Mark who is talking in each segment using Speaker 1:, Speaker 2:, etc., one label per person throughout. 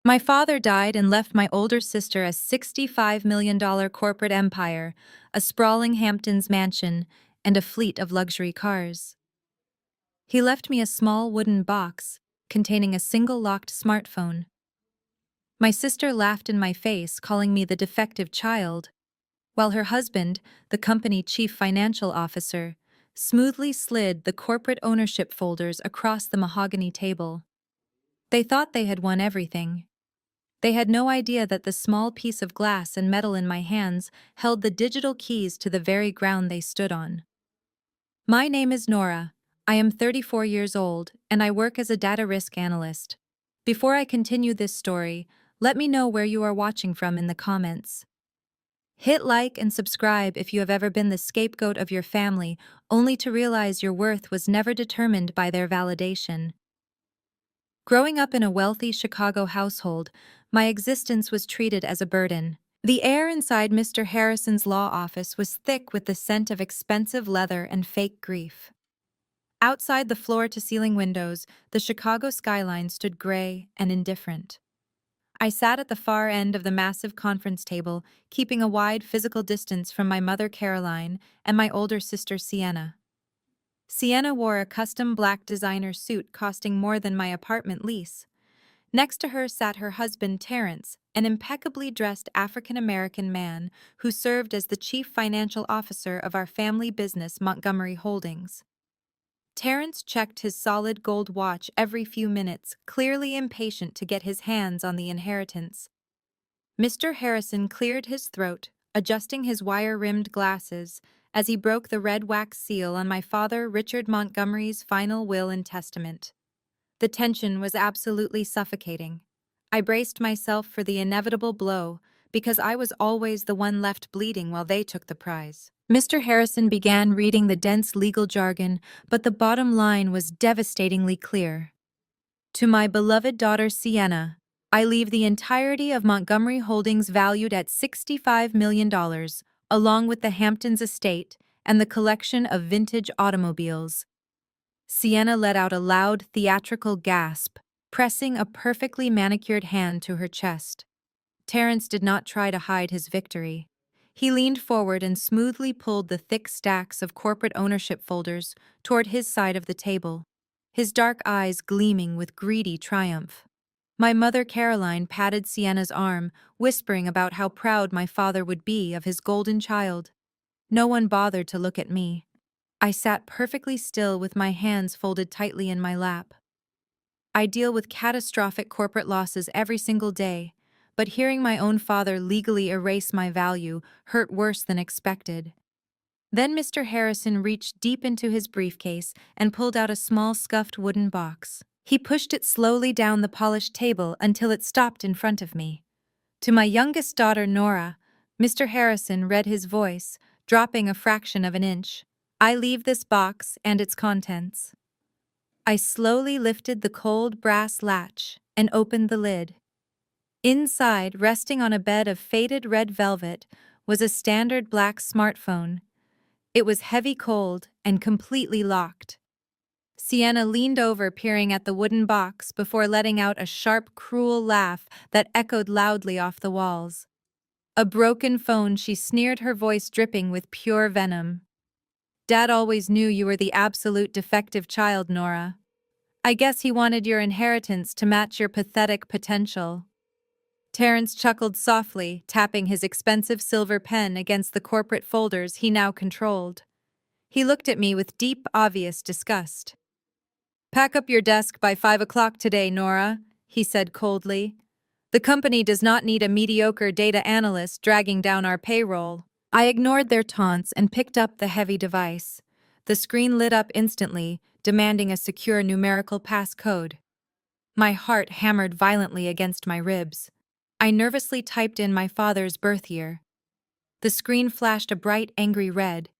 Speaker 1: My father died and left my older sister a $65 million corporate empire, a sprawling Hamptons mansion, and a fleet of luxury cars. He left me a small wooden box containing a single locked smartphone. My sister laughed in my face, calling me the defective child, while her husband, the company chief financial officer, smoothly slid the corporate ownership folders across the mahogany table. They thought they had won everything. They had no idea that the small piece of glass and metal in my hands held the digital keys to the very ground they stood on. My name is Nora. I am 34 years old, and I work as a data risk analyst. Before I continue this story, let me know where you are watching from in the comments. Hit like and subscribe if you have ever been the scapegoat of your family, only to realize your worth was never determined by their validation. Growing up in a wealthy Chicago household, my existence was treated as a burden. The air inside Mr. Harrison's law office was thick with the scent of expensive leather and fake grief. Outside the floor-to-ceiling windows, the Chicago skyline stood gray and indifferent. I sat at the far end of the massive conference table, keeping a wide physical distance from my mother Caroline and my older sister Sienna. Sienna wore a custom black designer suit costing more than my apartment lease. Next to her sat her husband Terrence, an impeccably dressed African-American man who served as the chief financial officer of our family business Montgomery Holdings. Terrence checked his solid gold watch every few minutes, clearly impatient to get his hands on the inheritance. Mr. Harrison cleared his throat, adjusting his wire-rimmed glasses, as he broke the red wax seal on my father Richard Montgomery's final will and testament. The tension was absolutely suffocating. I braced myself for the inevitable blow, because I was always the one left bleeding while they took the prize. Mr. Harrison began reading the dense legal jargon, but the bottom line was devastatingly clear. To my beloved daughter Sienna, I leave the entirety of Montgomery Holdings valued at $65 million, along with the Hamptons estate and the collection of vintage automobiles. Sienna let out a loud theatrical gasp, pressing a perfectly manicured hand to her chest. Terrence did not try to hide his victory. He leaned forward and smoothly pulled the thick stacks of corporate ownership folders toward his side of the table, his dark eyes gleaming with greedy triumph. My mother Caroline patted Sienna's arm, whispering about how proud my father would be of his golden child. No one bothered to look at me. I sat perfectly still with my hands folded tightly in my lap. I deal with catastrophic corporate losses every single day, but hearing my own father legally erase my value hurt worse than expected. Then Mr. Harrison reached deep into his briefcase and pulled out a small scuffed wooden box. He pushed it slowly down the polished table until it stopped in front of me. To my youngest daughter, Nora, Mr. Harrison read his voice, dropping a fraction of an inch. I leave this box and its contents. I slowly lifted the cold brass latch and opened the lid. Inside, resting on a bed of faded red velvet, was a standard black smartphone. It was heavy cold and completely locked. Sienna leaned over, peering at the wooden box before letting out a sharp, cruel laugh that echoed loudly off the walls. A broken phone, she sneered, her voice dripping with pure venom. Dad always knew you were the absolute defective child, Nora. I guess he wanted your inheritance to match your pathetic potential. Terrence chuckled softly, tapping his expensive silver pen against the corporate folders he now controlled. He looked at me with deep, obvious disgust. "Pack up your desk by 5 o'clock today, Nora," he said coldly. "The company does not need a mediocre data analyst dragging down our payroll." I ignored their taunts and picked up the heavy device. The screen lit up instantly, demanding a secure numerical passcode. My heart hammered violently against my ribs. I nervously typed in my father's birth year. The screen flashed a bright, angry red.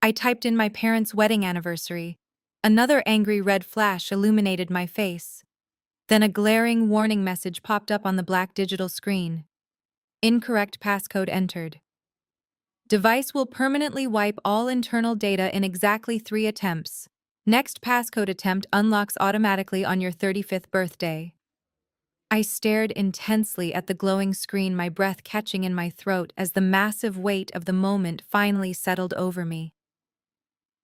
Speaker 1: I typed in my parents' wedding anniversary. Another angry red flash illuminated my face. Then a glaring warning message popped up on the black digital screen. Incorrect passcode entered. Device will permanently wipe all internal data in exactly 3 attempts. Next passcode attempt unlocks automatically on your 35th birthday. I stared intensely at the glowing screen, my breath catching in my throat as the massive weight of the moment finally settled over me.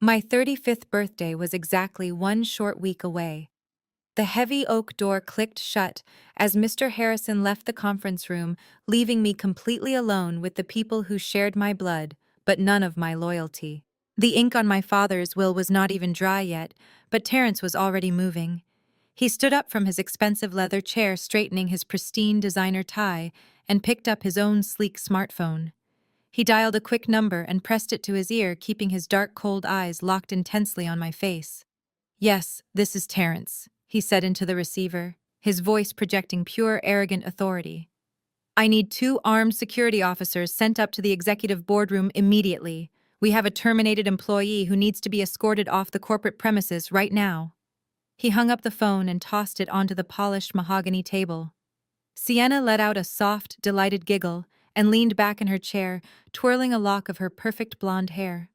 Speaker 1: My 35th birthday was exactly 1 short week away. The heavy oak door clicked shut as Mr. Harrison left the conference room, leaving me completely alone with the people who shared my blood, but none of my loyalty. The ink on my father's will was not even dry yet, but Terrence was already moving. He stood up from his expensive leather chair, straightening his pristine designer tie, and picked up his own sleek smartphone. He dialed a quick number and pressed it to his ear, keeping his dark, cold eyes locked intensely on my face. "Yes, this is Terrence," he said into the receiver, his voice projecting pure, arrogant authority. "I need 2 armed security officers sent up to the executive boardroom immediately. We have a terminated employee who needs to be escorted off the corporate premises right now." He hung up the phone and tossed it onto the polished mahogany table. Sienna let out a soft, delighted giggle and leaned back in her chair, twirling a lock of her perfect blonde hair.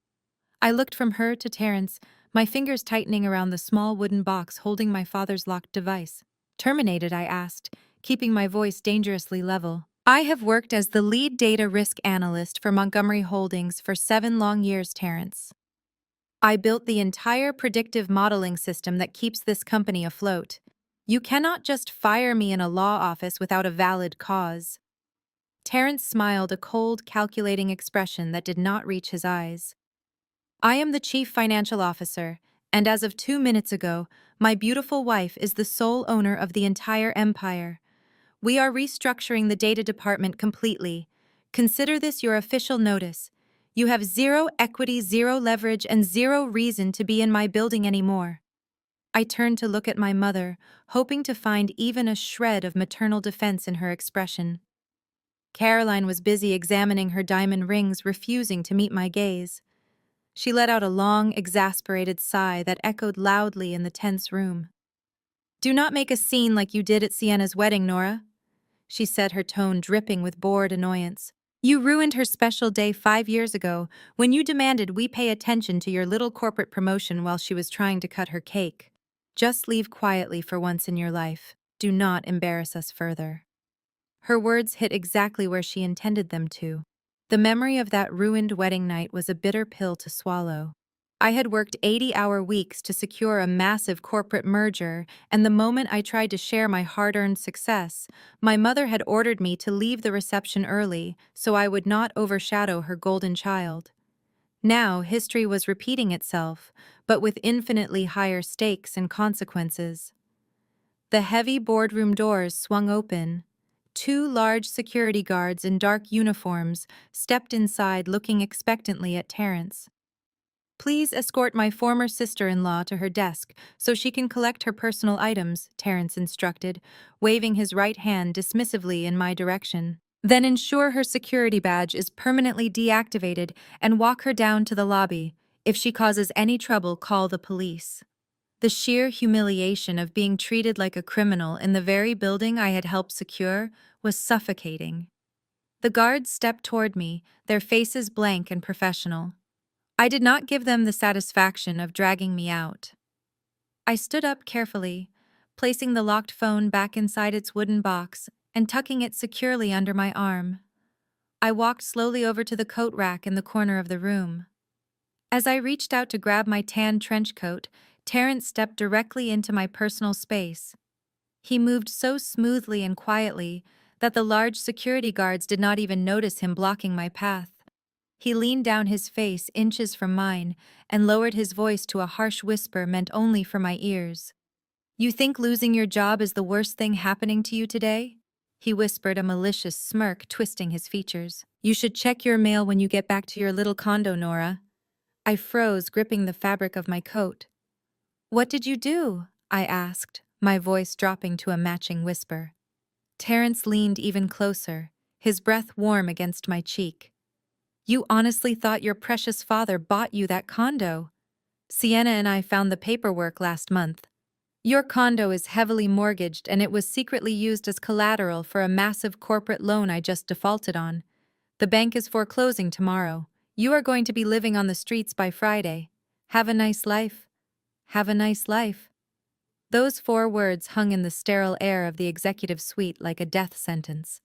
Speaker 1: I looked from her to Terrence, my fingers tightening around the small wooden box holding my father's locked device. "Terminated?" I asked, keeping my voice dangerously level. "I have worked as the lead data risk analyst for Montgomery Holdings for 7 long years, Terrence. I built the entire predictive modeling system that keeps this company afloat. You cannot just fire me in a law office without a valid cause." Terrence smiled, a cold, calculating expression that did not reach his eyes. "I am the chief financial officer, and as of 2 minutes ago, my beautiful wife is the sole owner of the entire empire. We are restructuring the data department completely. Consider this your official notice. You have zero equity, zero leverage, and zero reason to be in my building anymore." I turned to look at my mother, hoping to find even a shred of maternal defense in her expression. Caroline was busy examining her diamond rings, refusing to meet my gaze. She let out a long, exasperated sigh that echoed loudly in the tense room. "Do not make a scene like you did at Sienna's wedding, Nora," she said, her tone dripping with bored annoyance. "You ruined her special day 5 years ago when you demanded we pay attention to your little corporate promotion while she was trying to cut her cake. Just leave quietly for once in your life. Do not embarrass us further." Her words hit exactly where she intended them to. The memory of that ruined wedding night was a bitter pill to swallow. I had worked 80-hour weeks to secure a massive corporate merger, and the moment I tried to share my hard-earned success, my mother had ordered me to leave the reception early so I would not overshadow her golden child. Now, history was repeating itself, but with infinitely higher stakes and consequences. The heavy boardroom doors swung open. 2 large security guards in dark uniforms stepped inside, looking expectantly at Terrence. "Please escort my former sister-in-law to her desk so she can collect her personal items," Terrence instructed, waving his right hand dismissively in my direction. "Then ensure her security badge is permanently deactivated and walk her down to the lobby. If she causes any trouble, call the police." The sheer humiliation of being treated like a criminal in the very building I had helped secure was suffocating. The guards stepped toward me, their faces blank and professional. I did not give them the satisfaction of dragging me out. I stood up carefully, placing the locked phone back inside its wooden box and tucking it securely under my arm. I walked slowly over to the coat rack in the corner of the room. As I reached out to grab my tan trench coat, Terrence stepped directly into my personal space. He moved so smoothly and quietly that the large security guards did not even notice him blocking my path. He leaned down, his face inches from mine, and lowered his voice to a harsh whisper meant only for my ears. "You think losing your job is the worst thing happening to you today?" He whispered, a malicious smirk twisting his features. "You should check your mail when you get back to your little condo, Nora." I froze, gripping the fabric of my coat. "What did you do?" I asked, my voice dropping to a matching whisper. Terrence leaned even closer, his breath warm against my cheek. "You honestly thought your precious father bought you that condo? Sienna and I found the paperwork last month. Your condo is heavily mortgaged and it was secretly used as collateral for a massive corporate loan I just defaulted on. The bank is foreclosing tomorrow. You are going to be living on the streets by Friday. Have a nice life. Have a nice life." Those 4 words hung in the sterile air of the executive suite like a death sentence.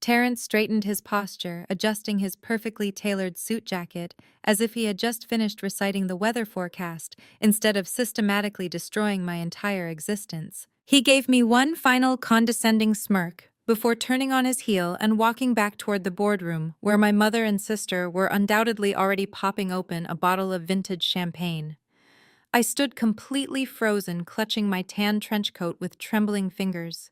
Speaker 1: Terrence straightened his posture, adjusting his perfectly tailored suit jacket as if he had just finished reciting the weather forecast instead of systematically destroying my entire existence. He gave me one final condescending smirk before turning on his heel and walking back toward the boardroom, where my mother and sister were undoubtedly already popping open a bottle of vintage champagne. I stood completely frozen, clutching my tan trench coat with trembling fingers.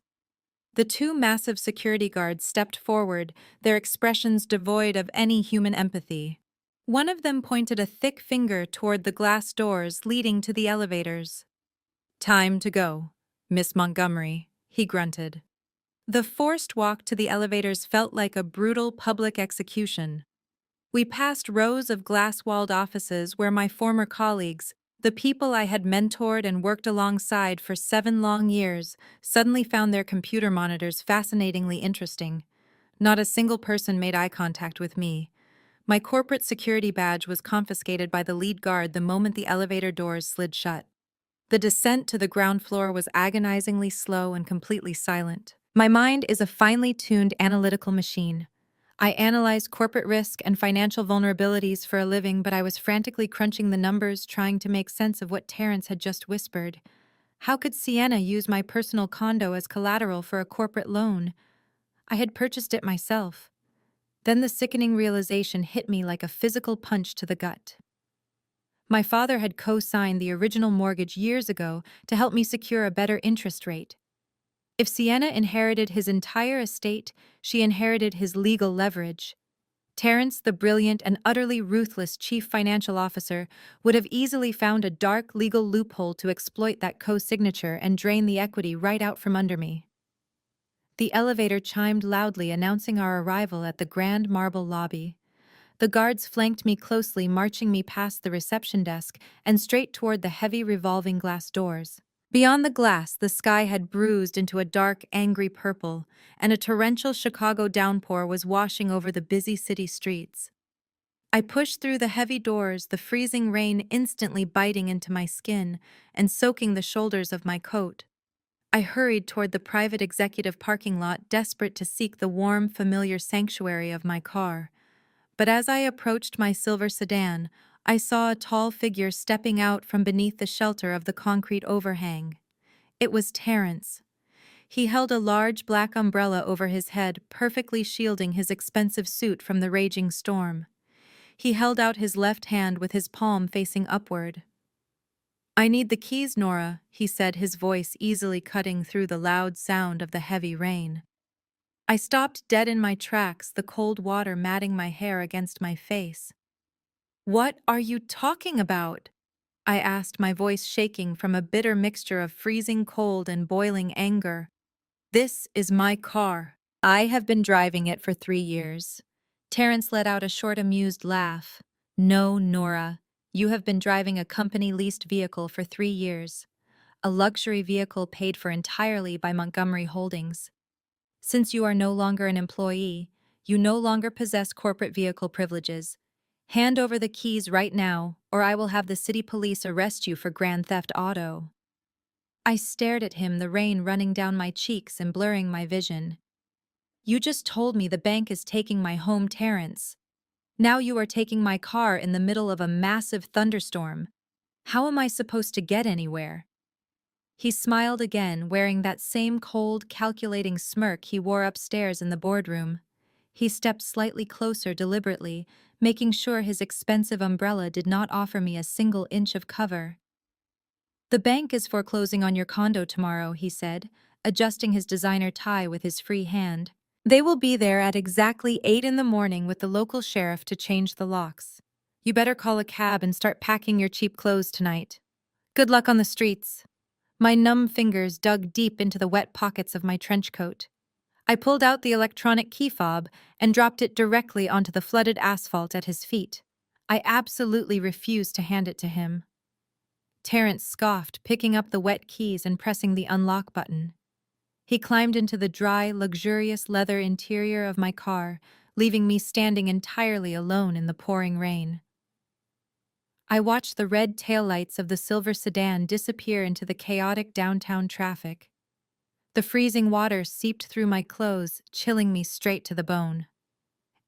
Speaker 1: The 2 massive security guards stepped forward, their expressions devoid of any human empathy. One of them pointed a thick finger toward the glass doors leading to the elevators. "Time to go, Miss Montgomery," he grunted. The forced walk to the elevators felt like a brutal public execution. We passed rows of glass-walled offices where my former colleagues, the people I had mentored and worked alongside for 7 long years, suddenly found their computer monitors fascinatingly interesting. Not a single person made eye contact with me. My corporate security badge was confiscated by the lead guard the moment the elevator doors slid shut. The descent to the ground floor was agonizingly slow and completely silent. My mind is a finely tuned analytical machine. I analyze corporate risk and financial vulnerabilities for a living, but I was frantically crunching the numbers, trying to make sense of what Terrence had just whispered. How could Sienna use my personal condo as collateral for a corporate loan? I had purchased it myself. Then the sickening realization hit me like a physical punch to the gut. My father had co-signed the original mortgage years ago to help me secure a better interest rate. If Sienna inherited his entire estate, she inherited his legal leverage. Terrence, the brilliant and utterly ruthless chief financial officer, would have easily found a dark legal loophole to exploit that co-signature and drain the equity right out from under me. The elevator chimed loudly, announcing our arrival at the grand marble lobby. The guards flanked me closely, marching me past the reception desk and straight toward the heavy revolving glass doors. Beyond the glass, the sky had bruised into a dark, angry purple, and a torrential Chicago downpour was washing over the busy city streets. I pushed through the heavy doors, the freezing rain instantly biting into my skin and soaking the shoulders of my coat. I hurried toward the private executive parking lot, desperate to seek the warm, familiar sanctuary of my car. But as I approached my silver sedan, I saw a tall figure stepping out from beneath the shelter of the concrete overhang. It was Terrence. He held a large black umbrella over his head, perfectly shielding his expensive suit from the raging storm. He held out his left hand with his palm facing upward. "I need the keys, Nora," he said, his voice easily cutting through the loud sound of the heavy rain. I stopped dead in my tracks, the cold water matting my hair against my face. "What are you talking about?" I asked, my voice shaking from a bitter mixture of freezing cold and boiling anger. "This is my car. I have been driving it for 3 years." Terrence let out a short, amused laugh. "No, Nora. You have been driving a company-leased vehicle for 3 years. A luxury vehicle paid for entirely by Montgomery Holdings. Since you are no longer an employee, you no longer possess corporate vehicle privileges. Hand over the keys right now, or I will have the city police arrest you for grand theft auto." I stared at him, the rain running down my cheeks and blurring my vision. "You just told me the bank is taking my home, Terrence. Now you are taking my car in the middle of a massive thunderstorm. How am I supposed to get anywhere?" He smiled again, wearing that same cold, calculating smirk he wore upstairs in the boardroom. He stepped slightly closer deliberately, making sure his expensive umbrella did not offer me a single inch of cover. "The bank is foreclosing on your condo tomorrow," he said, adjusting his designer tie with his free hand. "They will be there at exactly 8 in the morning with the local sheriff to change the locks. You better call a cab and start packing your cheap clothes tonight. Good luck on the streets." My numb fingers dug deep into the wet pockets of my trench coat. I pulled out the electronic key fob and dropped it directly onto the flooded asphalt at his feet. I absolutely refused to hand it to him. Terrence scoffed, picking up the wet keys and pressing the unlock button. He climbed into the dry, luxurious leather interior of my car, leaving me standing entirely alone in the pouring rain. I watched the red taillights of the silver sedan disappear into the chaotic downtown traffic. The freezing water seeped through my clothes, chilling me straight to the bone.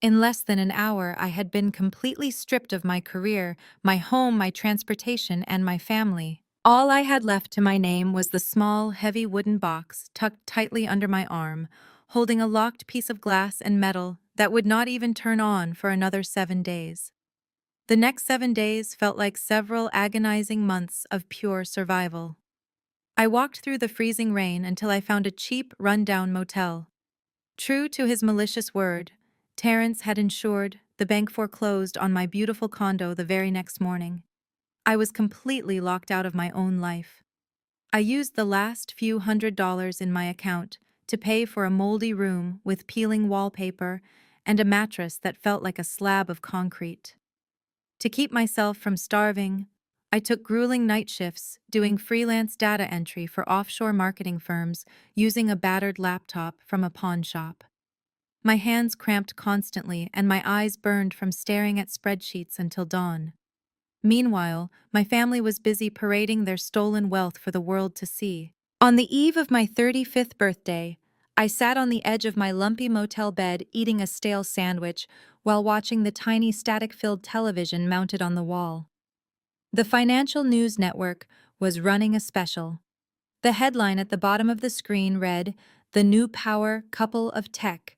Speaker 1: In less than an hour, I had been completely stripped of my career, my home, my transportation, and my family. All I had left to my name was the small, heavy wooden box tucked tightly under my arm, holding a locked piece of glass and metal that would not even turn on for another 7 days. The next 7 days felt like several agonizing months of pure survival. I walked through the freezing rain until I found a cheap, run-down motel. True to his malicious word, Terrence had ensured the bank foreclosed on my beautiful condo the very next morning. I was completely locked out of my own life. I used the last few $100s in my account to pay for a moldy room with peeling wallpaper and a mattress that felt like a slab of concrete. To keep myself from starving, I took grueling night shifts doing freelance data entry for offshore marketing firms using a battered laptop from a pawn shop. My hands cramped constantly and my eyes burned from staring at spreadsheets until dawn. Meanwhile, my family was busy parading their stolen wealth for the world to see. On the eve of my 35th birthday, I sat on the edge of my lumpy motel bed eating a stale sandwich while watching the tiny static-filled television mounted on the wall. The financial news network was running a special. The headline at the bottom of the screen read, "The New Power Couple of Tech."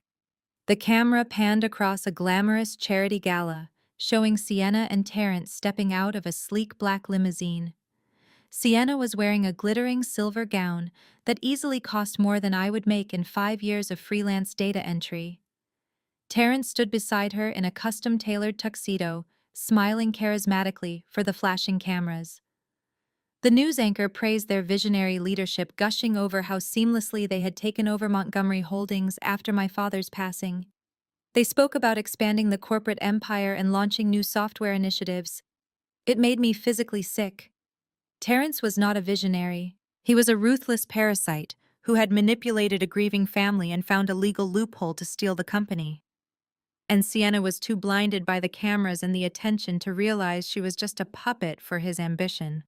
Speaker 1: The camera panned across a glamorous charity gala, showing Sienna and Terrence stepping out of a sleek black limousine. Sienna was wearing a glittering silver gown that easily cost more than I would make in 5 years of freelance data entry. Terrence stood beside her in a custom-tailored tuxedo, smiling charismatically for the flashing cameras. The news anchor praised their visionary leadership, gushing over how seamlessly they had taken over Montgomery Holdings after my father's passing. They spoke about expanding the corporate empire and launching new software initiatives. It made me physically sick. Terrence was not a visionary. He was a ruthless parasite who had manipulated a grieving family and found a legal loophole to steal the company. And Sienna was too blinded by the cameras and the attention to realize she was just a puppet for his ambition.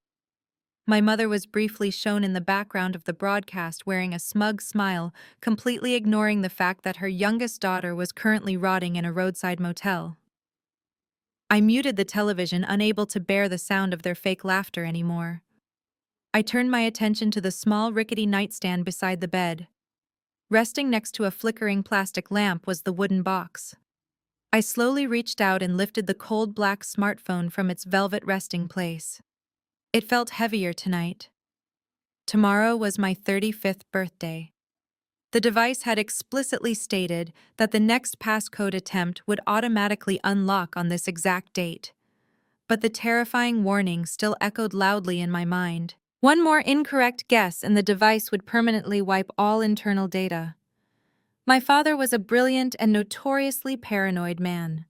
Speaker 1: My mother was briefly shown in the background of the broadcast wearing a smug smile, completely ignoring the fact that her youngest daughter was currently rotting in a roadside motel. I muted the television, unable to bear the sound of their fake laughter anymore. I turned my attention to the small rickety nightstand beside the bed. Resting next to a flickering plastic lamp was the wooden box. I slowly reached out and lifted the cold black smartphone from its velvet resting place. It felt heavier tonight. Tomorrow was my 35th birthday. The device had explicitly stated that the next passcode attempt would automatically unlock on this exact date. But the terrifying warning still echoed loudly in my mind. One more incorrect guess and the device would permanently wipe all internal data. My father was a brilliant and notoriously paranoid man.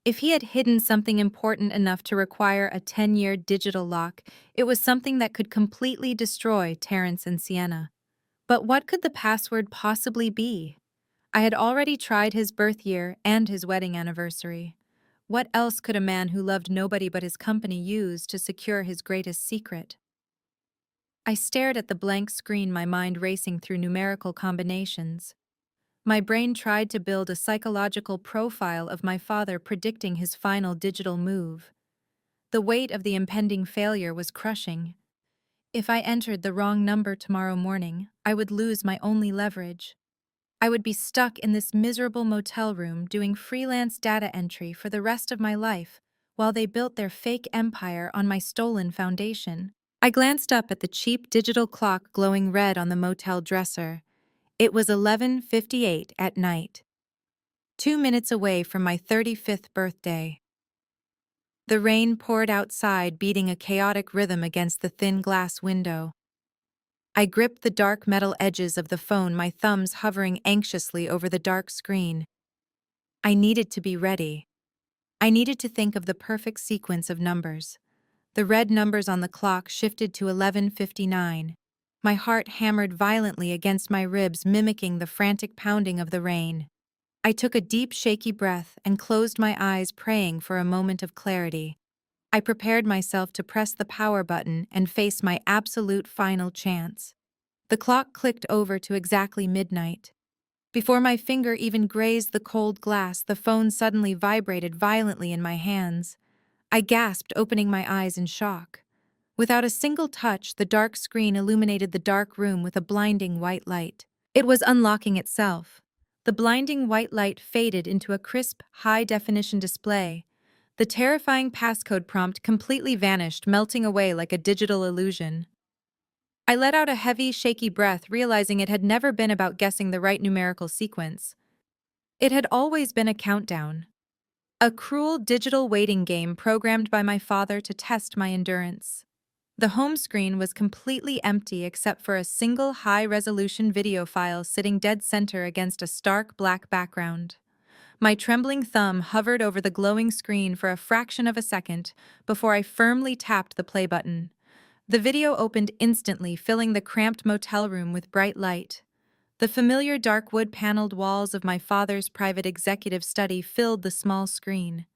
Speaker 1: If he had hidden something important enough to require a 10-year digital lock, it was something that could completely destroy Terrence and Sienna. But what could the password possibly be? I had already tried his birth year and his wedding anniversary. What else could a man who loved nobody but his company use to secure his greatest secret? I stared at the blank screen, my mind racing through numerical combinations. My brain tried to build a psychological profile of my father, predicting his final digital move. The weight of the impending failure was crushing. If I entered the wrong number tomorrow morning, I would lose my only leverage. I would be stuck in this miserable motel room doing freelance data entry for the rest of my life while they built their fake empire on my stolen foundation. I glanced up at the cheap digital clock glowing red on the motel dresser. It was 11:58 at night, 2 minutes away from my 35th birthday. The rain poured outside, beating a chaotic rhythm against the thin glass window. I gripped the dark metal edges of the phone, my thumbs hovering anxiously over the dark screen. I needed to be ready. I needed to think of the perfect sequence of numbers. The red numbers on the clock shifted to 11:59. My heart hammered violently against my ribs, mimicking the frantic pounding of the rain. I took a deep, shaky breath and closed my eyes, praying for a moment of clarity. I prepared myself to press the power button and face my absolute final chance. The clock clicked over to exactly midnight. Before my finger even grazed the cold glass, the phone suddenly vibrated violently in my hands. I gasped, opening my eyes in shock. Without a single touch, the dark screen illuminated the dark room with a blinding white light. It was unlocking itself. The blinding white light faded into a crisp, high-definition display. The terrifying passcode prompt completely vanished, melting away like a digital illusion. I let out a heavy, shaky breath, realizing it had never been about guessing the right numerical sequence. It had always been a countdown. A cruel digital waiting game programmed by my father to test my endurance. The home screen was completely empty except for a single high-resolution video file sitting dead center against a stark black background. My trembling thumb hovered over the glowing screen for a fraction of a second before I firmly tapped the play button. The video opened instantly, filling the cramped motel room with bright light. The familiar dark wood-paneled walls of my father's private executive study filled the small screen.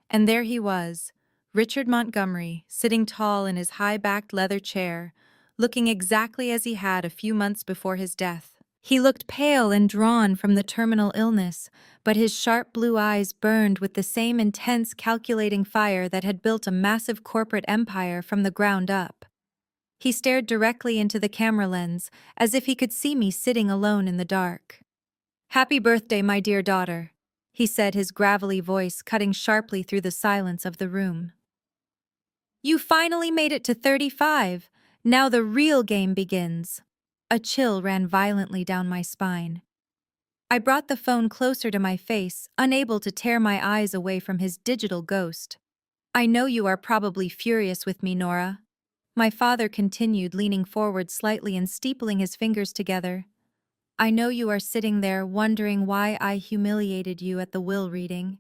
Speaker 1: And there he was, Richard Montgomery, sitting tall in his high-backed leather chair, looking exactly as he had a few months before his death. He looked pale and drawn from the terminal illness, but his sharp blue eyes burned with the same intense, calculating fire that had built a massive corporate empire from the ground up. He stared directly into the camera lens, as if he could see me sitting alone in the dark. "Happy birthday, my dear daughter," he said, his gravelly voice cutting sharply through the silence of the room. "You finally made it to 35. Now the real game begins." A chill ran violently down my spine. I brought the phone closer to my face, unable to tear my eyes away from his digital ghost. "I know you are probably furious with me, Nora." My father continued, leaning forward slightly and steepling his fingers together. "I know you are sitting there wondering why I humiliated you at the will reading.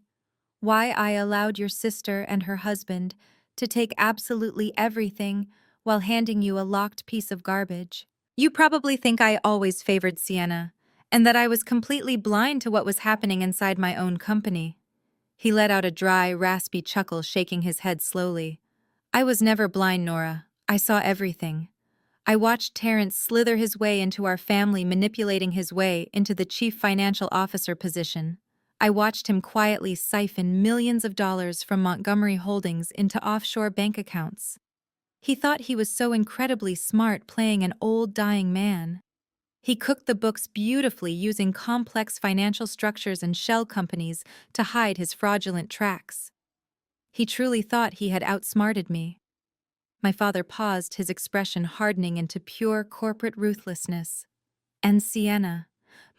Speaker 1: Why I allowed your sister and her husband to take absolutely everything while handing you a locked piece of garbage. You probably think I always favored Sienna, and that I was completely blind to what was happening inside my own company." He let out a dry, raspy chuckle, shaking his head slowly. "I was never blind, Nora. I saw everything. I watched Terrence slither his way into our family, manipulating his way into the chief financial officer position. I watched him quietly siphon millions of dollars from Montgomery Holdings into offshore bank accounts. He thought he was so incredibly smart, playing an old dying man. He cooked the books beautifully, using complex financial structures and shell companies to hide his fraudulent tracks. He truly thought he had outsmarted me." My father paused, his expression hardening into pure corporate ruthlessness. "And Sienna,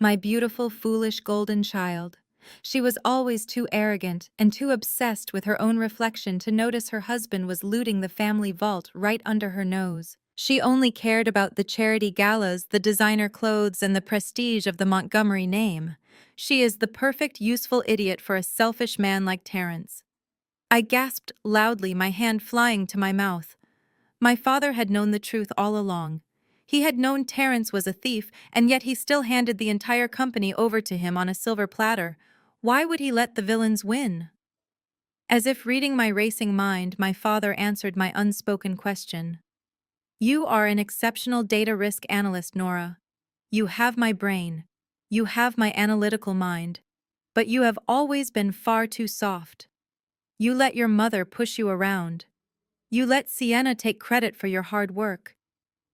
Speaker 1: my beautiful, foolish golden child. She was always too arrogant and too obsessed with her own reflection to notice her husband was looting the family vault right under her nose. She only cared about the charity galas, the designer clothes, and the prestige of the Montgomery name. She is the perfect, useful idiot for a selfish man like Terrence." I gasped loudly, my hand flying to my mouth. My father had known the truth all along. He had known Terrence was a thief, and yet he still handed the entire company over to him on a silver platter. Why would he let the villains win? As if reading my racing mind, my father answered my unspoken question. "You are an exceptional data risk analyst, Nora. You have my brain. You have my analytical mind. But you have always been far too soft. You let your mother push you around. You let Sienna take credit for your hard work.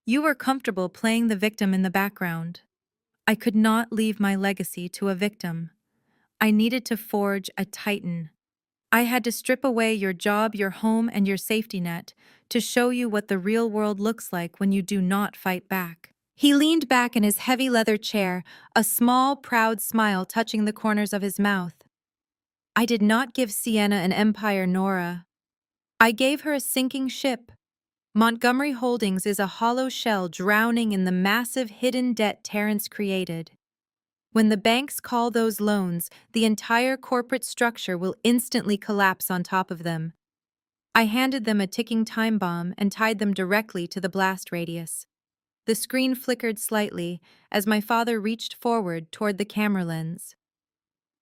Speaker 1: You were comfortable playing the victim in the background. I could not leave my legacy to a victim. I needed to forge a titan. I had to strip away your job, your home, and your safety net to show you what the real world looks like when you do not fight back." He leaned back in his heavy leather chair, a small, proud smile touching the corners of his mouth. "I did not give Sienna an empire, Nora. I gave her a sinking ship. Montgomery Holdings is a hollow shell drowning in the massive hidden debt Terrence created. When the banks call those loans, the entire corporate structure will instantly collapse on top of them." I handed them a ticking time bomb and tied them directly to the blast radius. The screen flickered slightly as my father reached forward toward the camera lens.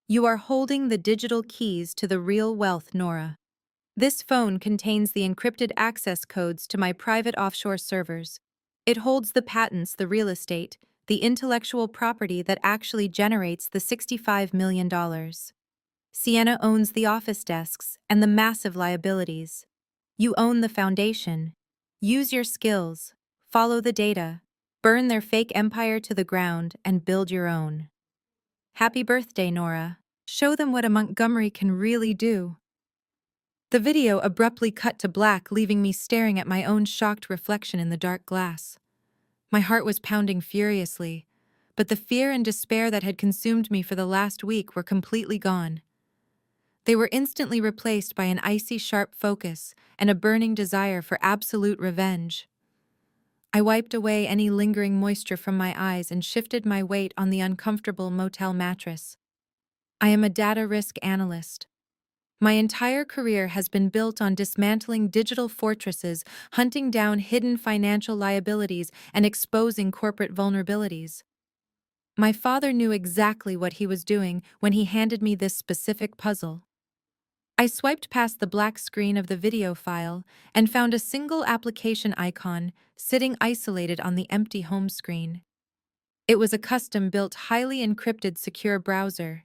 Speaker 1: "You are holding the digital keys to the real wealth, Nora. This phone contains the encrypted access codes to my private offshore servers. It holds the patents, the real estate, the intellectual property that actually generates the $65 million. Sienna owns the office desks and the massive liabilities. You own the foundation. Use your skills, follow the data, burn their fake empire to the ground, and build your own. Happy birthday, Nora. Show them what a Montgomery can really do. The video abruptly cut to black, leaving me staring at my own shocked reflection in the dark glass. My heart was pounding furiously, but the fear and despair that had consumed me for the last week were completely gone. They were instantly replaced by an icy sharp focus and a burning desire for absolute revenge. I wiped away any lingering moisture from my eyes and shifted my weight on the uncomfortable motel mattress. I am a data risk analyst. My entire career has been built on dismantling digital fortresses, hunting down hidden financial liabilities, and exposing corporate vulnerabilities. My father knew exactly what he was doing when he handed me this specific puzzle. I swiped past the black screen of the video file and found a single application icon sitting isolated on the empty home screen. It was a custom-built, highly encrypted secure browser.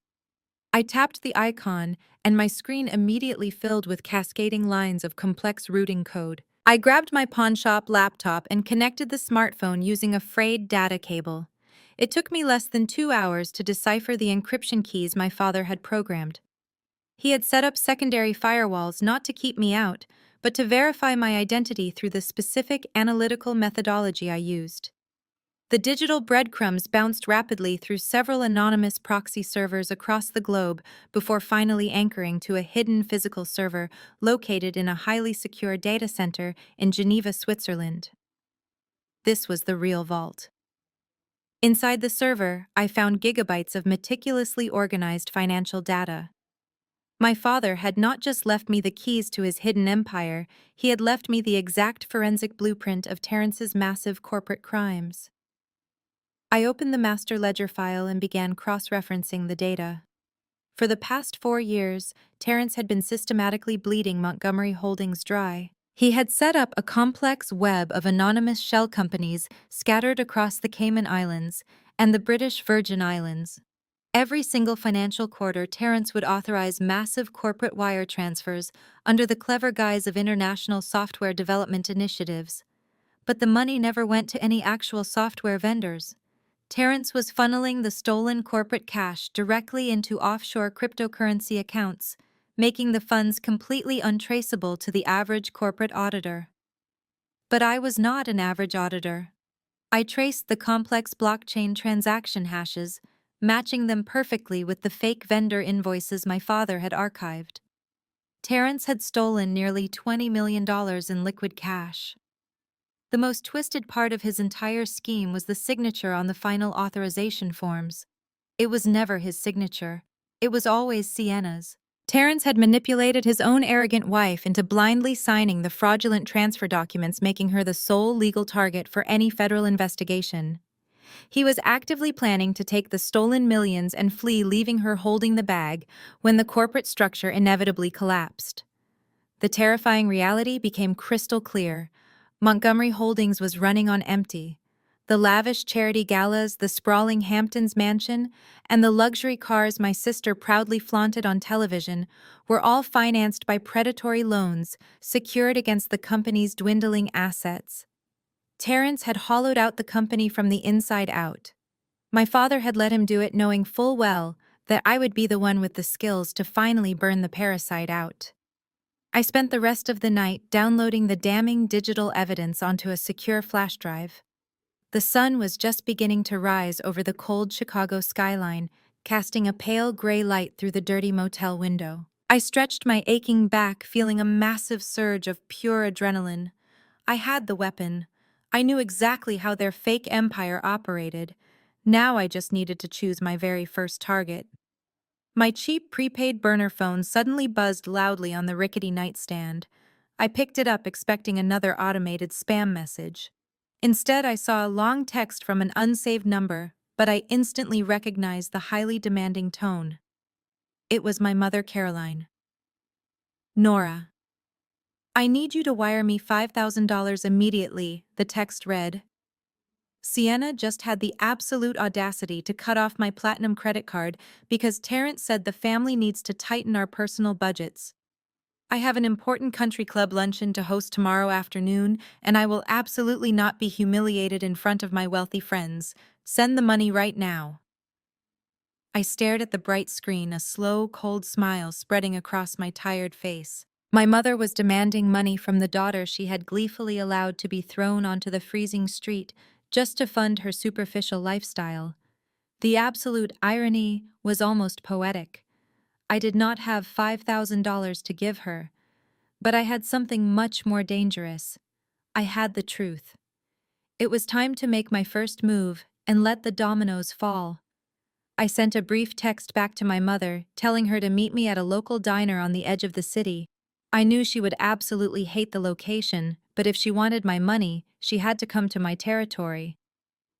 Speaker 1: I tapped the icon, and my screen immediately filled with cascading lines of complex routing code. I grabbed my pawnshop laptop and connected the smartphone using a frayed data cable. It took me less than 2 hours to decipher the encryption keys my father had programmed. He had set up secondary firewalls not to keep me out, but to verify my identity through the specific analytical methodology I used. The digital breadcrumbs bounced rapidly through several anonymous proxy servers across the globe before finally anchoring to a hidden physical server located in a highly secure data center in Geneva, Switzerland. This was the real vault. Inside the server, I found gigabytes of meticulously organized financial data. My father had not just left me the keys to his hidden empire, he had left me the exact forensic blueprint of Terrence's massive corporate crimes. I opened the master ledger file and began cross-referencing the data. For the past 4 years, Terrence had been systematically bleeding Montgomery Holdings dry. He had set up a complex web of anonymous shell companies scattered across the Cayman Islands and the British Virgin Islands. Every single financial quarter, Terrence would authorize massive corporate wire transfers under the clever guise of international software development initiatives. But the money never went to any actual software vendors. Terrence was funneling the stolen corporate cash directly into offshore cryptocurrency accounts, making the funds completely untraceable to the average corporate auditor. But I was not an average auditor. I traced the complex blockchain transaction hashes, matching them perfectly with the fake vendor invoices my father had archived. Terrence had stolen nearly $20 million in liquid cash. The most twisted part of his entire scheme was the signature on the final authorization forms. It was never his signature. It was always Sienna's. Terrence had manipulated his own arrogant wife into blindly signing the fraudulent transfer documents, making her the sole legal target for any federal investigation. He was actively planning to take the stolen millions and flee, leaving her holding the bag when the corporate structure inevitably collapsed. The terrifying reality became crystal clear. Montgomery Holdings was running on empty. The lavish charity galas, the sprawling Hamptons mansion, and the luxury cars my sister proudly flaunted on television were all financed by predatory loans secured against the company's dwindling assets. Terrence had hollowed out the company from the inside out. My father had let him do it, knowing full well that I would be the one with the skills to finally burn the parasite out. I spent the rest of the night downloading the damning digital evidence onto a secure flash drive. The sun was just beginning to rise over the cold Chicago skyline, casting a pale gray light through the dirty motel window. I stretched my aching back, feeling a massive surge of pure adrenaline. I had the weapon. I knew exactly how their fake empire operated. Now I just needed to choose my very first target. My cheap prepaid burner phone suddenly buzzed loudly on the rickety nightstand. I picked it up, expecting another automated spam message. Instead, I saw a long text from an unsaved number, but I instantly recognized the highly demanding tone. It was my mother, Caroline. Nora. I need you to wire me $5,000 immediately, the text read. Sienna just had the absolute audacity to cut off my platinum credit card because Terrence said the family needs to tighten our personal budgets. I have an important country club luncheon to host tomorrow afternoon, and I will absolutely not be humiliated in front of my wealthy friends. Send the money right now. I stared at the bright screen, a slow, cold smile spreading across my tired face. My mother was demanding money from the daughter she had gleefully allowed to be thrown onto the freezing street just to fund her superficial lifestyle. The absolute irony was almost poetic. I did not have $5,000 to give her, but I had something much more dangerous. I had the truth. It was time to make my first move and let the dominoes fall. I sent a brief text back to my mother, telling her to meet me at a local diner on the edge of the city. I knew she would absolutely hate the location, but if she wanted my money, she had to come to my territory.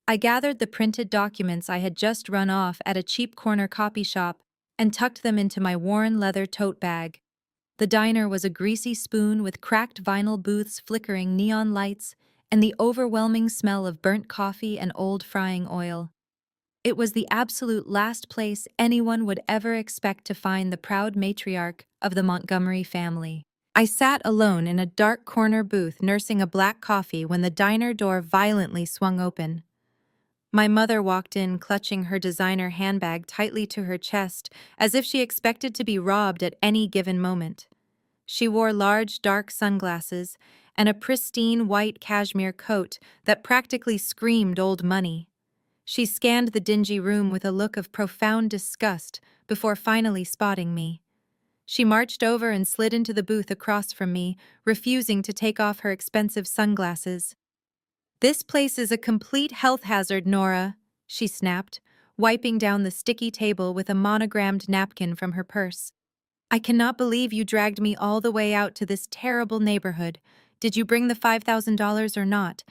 Speaker 1: I gathered the printed documents I had just run off at a cheap corner copy shop and tucked them into my worn leather tote bag. The diner was a greasy spoon with cracked vinyl booths flickering neon lights and the overwhelming smell of burnt coffee and old frying oil. It was the absolute last place anyone would ever expect to find the proud matriarch of the Montgomery family. I sat alone in a dark corner booth nursing a black coffee when the diner door violently swung open. My mother walked in clutching her designer handbag tightly to her chest as if she expected to be robbed at any given moment. She wore large, dark sunglasses and a pristine white cashmere coat that practically screamed old money. She scanned the dingy room with a look of profound disgust before finally spotting me. She marched over and slid into the booth across from me, refusing to take off her expensive sunglasses. "This place is a complete health hazard, Nora," she snapped, wiping down the sticky table with a monogrammed napkin from her purse. "I cannot believe you dragged me all the way out to this terrible neighborhood. Did you bring the $5,000 or not?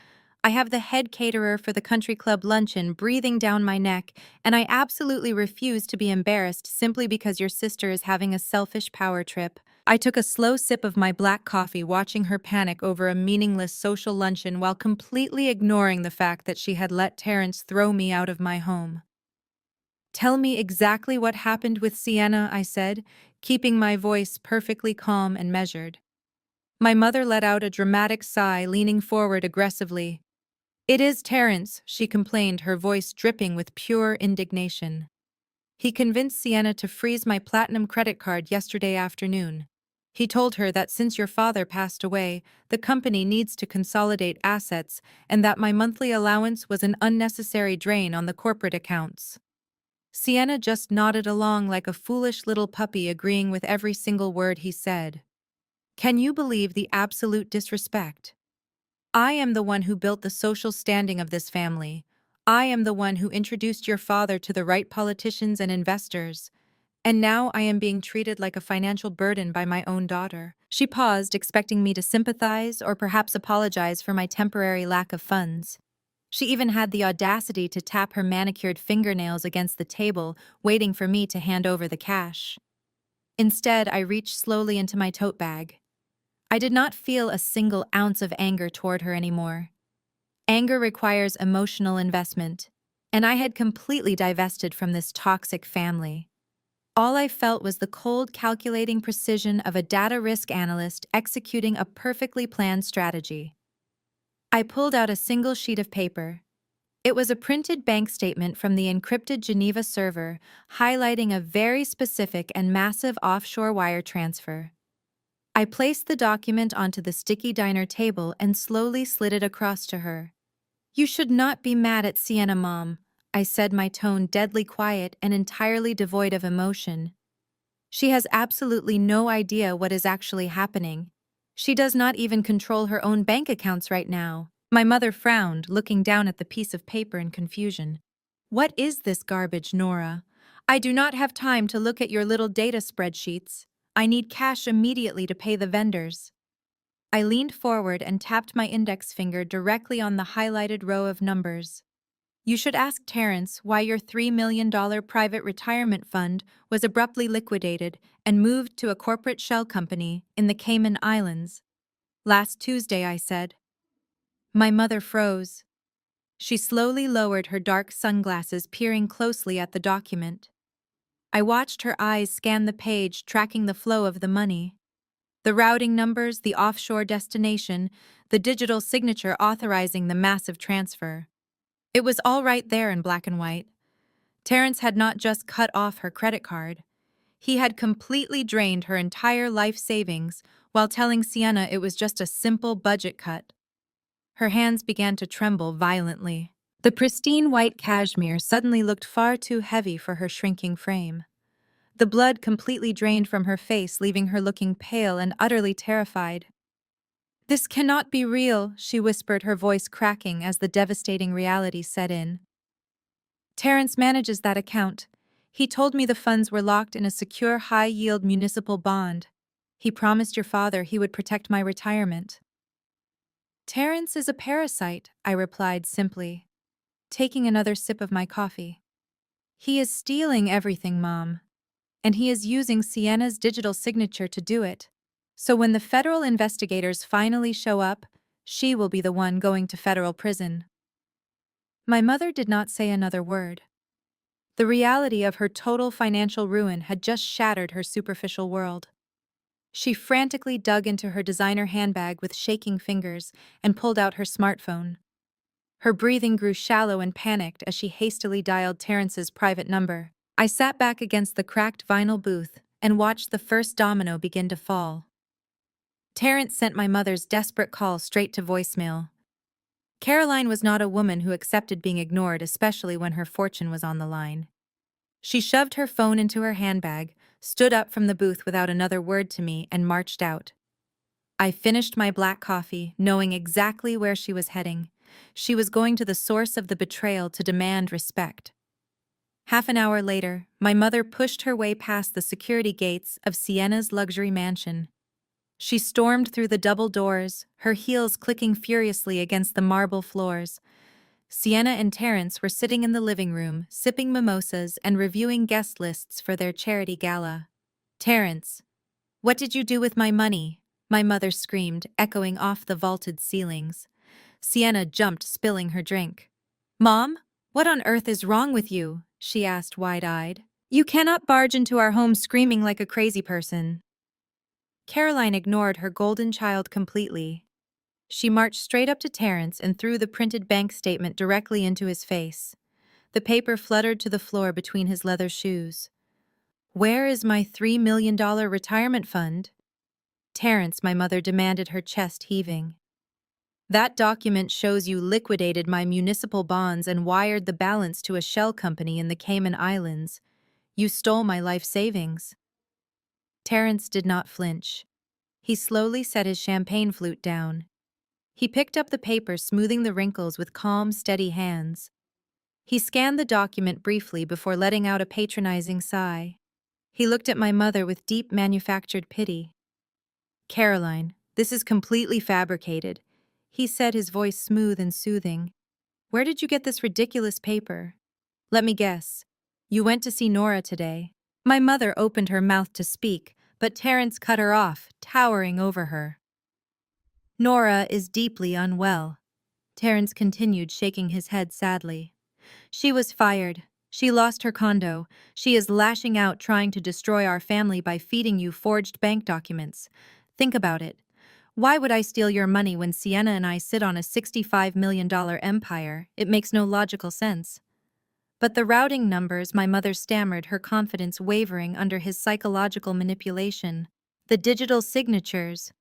Speaker 1: I have the head caterer for the country club luncheon breathing down my neck, and I absolutely refuse to be embarrassed simply because your sister is having a selfish power trip." I took a slow sip of my black coffee, watching her panic over a meaningless social luncheon while completely ignoring the fact that she had let Terrence throw me out of my home. "Tell me exactly what happened with Sienna," I said, keeping my voice perfectly calm and measured. My mother let out a dramatic sigh, leaning forward aggressively. "It is Terrence," she complained, her voice dripping with pure indignation. "He convinced Sienna to freeze my platinum credit card yesterday afternoon. He told her that since your father passed away, the company needs to consolidate assets and that my monthly allowance was an unnecessary drain on the corporate accounts." Sienna just nodded along like a foolish little puppy, agreeing with every single word he said. Can you believe the absolute disrespect? I am the one who built the social standing of this family. I am the one who introduced your father to the right politicians and investors. And now I am being treated like a financial burden by my own daughter. She paused, expecting me to sympathize or perhaps apologize for my temporary lack of funds. She even had the audacity to tap her manicured fingernails against the table, waiting for me to hand over the cash. Instead, I reached slowly into my tote bag. I did not feel a single ounce of anger toward her anymore. Anger requires emotional investment, and I had completely divested from this toxic family. All I felt was the cold, calculating precision of a data risk analyst executing a perfectly planned strategy. I pulled out a single sheet of paper. It was a printed bank statement from the encrypted Geneva server, highlighting a very specific and massive offshore wire transfer. I placed the document onto the sticky diner table and slowly slid it across to her. "You should not be mad at Sienna, Mom," I said, my tone deadly quiet and entirely devoid of emotion. "She has absolutely no idea what is actually happening. She does not even control her own bank accounts right now." My mother frowned, looking down at the piece of paper in confusion. "What is this garbage, Nora? I do not have time to look at your little data spreadsheets. I need cash immediately to pay the vendors." I leaned forward and tapped my index finger directly on the highlighted row of numbers. "You should ask Terrence why your $3 million private retirement fund was abruptly liquidated and moved to a corporate shell company in the Cayman Islands." Last Tuesday, I said. My mother froze. She slowly lowered her dark sunglasses, peering closely at the document. I watched her eyes scan the page, tracking the flow of the money. The routing numbers, the offshore destination, the digital signature authorizing the massive transfer. It was all right there in black and white. Terrence had not just cut off her credit card. He had completely drained her entire life savings while telling Sienna it was just a simple budget cut. Her hands began to tremble violently. The pristine white cashmere suddenly looked far too heavy for her shrinking frame. The blood completely drained from her face, leaving her looking pale and utterly terrified. "This cannot be real," she whispered, her voice cracking as the devastating reality set in. "Terrence manages that account. He told me the funds were locked in a secure, high-yield municipal bond. He promised your father he would protect my retirement." "Terrence is a parasite," I replied simply, taking another sip of my coffee. "He is stealing everything, Mom. And he is using Sienna's digital signature to do it. So when the federal investigators finally show up, she will be the one going to federal prison." My mother did not say another word. The reality of her total financial ruin had just shattered her superficial world. She frantically dug into her designer handbag with shaking fingers and pulled out her smartphone. Her breathing grew shallow and panicked as she hastily dialed Terrence's private number. I sat back against the cracked vinyl booth and watched the first domino begin to fall. Terrence sent my mother's desperate call straight to voicemail. Caroline was not a woman who accepted being ignored, especially when her fortune was on the line. She shoved her phone into her handbag, stood up from the booth without another word to me, and marched out. I finished my black coffee, knowing exactly where she was heading. She was going to the source of the betrayal to demand respect. Half an hour later, my mother pushed her way past the security gates of Sienna's luxury mansion. She stormed through the double doors, her heels clicking furiously against the marble floors. Sienna and Terrence were sitting in the living room, sipping mimosas and reviewing guest lists for their charity gala. "Terrence, what did you do with my money?" my mother screamed, echoing off the vaulted ceilings. Sienna jumped, spilling her drink. "Mom, what on earth is wrong with you?" she asked, wide-eyed. "You cannot barge into our home screaming like a crazy person." Caroline ignored her golden child completely. She marched straight up to Terrence and threw the printed bank statement directly into his face. The paper fluttered to the floor between his leather shoes. "Where is my $3 million retirement fund?" "Terrence," my mother demanded, her chest heaving. "That document shows you liquidated my municipal bonds and wired the balance to a shell company in the Cayman Islands. You stole my life savings." Terrence did not flinch. He slowly set his champagne flute down. He picked up the paper, smoothing the wrinkles with calm, steady hands. He scanned the document briefly before letting out a patronizing sigh. He looked at my mother with deep, manufactured pity. "Caroline, this is completely fabricated," he said, his voice smooth and soothing. "Where did you get this ridiculous paper?" "Let me guess. You went to see Nora today." My mother opened her mouth to speak, but Terrence cut her off, towering over her. "Nora is deeply unwell," Terrence continued, shaking his head sadly. "She was fired. She lost her condo. She is lashing out, trying to destroy our family by feeding you forged bank documents. Think about it. Why would I steal your money when Sienna and I sit on a $65 million empire? It makes no logical sense." But the routing numbers, my mother stammered, her confidence wavering under his psychological manipulation. "The digital signatures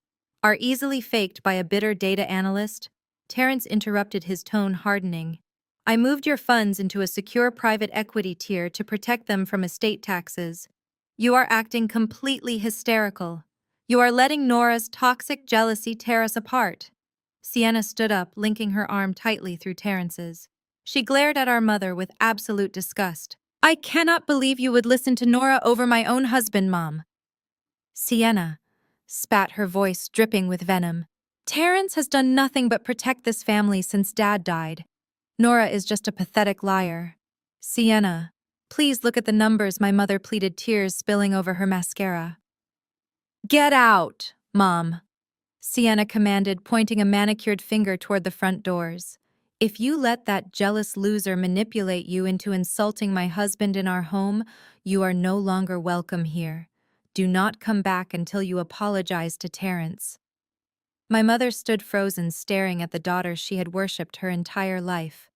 Speaker 1: are easily faked by a bitter data analyst." Terrence interrupted, his tone hardening. "I moved your funds into a secure private equity tier to protect them from estate taxes. You are acting completely hysterical. You are letting Nora's toxic jealousy tear us apart." Sienna stood up, linking her arm tightly through Terrence's. She glared at our mother with absolute disgust. "I cannot believe you would listen to Nora over my own husband, Mom." "Sienna," spat, her voice dripping with venom. "Terrence has done nothing but protect this family since Dad died. Nora is just a pathetic liar." "Sienna, please look at the numbers," my mother pleaded, tears spilling over her mascara. "Get out, Mom." Sienna commanded, pointing a manicured finger toward the front doors. If you let that jealous loser manipulate you into insulting my husband in our home, you are no longer welcome here. Do not come back until you apologize to Terrence. My mother stood frozen, staring at the daughter she had worshipped her entire life.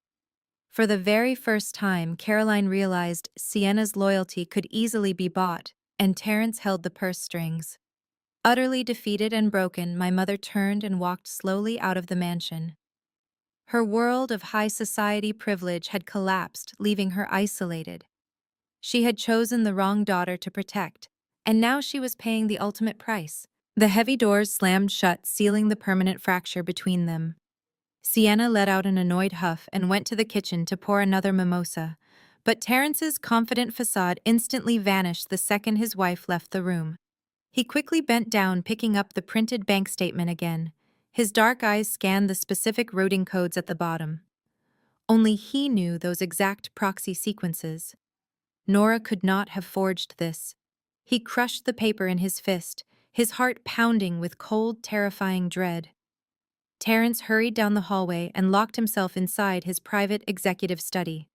Speaker 1: For the very first time, Caroline realized Sienna's loyalty could easily be bought, and Terrence held the purse strings. Utterly defeated and broken, my mother turned and walked slowly out of the mansion. Her world of high society privilege had collapsed, leaving her isolated. She had chosen the wrong daughter to protect, and now she was paying the ultimate price. The heavy doors slammed shut, sealing the permanent fracture between them. Sienna let out an annoyed huff and went to the kitchen to pour another mimosa, but Terrence's confident facade instantly vanished the second his wife left the room. He quickly bent down, picking up the printed bank statement again. His dark eyes scanned the specific routing codes at the bottom. Only he knew those exact proxy sequences. Nora could not have forged this. He crushed the paper in his fist, his heart pounding with cold, terrifying dread. Terrence hurried down the hallway and locked himself inside his private executive study.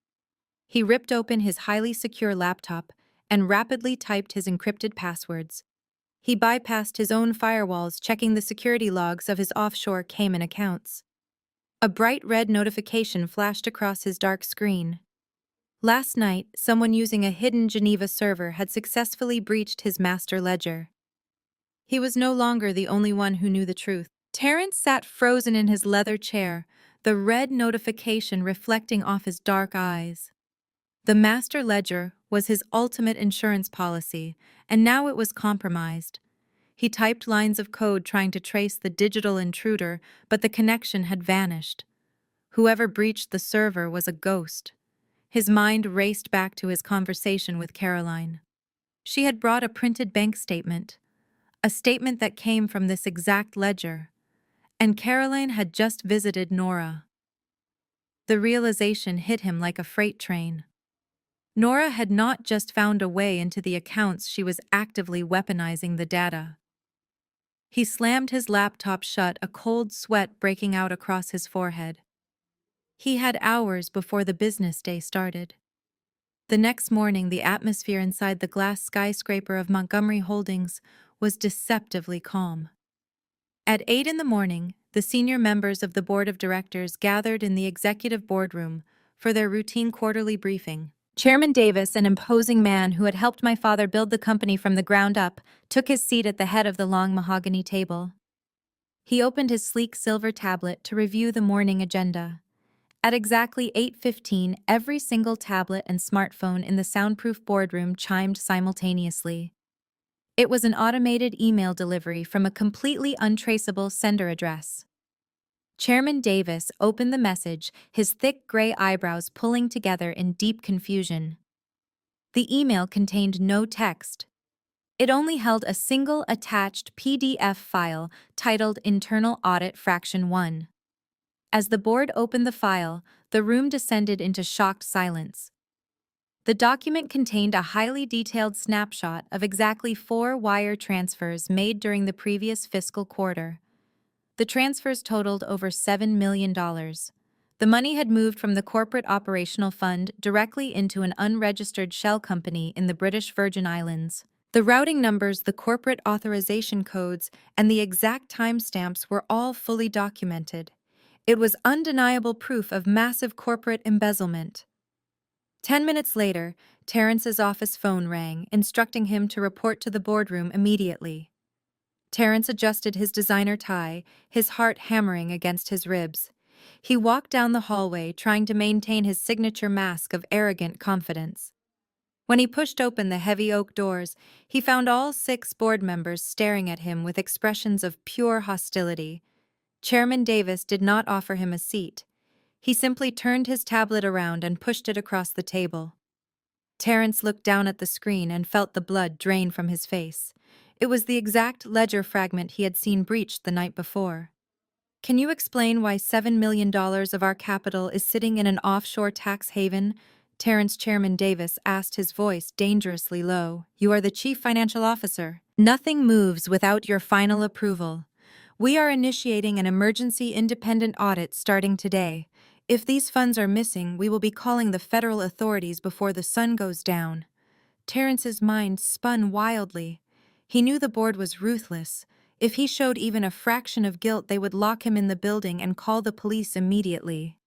Speaker 1: He ripped open his highly secure laptop and rapidly typed his encrypted passwords. He bypassed his own firewalls, checking the security logs of his offshore Cayman accounts. A bright red notification flashed across his dark screen. Last night, someone using a hidden Geneva server had successfully breached his master ledger. He was no longer the only one who knew the truth. Terrence sat frozen in his leather chair, the red notification reflecting off his dark eyes. The master ledger was his ultimate insurance policy, and now it was compromised. He typed lines of code trying to trace the digital intruder, but the connection had vanished. Whoever breached the server was a ghost. His mind raced back to his conversation with Caroline. She had brought a printed bank statement, a statement that came from this exact ledger, and Caroline had just visited Nora. The realization hit him like a freight train. Nora had not just found a way into the accounts, she was actively weaponizing the data. He slammed his laptop shut, a cold sweat breaking out across his forehead. He had hours before the business day started. The next morning, the atmosphere inside the glass skyscraper of Montgomery Holdings was deceptively calm. At 8 in the morning, the senior members of the board of directors gathered in the executive boardroom for their routine quarterly briefing. Chairman Davis, an imposing man who had helped my father build the company from the ground up, took his seat at the head of the long mahogany table. He opened his sleek silver tablet to review the morning agenda. At exactly 8:15, every single tablet and smartphone in the soundproof boardroom chimed simultaneously. It was an automated email delivery from a completely untraceable sender address. Chairman Davis opened the message, his thick gray eyebrows pulling together in deep confusion. The email contained no text. It only held a single attached PDF file titled Internal Audit Fraction 1. As the board opened the file, the room descended into shocked silence. The document contained a highly detailed snapshot of exactly 4 wire transfers made during the previous fiscal quarter. The transfers totaled over $7 million. The money had moved from the corporate operational fund directly into an unregistered shell company in the British Virgin Islands. The routing numbers, the corporate authorization codes, and the exact timestamps were all fully documented. It was undeniable proof of massive corporate embezzlement. 10 minutes later, Terrence's office phone rang, instructing him to report to the boardroom immediately. Terrence adjusted his designer tie, his heart hammering against his ribs. He walked down the hallway, trying to maintain his signature mask of arrogant confidence. When he pushed open the heavy oak doors, he found all 6 board members staring at him with expressions of pure hostility. Chairman Davis did not offer him a seat. He simply turned his tablet around and pushed it across the table. Terrence looked down at the screen and felt the blood drain from his face. It was the exact ledger fragment he had seen breached the night before. "Can you explain why $7 million of our capital is sitting in an offshore tax haven?" Terrence Chairman Davis asked, his voice dangerously low. "You are the chief financial officer. Nothing moves without your final approval. We are initiating an emergency independent audit starting today. If these funds are missing, we will be calling the federal authorities before the sun goes down. Terrence's mind spun wildly. He knew the board was ruthless. If he showed even a fraction of guilt, they would lock him in the building and call the police immediately.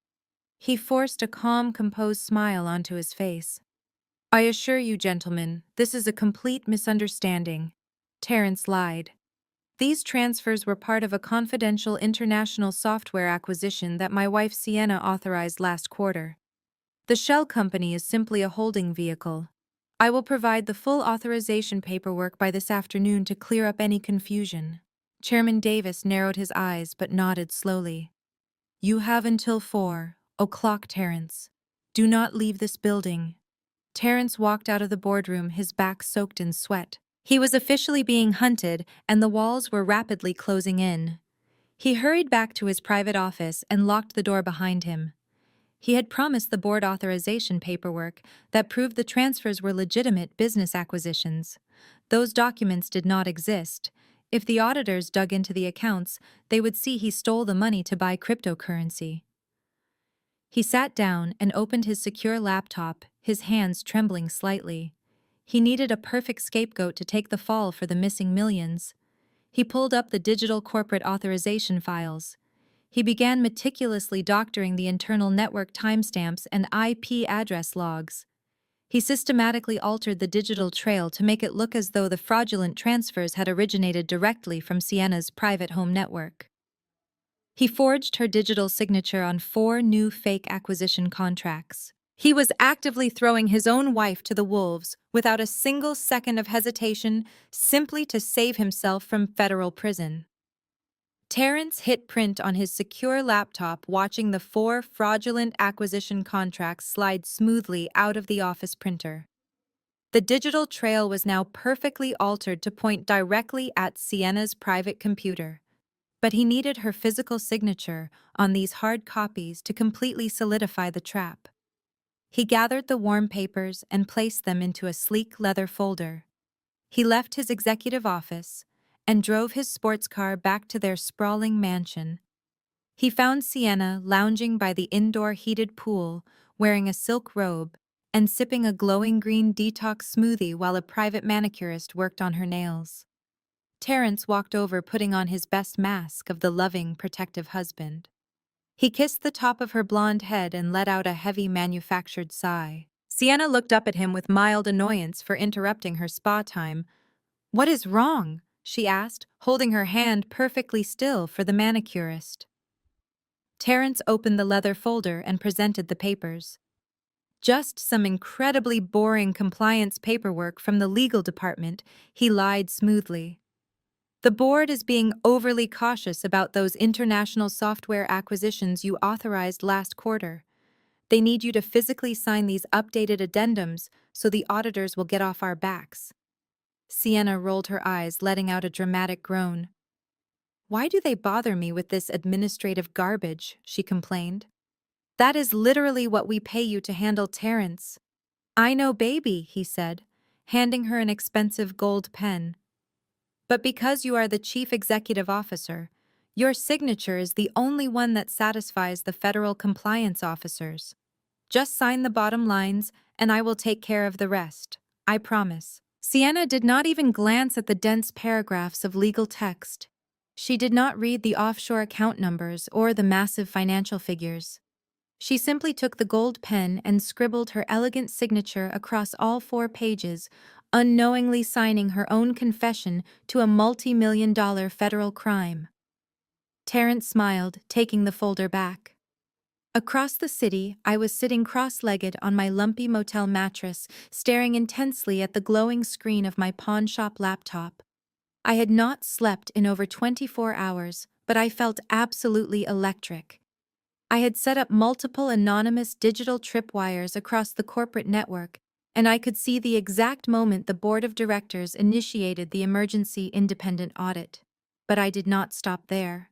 Speaker 1: He forced a calm, composed smile onto his face. I assure you, gentlemen, this is a complete misunderstanding. Terrence lied. These transfers were part of a confidential international software acquisition that my wife Sienna authorized last quarter. The shell company is simply a holding vehicle. I will provide the full authorization paperwork by this afternoon to clear up any confusion. Chairman Davis narrowed his eyes but nodded slowly. You have until 4 o'clock, Terrence. Do not leave this building. Terrence walked out of the boardroom, his back soaked in sweat. He was officially being hunted, and the walls were rapidly closing in. He hurried back to his private office and locked the door behind him. He had promised the board authorization paperwork that proved the transfers were legitimate business acquisitions. Those documents did not exist. If the auditors dug into the accounts, they would see he stole the money to buy cryptocurrency. He sat down and opened his secure laptop, his hands trembling slightly. He needed a perfect scapegoat to take the fall for the missing millions. He pulled up the digital corporate authorization files. He began meticulously doctoring the internal network timestamps and IP address logs. He systematically altered the digital trail to make it look as though the fraudulent transfers had originated directly from Sienna's private home network. He forged her digital signature on 4 new fake acquisition contracts. He was actively throwing his own wife to the wolves without a single second of hesitation, simply to save himself from federal prison. Terrence hit print on his secure laptop, watching the 4 fraudulent acquisition contracts slide smoothly out of the office printer. The digital trail was now perfectly altered to point directly at Sienna's private computer. But he needed her physical signature on these hard copies to completely solidify the trap. He gathered the warm papers and placed them into a sleek leather folder. He left his executive office and drove his sports car back to their sprawling mansion. He found Sienna lounging by the indoor heated pool, wearing a silk robe and sipping a glowing green detox smoothie while a private manicurist worked on her nails. Terrence walked over, putting on his best mask of the loving, protective husband. He kissed the top of her blonde head and let out a heavy manufactured sigh. Sienna looked up at him with mild annoyance for interrupting her spa time. What is wrong? She asked, holding her hand perfectly still for the manicurist. Terrence opened the leather folder and presented the papers. Just some incredibly boring compliance paperwork from the legal department, he lied smoothly. The board is being overly cautious about those international software acquisitions you authorized last quarter. They need you to physically sign these updated addendums so the auditors will get off our backs. Sienna rolled her eyes, letting out a dramatic groan. Why do they bother me with this administrative garbage? She complained. That is literally what we pay you to handle, Terrence. I know, baby, he said, handing her an expensive gold pen. But because you are the chief executive officer, your signature is the only one that satisfies the federal compliance officers. Just sign the bottom lines, and I will take care of the rest. I promise. Sienna did not even glance at the dense paragraphs of legal text. She did not read the offshore account numbers or the massive financial figures. She simply took the gold pen and scribbled her elegant signature across all 4 pages, unknowingly signing her own confession to a multi-million-dollar federal crime. Terrence smiled, taking the folder back. Across the city, I was sitting cross-legged on my lumpy motel mattress, staring intensely at the glowing screen of my pawn-shop laptop. I had not slept in over 24 hours, but I felt absolutely electric. I had set up multiple anonymous digital tripwires across the corporate network, and I could see the exact moment the board of directors initiated the emergency independent audit. But I did not stop there.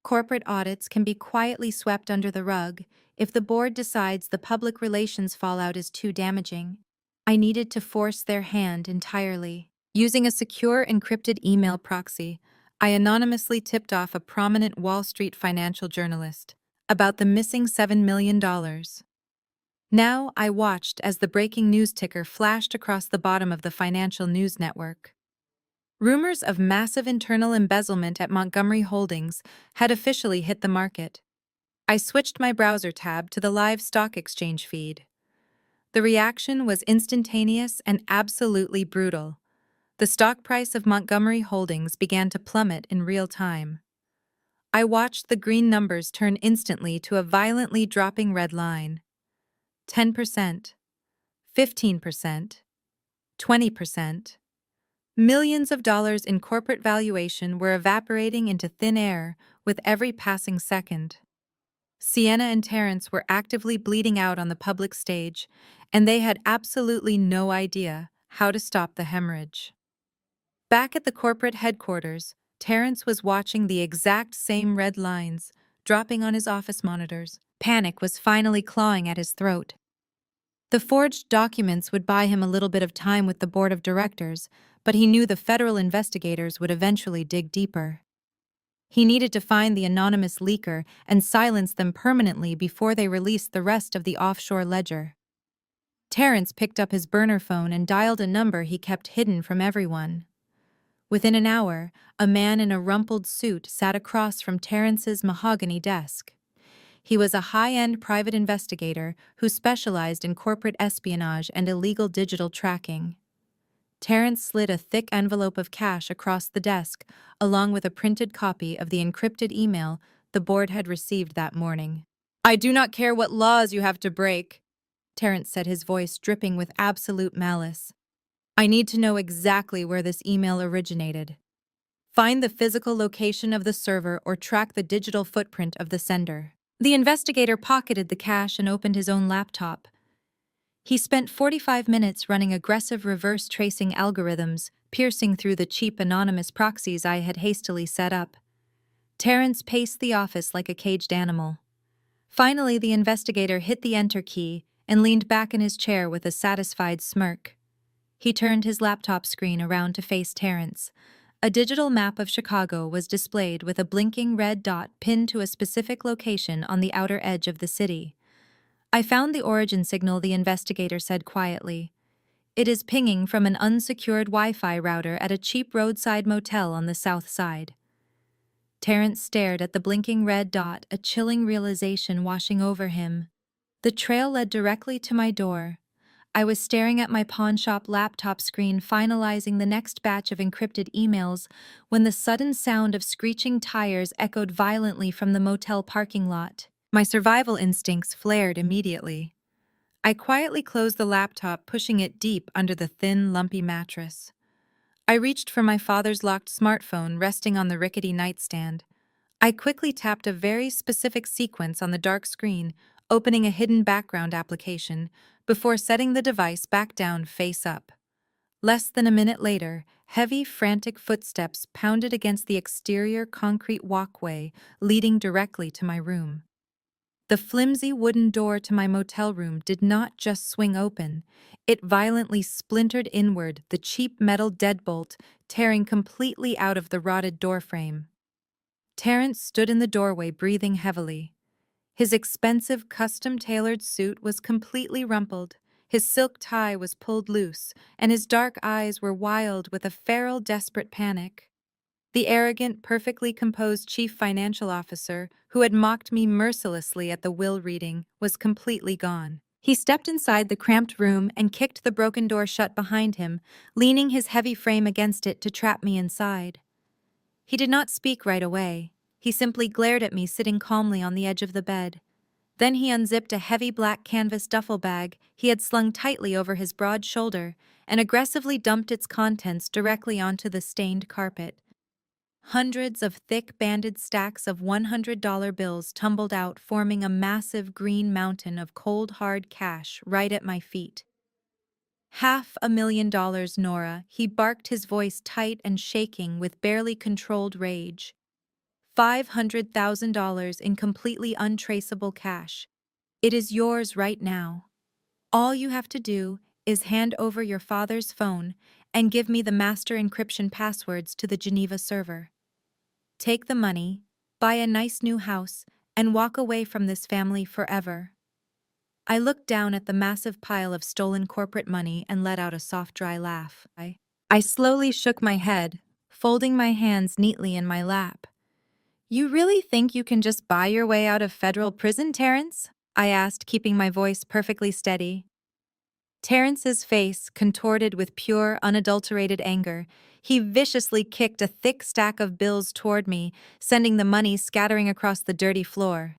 Speaker 1: Corporate audits can be quietly swept under the rug if the board decides the public relations fallout is too damaging. I needed to force their hand entirely. Using a secure encrypted email proxy, I anonymously tipped off a prominent Wall Street financial journalist about the missing $7 million. Now I watched as the breaking news ticker flashed across the bottom of the financial news network. Rumors of massive internal embezzlement at Montgomery Holdings had officially hit the market. I switched my browser tab to the live stock exchange feed. The reaction was instantaneous and absolutely brutal. The stock price of Montgomery Holdings began to plummet in real time. I watched the green numbers turn instantly to a violently dropping red line. 10%, 15%, 20%. Millions of dollars in corporate valuation were evaporating into thin air with every passing second. Sienna and Terrence were actively bleeding out on the public stage, and they had absolutely no idea how to stop the hemorrhage. Back at the corporate headquarters, Terrence was watching the exact same red lines dropping on his office monitors. Panic was finally clawing at his throat. The forged documents would buy him a little bit of time with the board of directors, but he knew the federal investigators would eventually dig deeper. He needed to find the anonymous leaker and silence them permanently before they released the rest of the offshore ledger. Terrence picked up his burner phone and dialed a number he kept hidden from everyone. Within an hour, a man in a rumpled suit sat across from Terrence's mahogany desk. He was a high-end private investigator who specialized in corporate espionage and illegal digital tracking. Terrence slid a thick envelope of cash across the desk, along with a printed copy of the encrypted email the board had received that morning. "I do not care what laws you have to break," Terrence said, his voice dripping with absolute malice. "I need to know exactly where this email originated. Find the physical location of the server or track the digital footprint of the sender." The investigator pocketed the cash and opened his own laptop. He spent 45 minutes running aggressive reverse tracing algorithms, piercing through the cheap anonymous proxies I had hastily set up. Terrence paced the office like a caged animal. Finally, the investigator hit the enter key and leaned back in his chair with a satisfied smirk. He turned his laptop screen around to face Terrence. A digital map of Chicago was displayed with a blinking red dot pinned to a specific location on the outer edge of the city. "I found the origin signal," the investigator said quietly. "It is pinging from an unsecured Wi-Fi router at a cheap roadside motel on the south side." Terrence stared at the blinking red dot, a chilling realization washing over him. The trail led directly to my door. I was staring at my pawnshop laptop screen, finalizing the next batch of encrypted emails, when the sudden sound of screeching tires echoed violently from the motel parking lot. My survival instincts flared immediately. I quietly closed the laptop, pushing it deep under the thin, lumpy mattress. I reached for my father's locked smartphone resting on the rickety nightstand. I quickly tapped a very specific sequence on the dark screen, opening a hidden background application, before setting the device back down face up. Less than a minute later, heavy, frantic footsteps pounded against the exterior concrete walkway leading directly to my room. The flimsy wooden door to my motel room did not just swing open, it violently splintered inward, the cheap metal deadbolt tearing completely out of the rotted doorframe. Terrence stood in the doorway, breathing heavily. His expensive, custom-tailored suit was completely rumpled, his silk tie was pulled loose, and his dark eyes were wild with a feral, desperate panic. The arrogant, perfectly composed chief financial officer, who had mocked me mercilessly at the will reading, was completely gone. He stepped inside the cramped room and kicked the broken door shut behind him, leaning his heavy frame against it to trap me inside. He did not speak right away. He simply glared at me sitting calmly on the edge of the bed. Then he unzipped a heavy black canvas duffel bag he had slung tightly over his broad shoulder and aggressively dumped its contents directly onto the stained carpet. Hundreds of thick banded stacks of $100 bills tumbled out, forming a massive green mountain of cold hard cash right at my feet. $500,000, Nora, he barked, his voice tight and shaking with barely controlled rage. $500,000 in completely untraceable cash. It is yours right now. All you have to do is hand over your father's phone and give me the master encryption passwords to the Geneva server. Take the money, buy a nice new house, and walk away from this family forever. I looked down at the massive pile of stolen corporate money and let out a soft, dry laugh. I slowly shook my head, folding my hands neatly in my lap. You really think you can just buy your way out of federal prison, Terrence? I asked, keeping my voice perfectly steady. Terrence's face contorted with pure, unadulterated anger. He viciously kicked a thick stack of bills toward me, sending the money scattering across the dirty floor.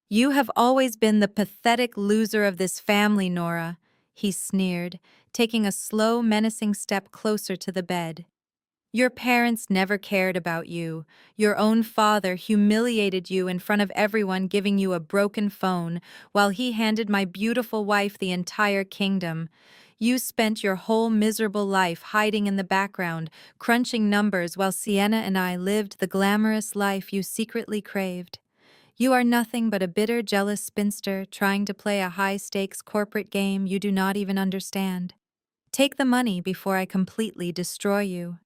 Speaker 1: You have always been the pathetic loser of this family, Nora, he sneered, taking a slow, menacing step closer to the bed. Your parents never cared about you. Your own father humiliated you in front of everyone, giving you a broken phone, while he handed my beautiful wife the entire kingdom. You spent your whole miserable life hiding in the background, crunching numbers while Sienna and I lived the glamorous life you secretly craved. You are nothing but a bitter, jealous spinster trying to play a high-stakes corporate game you do not even understand. Take the money before I completely destroy you.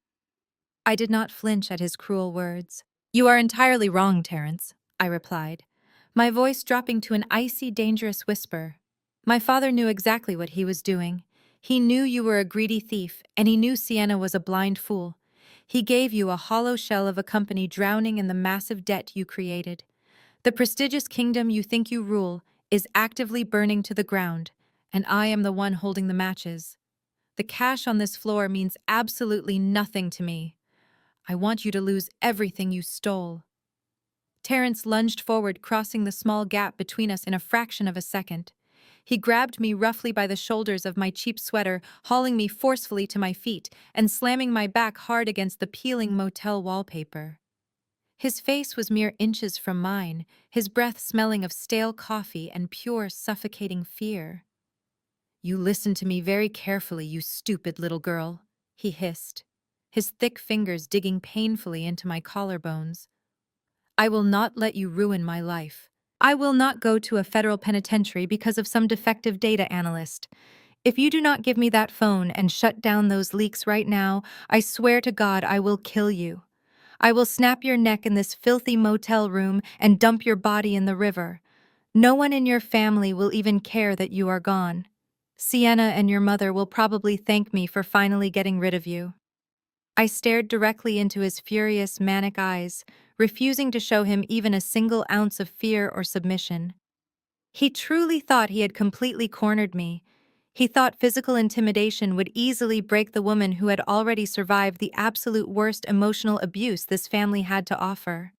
Speaker 1: I did not flinch at his cruel words. You are entirely wrong, Terence, I replied, my voice dropping to an icy, dangerous whisper. My father knew exactly what he was doing. He knew you were a greedy thief, and he knew Sienna was a blind fool. He gave you a hollow shell of a company drowning in the massive debt you created. The prestigious kingdom you think you rule is actively burning to the ground, and I am the one holding the matches. The cash on this floor means absolutely nothing to me. I want you to lose everything you stole. Terence lunged forward, crossing the small gap between us in a fraction of a second. He grabbed me roughly by the shoulders of my cheap sweater, hauling me forcefully to my feet and slamming my back hard against the peeling motel wallpaper. His face was mere inches from mine, his breath smelling of stale coffee and pure, suffocating fear. You listen to me very carefully, you stupid little girl, he hissed, his thick fingers digging painfully into my collarbones. I will not let you ruin my life. I will not go to a federal penitentiary because of some defective data analyst. If you do not give me that phone and shut down those leaks right now, I swear to God I will kill you. I will snap your neck in this filthy motel room and dump your body in the river. No one in your family will even care that you are gone. Sienna and your mother will probably thank me for finally getting rid of you. I stared directly into his furious, manic eyes, refusing to show him even a single ounce of fear or submission. He truly thought he had completely cornered me. He thought physical intimidation would easily break the woman who had already survived the absolute worst emotional abuse this family had to offer.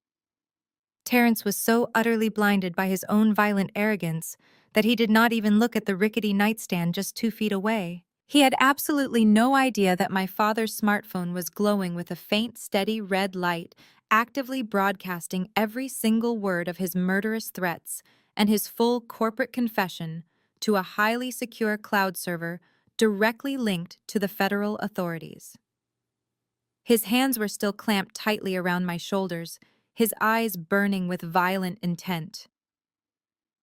Speaker 1: Terence was so utterly blinded by his own violent arrogance that he did not even look at the rickety nightstand just 2 feet away. He had absolutely no idea that my father's smartphone was glowing with a faint, steady red light, actively broadcasting every single word of his murderous threats and his full corporate confession to a highly secure cloud server directly linked to the federal authorities. His hands were still clamped tightly around my shoulders, his eyes burning with violent intent.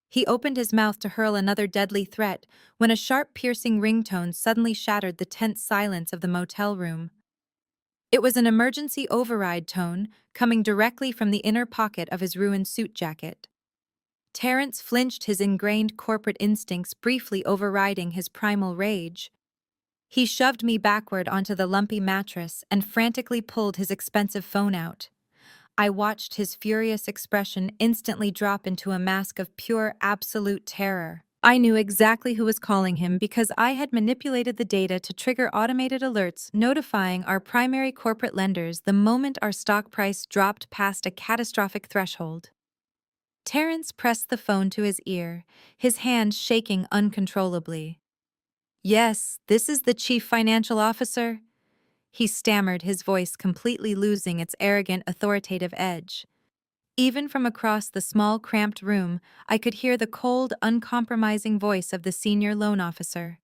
Speaker 1: He opened his mouth to hurl another deadly threat when a sharp, piercing ringtone suddenly shattered the tense silence of the motel room. It was an emergency override tone coming directly from the inner pocket of his ruined suit jacket. Terence flinched, his ingrained corporate instincts briefly overriding his primal rage. He shoved me backward onto the lumpy mattress and frantically pulled his expensive phone out. I watched his furious expression instantly drop into a mask of pure, absolute terror. I knew exactly who was calling him because I had manipulated the data to trigger automated alerts notifying our primary corporate lenders the moment our stock price dropped past a catastrophic threshold. Terence pressed the phone to his ear, his hand shaking uncontrollably. "Yes, this is the chief financial officer," he stammered, his voice completely losing its arrogant, authoritative edge. Even from across the small, cramped room, I could hear the cold, uncompromising voice of the senior loan officer.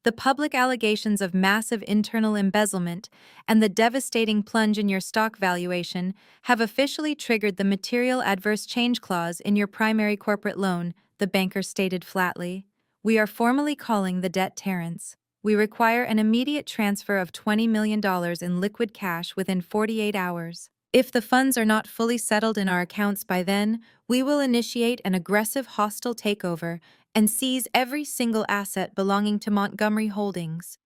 Speaker 1: The public allegations of massive internal embezzlement and the devastating plunge in your stock valuation have officially triggered the material adverse change clause in your primary corporate loan, the banker stated flatly. We are formally calling the debt Terrence. We require an immediate transfer of $20 million in liquid cash within 48 hours. If the funds are not fully settled in our accounts by then, we will initiate an aggressive hostile takeover and seize every single asset belonging to Montgomery Holdings.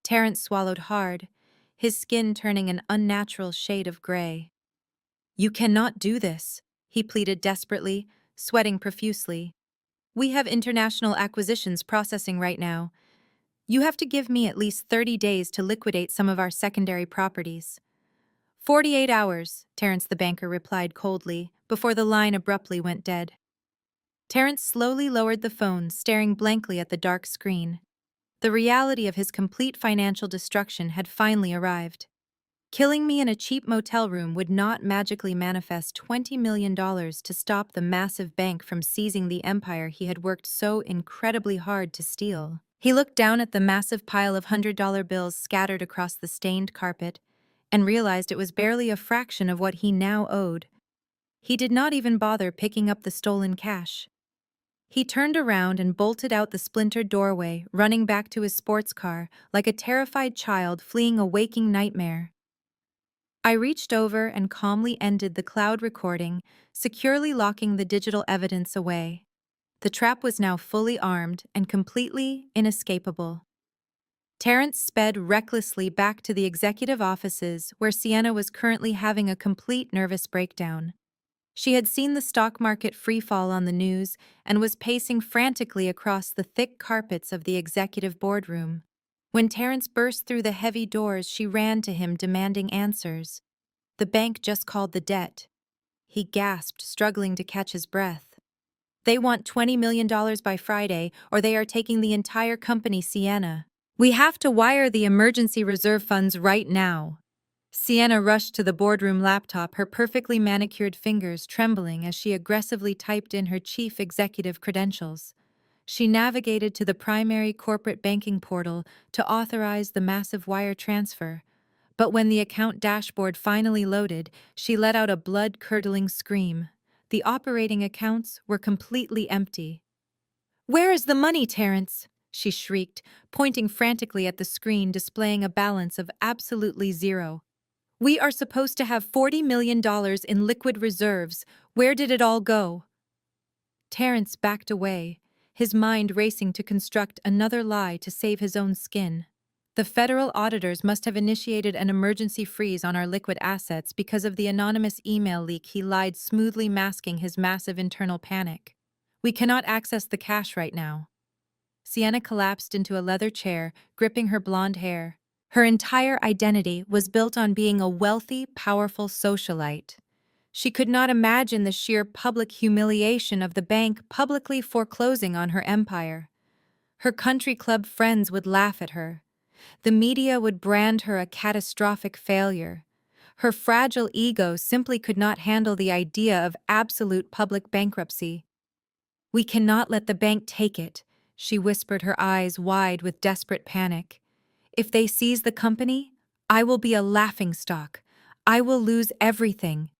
Speaker 1: Terrence swallowed hard, his skin turning an unnatural shade of gray. You cannot do this, he pleaded desperately, sweating profusely. We have international acquisitions processing right now. You have to give me at least 30 days to liquidate some of our secondary properties. 48 hours, Terrence the banker replied coldly, before the line abruptly went dead. Terrence slowly lowered the phone, staring blankly at the dark screen. The reality of his complete financial destruction had finally arrived. Killing me in a cheap motel room would not magically manifest $20 million to stop the massive bank from seizing the empire he had worked so incredibly hard to steal. He looked down at the massive pile of $100 bills scattered across the stained carpet and realized it was barely a fraction of what he now owed. He did not even bother picking up the stolen cash. He turned around and bolted out the splintered doorway, running back to his sports car like a terrified child fleeing a waking nightmare. I reached over and calmly ended the cloud recording, securely locking the digital evidence away. The trap was now fully armed and completely inescapable. Terrence sped recklessly back to the executive offices where Sienna was currently having a complete nervous breakdown. She had seen the stock market freefall on the news and was pacing frantically across the thick carpets of the executive boardroom. When Terrence burst through the heavy doors, she ran to him demanding answers. The bank just called the debt. He gasped, struggling to catch his breath. They want $20 million by Friday, or they are taking the entire company, Sienna. We have to wire the emergency reserve funds right now. Sienna rushed to the boardroom laptop, her perfectly manicured fingers trembling as she aggressively typed in her chief executive credentials. She navigated to the primary corporate banking portal to authorize the massive wire transfer. But when the account dashboard finally loaded, she let out a blood-curdling scream. The operating accounts were completely empty. "Where is the money, Terrence?" she shrieked, pointing frantically at the screen displaying a balance of absolutely zero. "We are supposed to have $40 million in liquid reserves. Where did it all go?" Terrence backed away, his mind racing to construct another lie to save his own skin. The federal auditors must have initiated an emergency freeze on our liquid assets because of the anonymous email leak. He lied, smoothly masking his massive internal panic. We cannot access the cash right now. Sienna collapsed into a leather chair, gripping her blonde hair. Her entire identity was built on being a wealthy, powerful socialite. She could not imagine the sheer public humiliation of the bank publicly foreclosing on her empire. Her country club friends would laugh at her. The media would brand her a catastrophic failure. Her fragile ego simply could not handle the idea of absolute public bankruptcy. "We cannot let the bank take it," she whispered, her eyes wide with desperate panic. "If they seize the company, I will be a laughingstock. I will lose everything."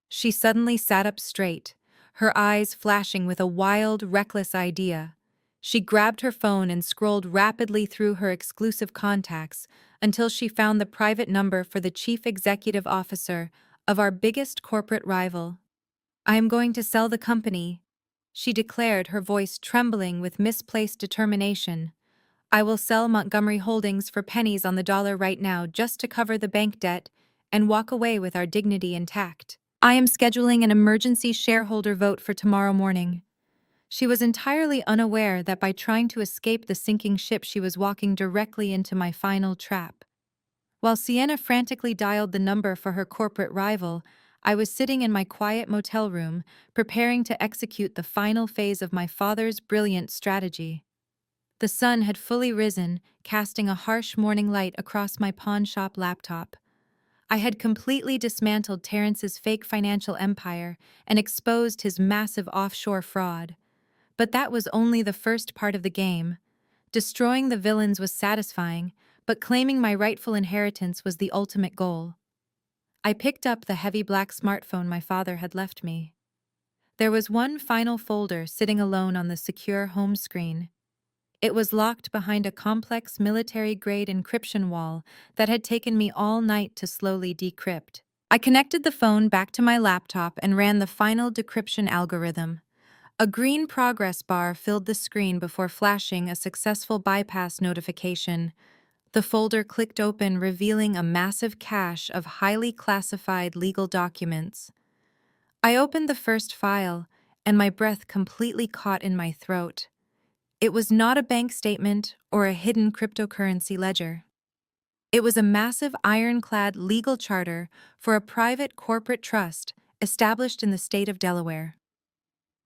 Speaker 1: She suddenly sat up straight, her eyes flashing with a wild, reckless idea. She grabbed her phone and scrolled rapidly through her exclusive contacts until she found the private number for the chief executive officer of our biggest corporate rival. "I am going to sell the company," she declared, her voice trembling with misplaced determination. "I will sell Montgomery Holdings for pennies on the dollar right now just to cover the bank debt and walk away with our dignity intact. I am scheduling an emergency shareholder vote for tomorrow morning." She was entirely unaware that by trying to escape the sinking ship she was walking directly into my final trap. While Sienna frantically dialed the number for her corporate rival, I was sitting in my quiet motel room, preparing to execute the final phase of my father's brilliant strategy. The sun had fully risen, casting a harsh morning light across my pawnshop laptop. I had completely dismantled Terrence's fake financial empire and exposed his massive offshore fraud. But that was only the first part of the game. Destroying the villains was satisfying, but claiming my rightful inheritance was the ultimate goal. I picked up the heavy black smartphone my father had left me. There was one final folder sitting alone on the secure home screen. It was locked behind a complex military-grade encryption wall that had taken me all night to slowly decrypt. I connected the phone back to my laptop and ran the final decryption algorithm. A green progress bar filled the screen before flashing a successful bypass notification. The folder clicked open, revealing a massive cache of highly classified legal documents. I opened the first file, and my breath completely caught in my throat. It was not a bank statement or a hidden cryptocurrency ledger. It was a massive ironclad legal charter for a private corporate trust established in the state of Delaware.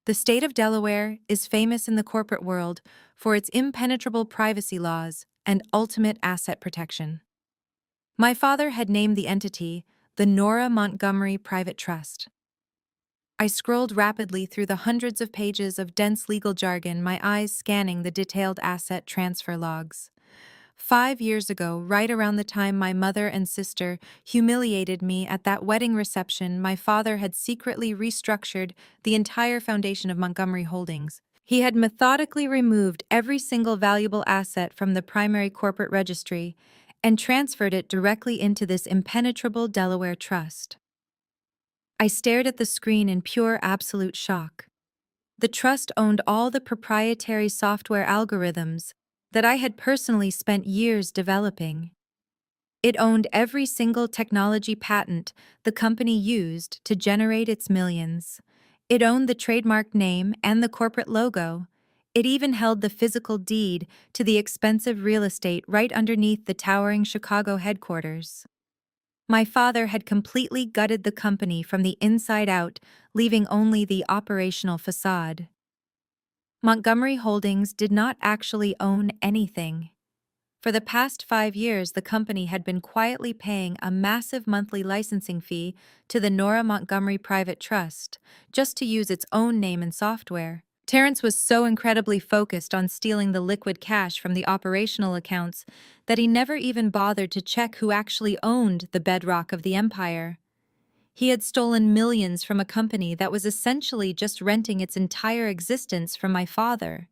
Speaker 1: The state of Delaware is famous in the corporate world for its impenetrable privacy laws and ultimate asset protection. My father had named the entity the Nora Montgomery Private Trust. I scrolled rapidly through the hundreds of pages of dense legal jargon, my eyes scanning the detailed asset transfer logs. 5 years ago, right around the time my mother and sister humiliated me at that wedding reception, my father had secretly restructured the entire foundation of Montgomery Holdings. He had methodically removed every single valuable asset from the primary corporate registry and transferred it directly into this impenetrable Delaware trust. I stared at the screen in pure absolute shock. The trust owned all the proprietary software algorithms that I had personally spent years developing. It owned every single technology patent the company used to generate its millions. It owned the trademark name and the corporate logo. It even held the physical deed to the expensive real estate right underneath the towering Chicago headquarters. My father had completely gutted the company from the inside out, leaving only the operational facade. Montgomery Holdings did not actually own anything. For the past 5 years, the company had been quietly paying a massive monthly licensing fee to the Nora Montgomery Private Trust, just to use its own name and software. Terrence was so incredibly focused on stealing the liquid cash from the operational accounts that he never even bothered to check who actually owned the bedrock of the empire. He had stolen millions from a company that was essentially just renting its entire existence from my father.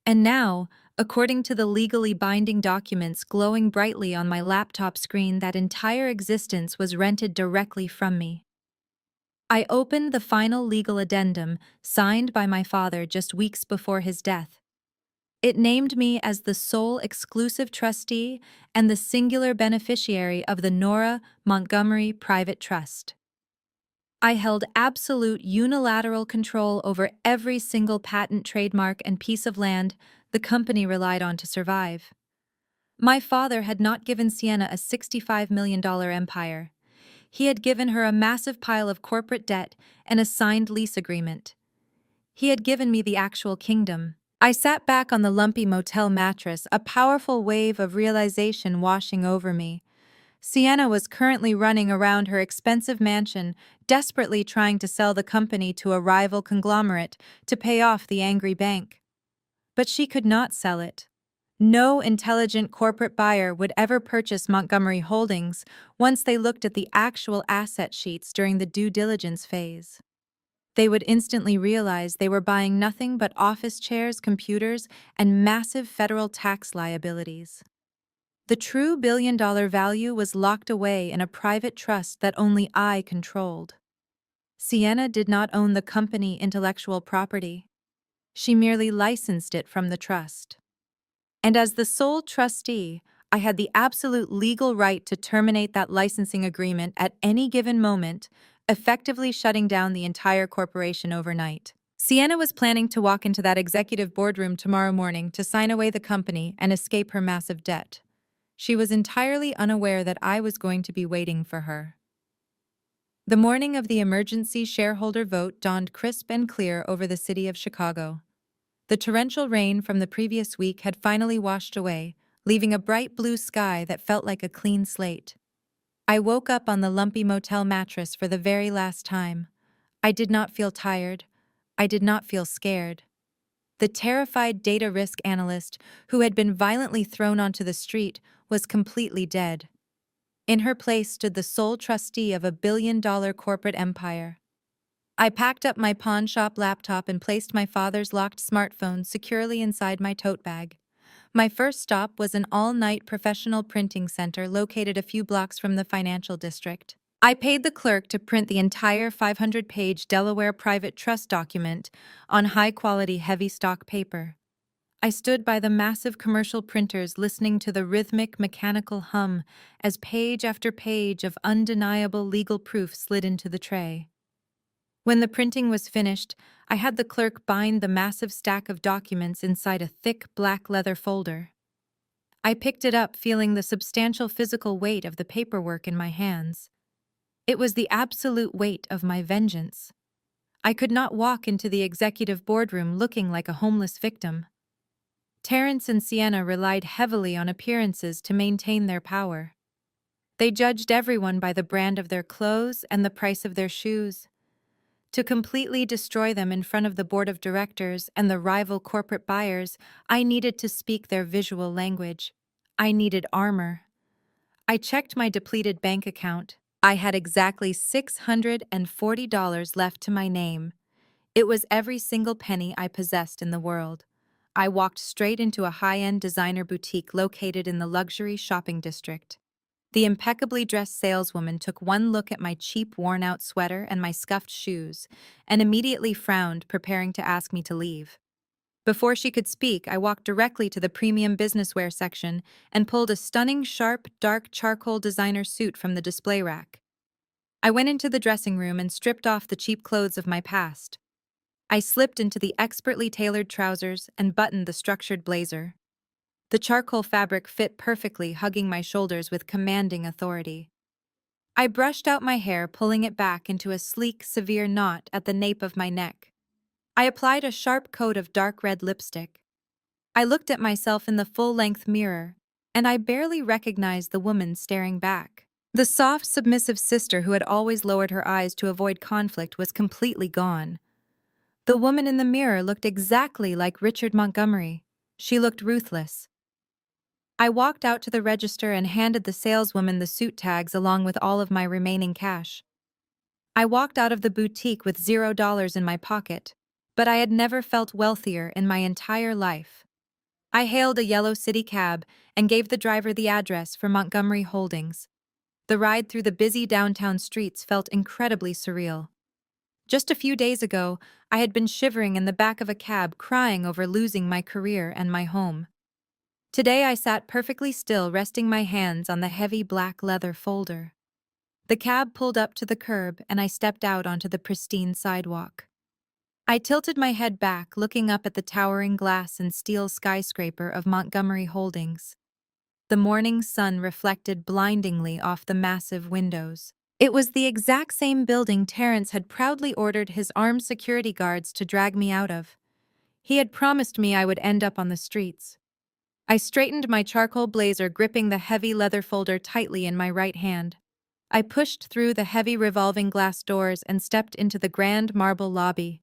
Speaker 1: And now, according to the legally binding documents glowing brightly on my laptop screen, that entire existence was rented directly from me. I opened the final legal addendum signed by my father just weeks before his death. It named me as the sole exclusive trustee and the singular beneficiary of the Nora Montgomery Private Trust. I held absolute unilateral control over every single patent, trademark, and piece of land the company relied on to survive. My father had not given Sienna a $65 million empire. He had given her a massive pile of corporate debt and a signed lease agreement. He had given me the actual kingdom. I sat back on the lumpy motel mattress, a powerful wave of realization washing over me. Sienna was currently running around her expensive mansion, desperately trying to sell the company to a rival conglomerate to pay off the angry bank. But she could not sell it. No intelligent corporate buyer would ever purchase Montgomery Holdings once they looked at the actual asset sheets during the due diligence phase. They would instantly realize they were buying nothing but office chairs, computers, and massive federal tax liabilities. The true billion-dollar value was locked away in a private trust that only I controlled. Sienna did not own the company intellectual property. She merely licensed it from the trust. And as the sole trustee, I had the absolute legal right to terminate that licensing agreement at any given moment, effectively shutting down the entire corporation overnight. Sienna was planning to walk into that executive boardroom tomorrow morning to sign away the company and escape her massive debt. She was entirely unaware that I was going to be waiting for her. The morning of the emergency shareholder vote dawned crisp and clear over the city of Chicago. The torrential rain from the previous week had finally washed away, leaving a bright blue sky that felt like a clean slate. I woke up on the lumpy motel mattress for the very last time. I did not feel tired. I did not feel scared. The terrified data risk analyst, who had been violently thrown onto the street, was completely dead. In her place stood the sole trustee of a billion-dollar corporate empire. I packed up my pawn shop laptop and placed my father's locked smartphone securely inside my tote bag. My first stop was an all-night professional printing center located a few blocks from the financial district. I paid the clerk to print the entire 500-page Delaware private trust document on high-quality heavy stock paper. I stood by the massive commercial printers listening to the rhythmic mechanical hum as page after page of undeniable legal proof slid into the tray. When the printing was finished, I had the clerk bind the massive stack of documents inside a thick black leather folder. I picked it up, feeling the substantial physical weight of the paperwork in my hands. It was the absolute weight of my vengeance. I could not walk into the executive boardroom looking like a homeless victim. Terrence and Sienna relied heavily on appearances to maintain their power. They judged everyone by the brand of their clothes and the price of their shoes. To completely destroy them in front of the board of directors and the rival corporate buyers, I needed to speak their visual language. I needed armor. I checked my depleted bank account. I had exactly $640 left to my name. It was every single penny I possessed in the world. I walked straight into a high-end designer boutique located in the luxury shopping district. The impeccably dressed saleswoman took one look at my cheap, worn-out sweater and my scuffed shoes, and immediately frowned, preparing to ask me to leave. Before she could speak, I walked directly to the premium businesswear section and pulled a stunning, sharp, dark charcoal designer suit from the display rack. I went into the dressing room and stripped off the cheap clothes of my past. I slipped into the expertly tailored trousers and buttoned the structured blazer. The charcoal fabric fit perfectly, hugging my shoulders with commanding authority. I brushed out my hair, pulling it back into a sleek, severe knot at the nape of my neck. I applied a sharp coat of dark red lipstick. I looked at myself in the full-length mirror, and I barely recognized the woman staring back. The soft, submissive sister who had always lowered her eyes to avoid conflict was completely gone. The woman in the mirror looked exactly like Richard Montgomery. She looked ruthless. I walked out to the register and handed the saleswoman the suit tags along with all of my remaining cash. I walked out of the boutique with $0 in my pocket, but I had never felt wealthier in my entire life. I hailed a yellow city cab and gave the driver the address for Montgomery Holdings. The ride through the busy downtown streets felt incredibly surreal. Just a few days ago, I had been shivering in the back of a cab, crying over losing my career and my home. Today I sat perfectly still, resting my hands on the heavy black leather folder. The cab pulled up to the curb and I stepped out onto the pristine sidewalk. I tilted my head back, looking up at the towering glass and steel skyscraper of Montgomery Holdings. The morning sun reflected blindingly off the massive windows. It was the exact same building Terrence had proudly ordered his armed security guards to drag me out of. He had promised me I would end up on the streets. I straightened my charcoal blazer, gripping the heavy leather folder tightly in my right hand. I pushed through the heavy revolving glass doors and stepped into the grand marble lobby.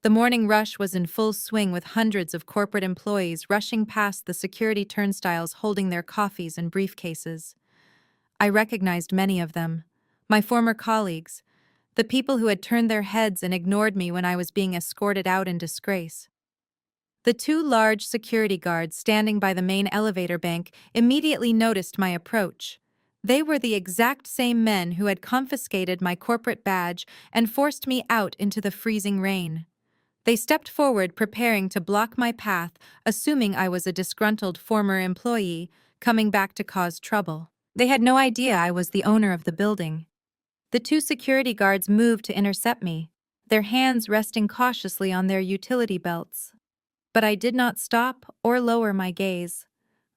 Speaker 1: The morning rush was in full swing, with hundreds of corporate employees rushing past the security turnstiles holding their coffees and briefcases. I recognized many of them. My former colleagues, the people who had turned their heads and ignored me when I was being escorted out in disgrace. The two large security guards standing by the main elevator bank immediately noticed my approach. They were the exact same men who had confiscated my corporate badge and forced me out into the freezing rain. They stepped forward, preparing to block my path, assuming I was a disgruntled former employee coming back to cause trouble. They had no idea I was the owner of the building. The two security guards moved to intercept me, their hands resting cautiously on their utility belts. But I did not stop or lower my gaze.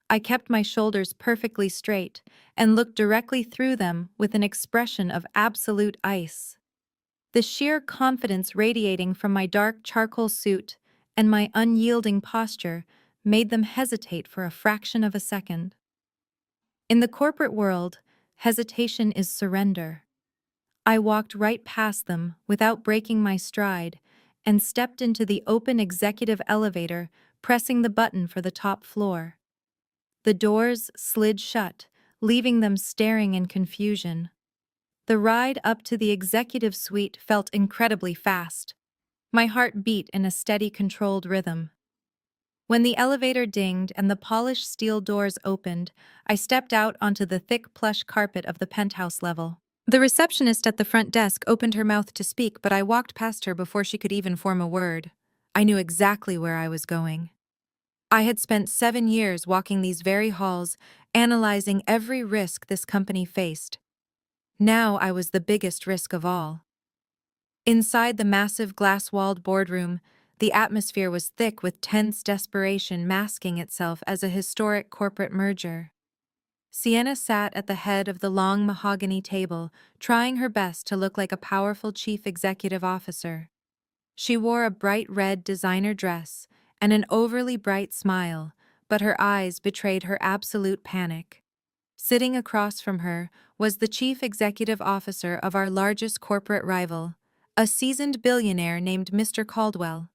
Speaker 1: I kept my shoulders perfectly straight and looked directly through them with an expression of absolute ice. The sheer confidence radiating from my dark charcoal suit and my unyielding posture made them hesitate for a fraction of a second. In the corporate world, hesitation is surrender. I walked right past them without breaking my stride and stepped into the open executive elevator, pressing the button for the top floor. The doors slid shut, leaving them staring in confusion. The ride up to the executive suite felt incredibly fast. My heart beat in a steady, controlled rhythm. When the elevator dinged and the polished steel doors opened, I stepped out onto the thick plush carpet of the penthouse level. The receptionist at the front desk opened her mouth to speak, but I walked past her before she could even form a word. I knew exactly where I was going. I had spent 7 years walking these very halls, analyzing every risk this company faced. Now I was the biggest risk of all. Inside the massive glass-walled boardroom, the atmosphere was thick with tense desperation masking itself as a historic corporate merger. Sienna sat at the head of the long mahogany table, trying her best to look like a powerful chief executive officer. She wore a bright red designer dress and an overly bright smile, but her eyes betrayed her absolute panic. Sitting across from her was the chief executive officer of our largest corporate rival, a seasoned billionaire named Mr. Caldwell.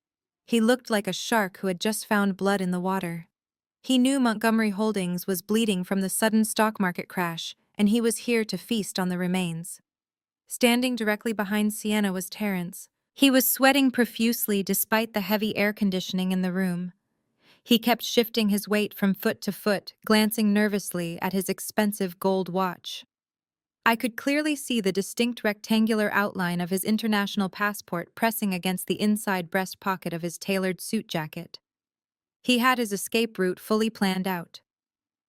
Speaker 1: He looked like a shark who had just found blood in the water. He knew Montgomery Holdings was bleeding from the sudden stock market crash, and he was here to feast on the remains. Standing directly behind Sienna was Terrence. He was sweating profusely despite the heavy air conditioning in the room. He kept shifting his weight from foot to foot, glancing nervously at his expensive gold watch. I could clearly see the distinct rectangular outline of his international passport pressing against the inside breast pocket of his tailored suit jacket. He had his escape route fully planned out.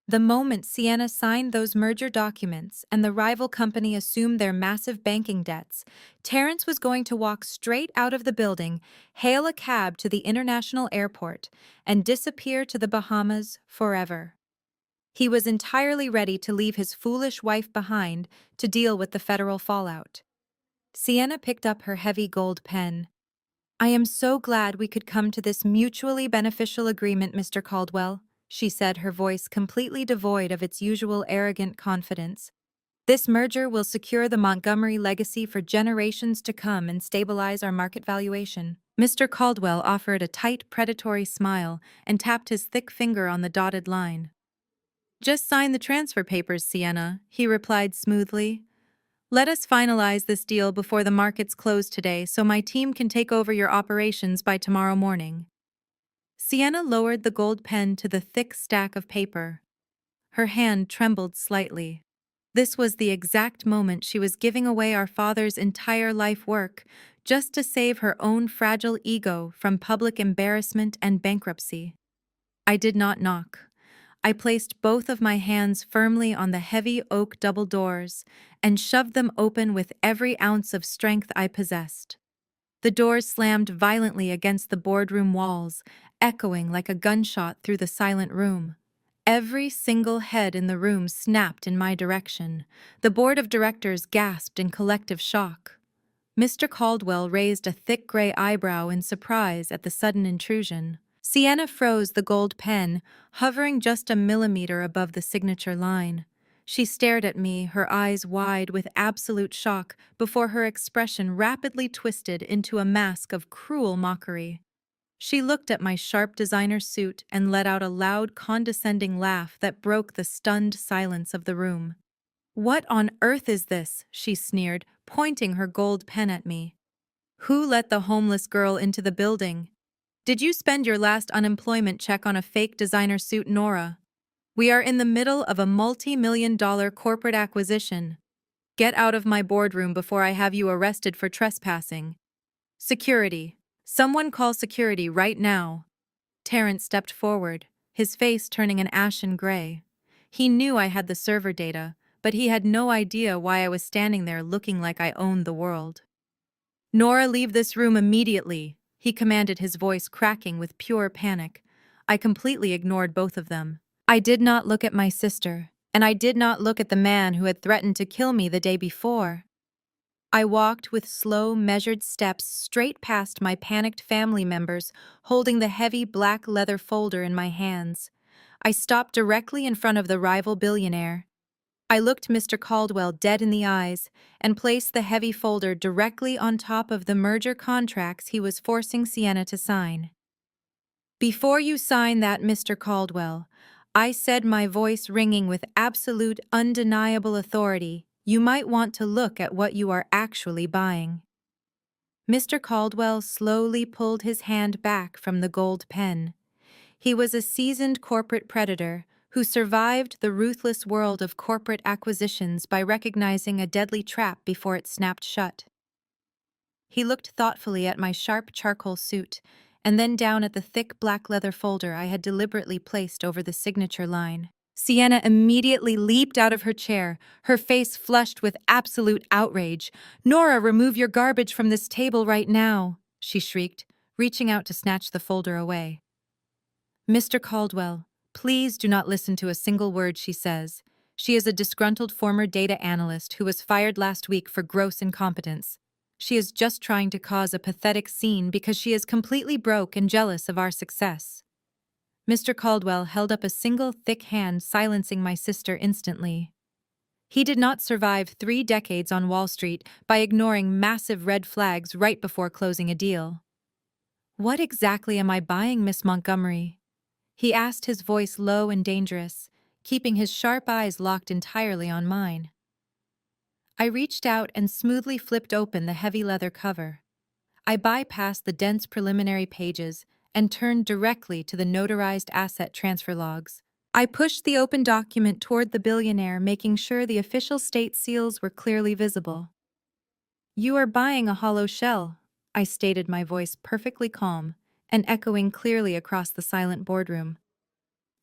Speaker 1: The moment Sienna signed those merger documents and the rival company assumed their massive banking debts, Terrence was going to walk straight out of the building, hail a cab to the international airport, and disappear to the Bahamas forever. He was entirely ready to leave his foolish wife behind to deal with the federal fallout. Sienna picked up her heavy gold pen. "I am so glad we could come to this mutually beneficial agreement, Mr. Caldwell," she said, her voice completely devoid of its usual arrogant confidence. "This merger will secure the Montgomery legacy for generations to come and stabilize our market valuation." Mr. Caldwell offered a tight, predatory smile and tapped his thick finger on the dotted line. "Just sign the transfer papers, Sienna," he replied smoothly. "Let us finalize this deal before the markets close today so my team can take over your operations by tomorrow morning." Sienna lowered the gold pen to the thick stack of paper. Her hand trembled slightly. This was the exact moment she was giving away our father's entire life work just to save her own fragile ego from public embarrassment and bankruptcy. I did not knock. I placed both of my hands firmly on the heavy oak double doors and shoved them open with every ounce of strength I possessed. The doors slammed violently against the boardroom walls, echoing like a gunshot through the silent room. Every single head in the room snapped in my direction. The board of directors gasped in collective shock. Mr. Caldwell raised a thick gray eyebrow in surprise at the sudden intrusion. Sienna froze the gold pen, hovering just a millimeter above the signature line. She stared at me, her eyes wide with absolute shock, before her expression rapidly twisted into a mask of cruel mockery. She looked at my sharp designer suit and let out a loud, condescending laugh that broke the stunned silence of the room. "What on earth is this?" she sneered, pointing her gold pen at me. "Who let the homeless girl into the building? Did you spend your last unemployment check on a fake designer suit, Nora? We are in the middle of a multi-million-dollar corporate acquisition. Get out of my boardroom before I have you arrested for trespassing. Security. Someone call security right now." Terrence stepped forward, his face turning an ashen gray. He knew I had the server data, but he had no idea why I was standing there looking like I owned the world. "Nora, leave this room immediately," he commanded, his voice cracking with pure panic. I completely ignored both of them. I did not look at my sister, and I did not look at the man who had threatened to kill me the day before. I walked with slow, measured steps straight past my panicked family members, holding the heavy black leather folder in my hands. I stopped directly in front of the rival billionaire. I looked Mr. Caldwell dead in the eyes and placed the heavy folder directly on top of the merger contracts he was forcing Sienna to sign. "Before you sign that, Mr. Caldwell," I said, my voice ringing with absolute, undeniable authority, "you might want to look at what you are actually buying." Mr. Caldwell slowly pulled his hand back from the gold pen. He was a seasoned corporate predator, who survived the ruthless world of corporate acquisitions by recognizing a deadly trap before it snapped shut. He looked thoughtfully at my sharp charcoal suit, and then down at the thick black leather folder I had deliberately placed over the signature line. Sienna immediately leaped out of her chair, her face flushed with absolute outrage. "Nora, remove your garbage from this table right now," she shrieked, reaching out to snatch the folder away. "Mr. Caldwell, please do not listen to a single word she says. She is a disgruntled former data analyst who was fired last week for gross incompetence. She is just trying to cause a pathetic scene because she is completely broke and jealous of our success." Mr. Caldwell held up a single thick hand, silencing my sister instantly. He did not survive 3 decades on Wall Street by ignoring massive red flags right before closing a deal. "What exactly am I buying, Miss Montgomery?" he asked, his voice low and dangerous, keeping his sharp eyes locked entirely on mine. I reached out and smoothly flipped open the heavy leather cover. I bypassed the dense preliminary pages and turned directly to the notarized asset transfer logs. I pushed the open document toward the billionaire, making sure the official state seals were clearly visible. "You are buying a hollow shell," I stated, my voice perfectly calm and echoing clearly across the silent boardroom.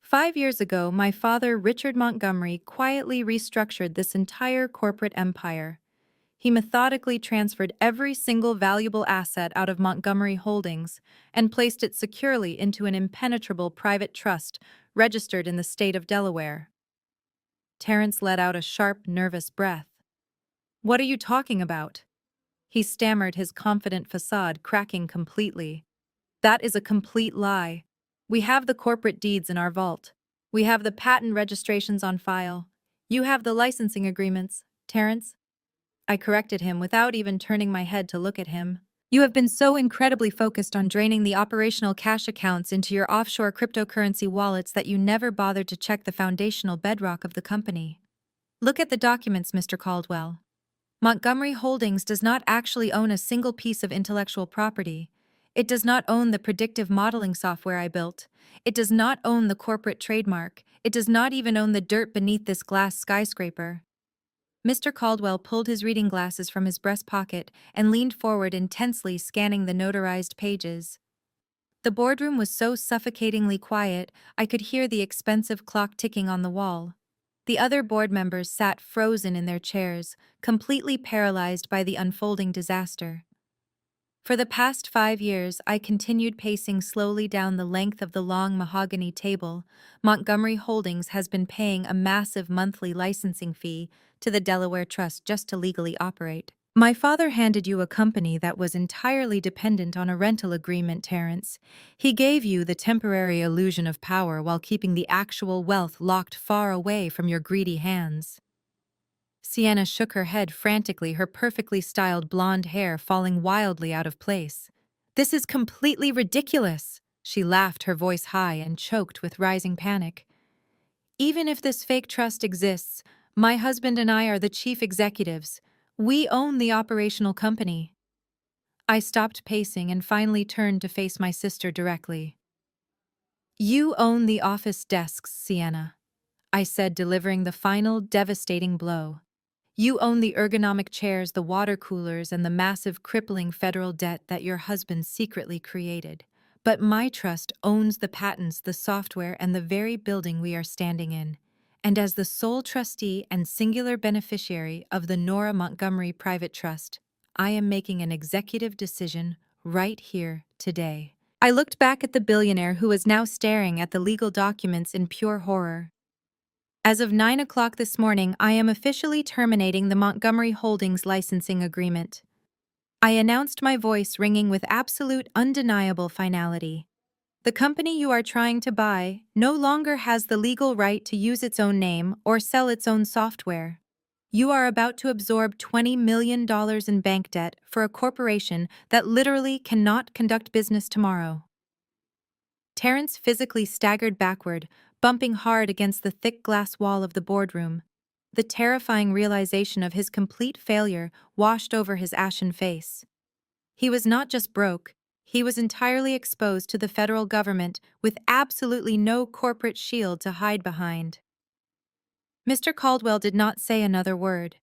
Speaker 1: 5 years ago, my father, Richard Montgomery, quietly restructured this entire corporate empire. He methodically transferred every single valuable asset out of Montgomery Holdings and placed it securely into an impenetrable private trust registered in the state of Delaware. Terrence let out a sharp, nervous breath. "What are you talking about?" he stammered, his confident facade cracking completely. "That is a complete lie. We have the corporate deeds in our vault. We have the patent registrations on file. You have the licensing agreements, Terrence." I corrected him without even turning my head to look at him. "You have been so incredibly focused on draining the operational cash accounts into your offshore cryptocurrency wallets that you never bothered to check the foundational bedrock of the company. Look at the documents, Mr. Caldwell. Montgomery Holdings does not actually own a single piece of intellectual property. It does not own the predictive modeling software I built. It does not own the corporate trademark. It does not even own the dirt beneath this glass skyscraper." Mr. Caldwell pulled his reading glasses from his breast pocket and leaned forward, intensely scanning the notarized pages. The boardroom was so suffocatingly quiet, I could hear the expensive clock ticking on the wall. The other board members sat frozen in their chairs, completely paralyzed by the unfolding disaster. For the past 5 years, I continued pacing slowly down the length of the long mahogany table. Montgomery Holdings has been paying a massive monthly licensing fee to the Delaware Trust just to legally operate. My father handed you a company that was entirely dependent on a rental agreement, Terrence. He gave you the temporary illusion of power while keeping the actual wealth locked far away from your greedy hands. Sienna shook her head frantically, her perfectly styled blonde hair falling wildly out of place. "This is completely ridiculous," she laughed, her voice high and choked with rising panic. "Even if this fake trust exists, my husband and I are the chief executives. We own the operational company." I stopped pacing and finally turned to face my sister directly. "You own the office desks, Sienna," I said, delivering the final, devastating blow. "You own the ergonomic chairs, the water coolers, and the massive, crippling federal debt that your husband secretly created. But my trust owns the patents, the software, and the very building we are standing in. And as the sole trustee and singular beneficiary of the Nora Montgomery Private Trust, I am making an executive decision right here, today." I looked back at the billionaire, who was now staring at the legal documents in pure horror. "As of 9 o'clock this morning, I am officially terminating the Montgomery Holdings licensing agreement," I announced, my voice ringing with absolute, undeniable finality. "The company you are trying to buy no longer has the legal right to use its own name or sell its own software. You are about to absorb $20 million in bank debt for a corporation that literally cannot conduct business tomorrow." Terrence physically staggered backward, bumping hard against the thick glass wall of the boardroom. The terrifying realization of his complete failure washed over his ashen face. He was not just broke, He was entirely exposed to the federal government with absolutely no corporate shield to hide behind. Mr. Caldwell did not say another word.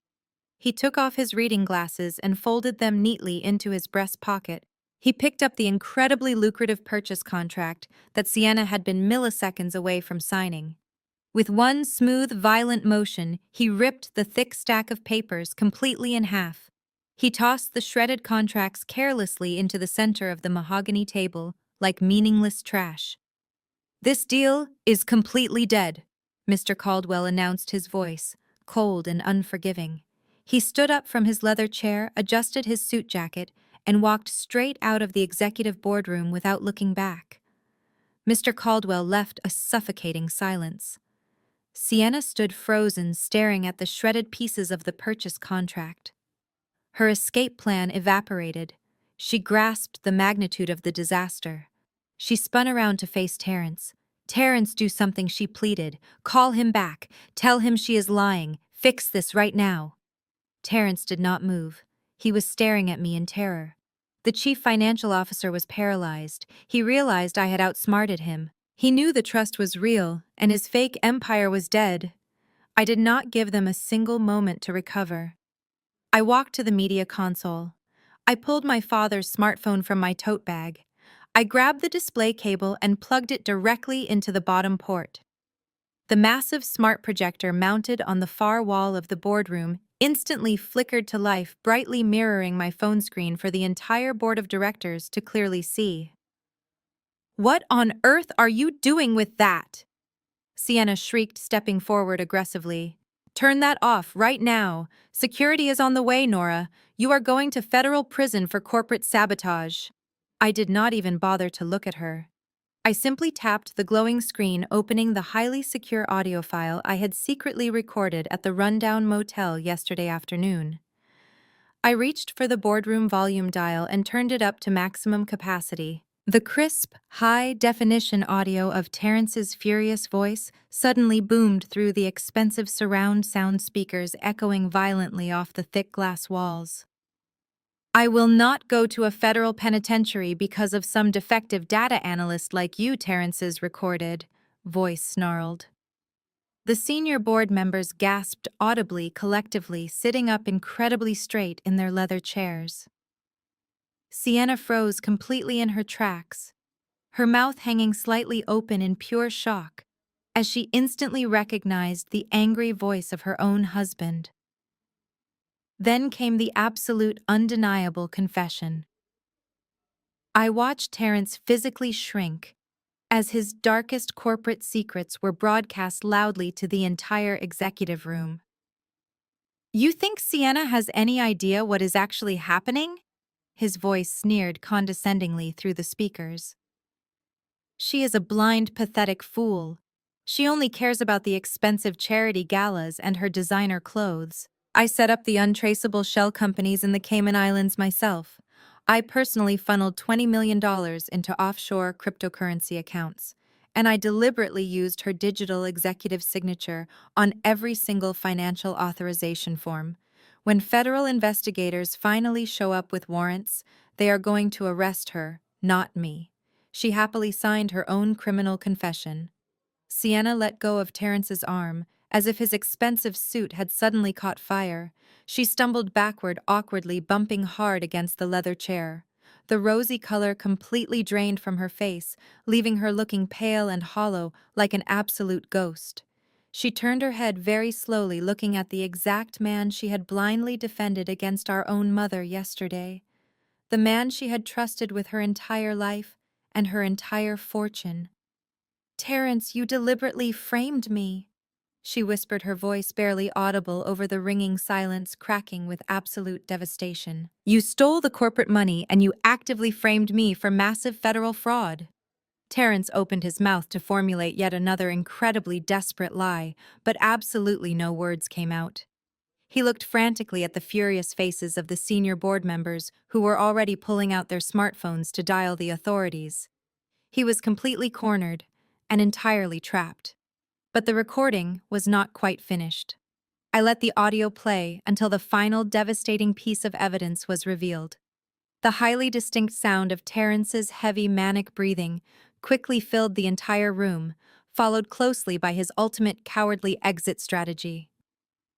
Speaker 1: He took off his reading glasses and folded them neatly into his breast pocket. He picked up the incredibly lucrative purchase contract that Sienna had been milliseconds away from signing. With one smooth, violent motion, he ripped the thick stack of papers completely in half. He tossed the shredded contracts carelessly into the center of the mahogany table, like meaningless trash. "This deal is completely dead," Mr. Caldwell announced, his voice cold and unforgiving. He stood up from his leather chair, adjusted his suit jacket, and walked straight out of the executive boardroom without looking back. Mr. Caldwell left a suffocating silence. Sienna stood frozen, staring at the shredded pieces of the purchase contract. Her escape plan evaporated. She grasped the magnitude of the disaster. She spun around to face Terrence. "Terrence, do something," she pleaded. "Call him back. Tell him she is lying. Fix this right now." Terrence did not move. He was staring at me in terror. The chief financial officer was paralyzed. He realized I had outsmarted him. He knew the trust was real, and his fake empire was dead. I did not give them a single moment to recover. I walked to the media console. I pulled my father's smartphone from my tote bag. I grabbed the display cable and plugged it directly into the bottom port. The massive smart projector mounted on the far wall of the boardroom instantly flickered to life, brightly mirroring my phone screen for the entire board of directors to clearly see. "What on earth are you doing with that?" Sienna shrieked, stepping forward aggressively. "Turn that off right now. Security is on the way, Nora. You are going to federal prison for corporate sabotage." I did not even bother to look at her. I simply tapped the glowing screen, opening the highly secure audio file I had secretly recorded at the rundown motel yesterday afternoon. I reached for the boardroom volume dial and turned it up to maximum capacity. The crisp, high-definition audio of Terrence's furious voice suddenly boomed through the expensive surround sound speakers, echoing violently off the thick glass walls. "I will not go to a federal penitentiary because of some defective data analyst like you," Terrence's recorded voice snarled. The senior board members gasped audibly, collectively, sitting up incredibly straight in their leather chairs. Sienna froze completely in her tracks, her mouth hanging slightly open in pure shock, as she instantly recognized the angry voice of her own husband. Then came the absolute, undeniable confession. I watched Terrence physically shrink as his darkest corporate secrets were broadcast loudly to the entire executive room. "You think Sienna has any idea what is actually happening?" His voice sneered condescendingly through the speakers. "She is a blind, pathetic fool. She only cares about the expensive charity galas and her designer clothes. I set up the untraceable shell companies in the Cayman Islands myself. I personally funneled $20 million into offshore cryptocurrency accounts, and I deliberately used her digital executive signature on every single financial authorization form. When federal investigators finally show up with warrants, they are going to arrest her, not me." She happily signed her own criminal confession. Sienna let go of Terrence's arm, as if his expensive suit had suddenly caught fire. She stumbled backward awkwardly, bumping hard against the leather chair. The rosy color completely drained from her face, leaving her looking pale and hollow, like an absolute ghost. She turned her head very slowly, looking at the exact man she had blindly defended against our own mother yesterday. The man she had trusted with her entire life and her entire fortune. "Terrence, you deliberately framed me," she whispered, her voice barely audible over the ringing silence, cracking with absolute devastation. "You stole the corporate money and you actively framed me for massive federal fraud." Terrence opened his mouth to formulate yet another incredibly desperate lie, but absolutely no words came out. He looked frantically at the furious faces of the senior board members who were already pulling out their smartphones to dial the authorities. He was completely cornered and entirely trapped. But the recording was not quite finished. I let the audio play until the final devastating piece of evidence was revealed. The highly distinct sound of Terrence's heavy manic breathing quickly filled the entire room, followed closely by his ultimate cowardly exit strategy.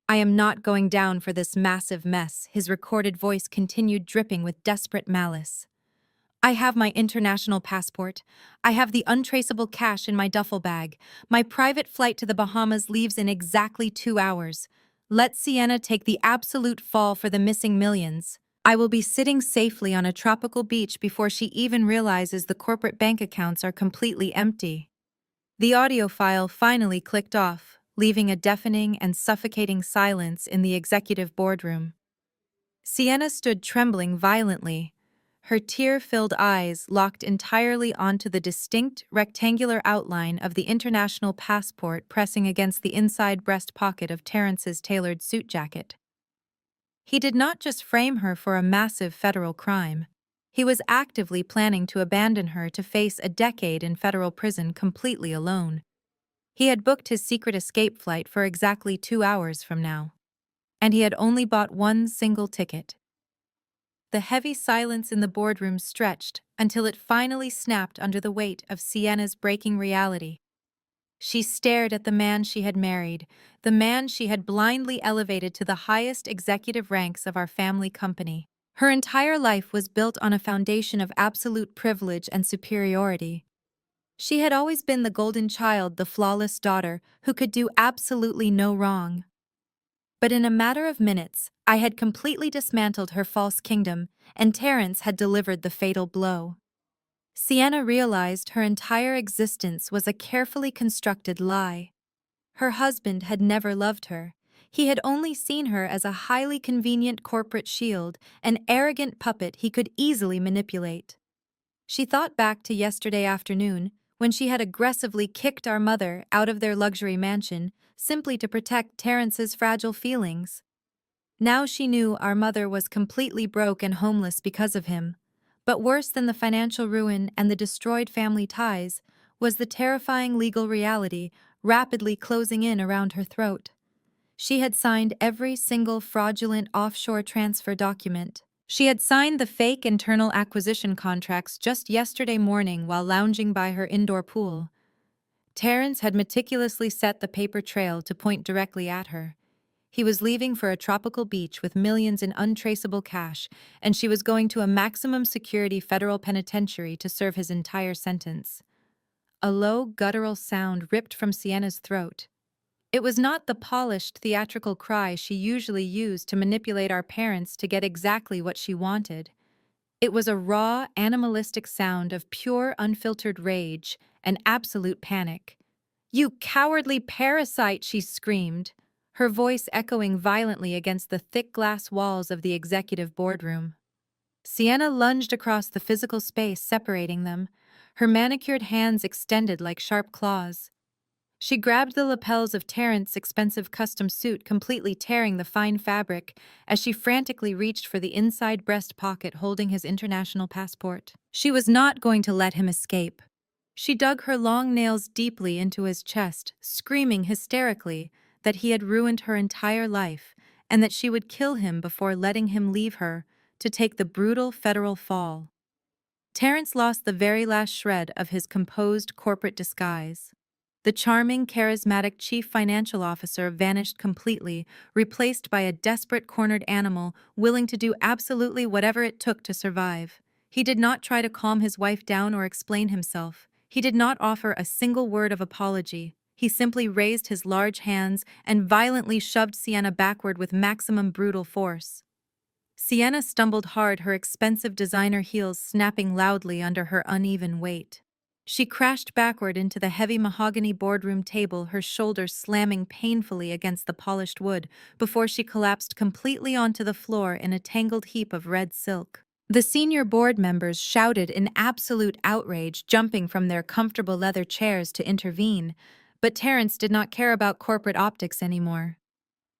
Speaker 1: "I am not going down for this massive mess," his recorded voice continued dripping with desperate malice. "I have my international passport. I have the untraceable cash in my duffel bag. My private flight to the Bahamas leaves in exactly 2 hours. Let Sienna take the absolute fall for the missing millions. I will be sitting safely on a tropical beach before she even realizes the corporate bank accounts are completely empty." The audio file finally clicked off, leaving a deafening and suffocating silence in the executive boardroom. Sienna stood trembling violently, her tear-filled eyes locked entirely onto the distinct, rectangular outline of the international passport pressing against the inside breast pocket of Terrence's tailored suit jacket. He did not just frame her for a massive federal crime. He was actively planning to abandon her to face a decade in federal prison completely alone. He had booked his secret escape flight for exactly 2 hours from now. And he had only bought one single ticket. The heavy silence in the boardroom stretched until it finally snapped under the weight of Sienna's breaking reality. She stared at the man she had married, the man she had blindly elevated to the highest executive ranks of our family company. Her entire life was built on a foundation of absolute privilege and superiority. She had always been the golden child, the flawless daughter, who could do absolutely no wrong. But in a matter of minutes, I had completely dismantled her false kingdom, and Terrence had delivered the fatal blow. Sienna realized her entire existence was a carefully constructed lie. Her husband had never loved her. He had only seen her as a highly convenient corporate shield, an arrogant puppet he could easily manipulate. She thought back to yesterday afternoon, when she had aggressively kicked our mother out of their luxury mansion simply to protect Terrence's fragile feelings. Now she knew our mother was completely broke and homeless because of him. But worse than the financial ruin and the destroyed family ties was the terrifying legal reality rapidly closing in around her throat. She had signed every single fraudulent offshore transfer document. She had signed the fake internal acquisition contracts just yesterday morning while lounging by her indoor pool. Terrence had meticulously set the paper trail to point directly at her. He was leaving for a tropical beach with millions in untraceable cash, and she was going to a maximum security federal penitentiary to serve his entire sentence. A low, guttural sound ripped from Sienna's throat. It was not the polished, theatrical cry she usually used to manipulate our parents to get exactly what she wanted. It was a raw, animalistic sound of pure, unfiltered rage and absolute panic. "You cowardly parasite!" she screamed, her voice echoing violently against the thick glass walls of the executive boardroom. Sienna lunged across the physical space separating them, her manicured hands extended like sharp claws. She grabbed the lapels of Terrence's expensive custom suit, completely tearing the fine fabric as she frantically reached for the inside breast pocket holding his international passport. She was not going to let him escape. She dug her long nails deeply into his chest, screaming hysterically that he had ruined her entire life and that she would kill him before letting him leave her to take the brutal federal fall. Terrence lost the very last shred of his composed corporate disguise. The charming, charismatic chief financial officer vanished completely, replaced by a desperate cornered animal willing to do absolutely whatever it took to survive. He did not try to calm his wife down or explain himself. He did not offer a single word of apology. He simply raised his large hands and violently shoved Sienna backward with maximum brutal force. Sienna stumbled hard, her expensive designer heels snapping loudly under her uneven weight. She crashed backward into the heavy mahogany boardroom table, her shoulders slamming painfully against the polished wood, before she collapsed completely onto the floor in a tangled heap of red silk. The senior board members shouted in absolute outrage, jumping from their comfortable leather chairs to intervene, but Terrence did not care about corporate optics anymore.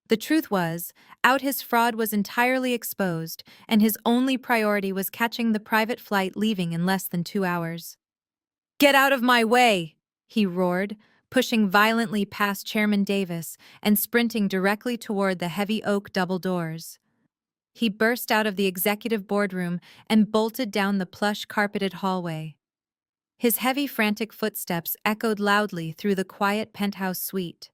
Speaker 1: The truth was, out his fraud was entirely exposed, and his only priority was catching the private flight leaving in less than 2 hours. "Get out of my way!" he roared, pushing violently past Chairman Davis and sprinting directly toward the heavy oak double doors. He burst out of the executive boardroom and bolted down the plush carpeted hallway. His heavy, frantic footsteps echoed loudly through the quiet penthouse suite.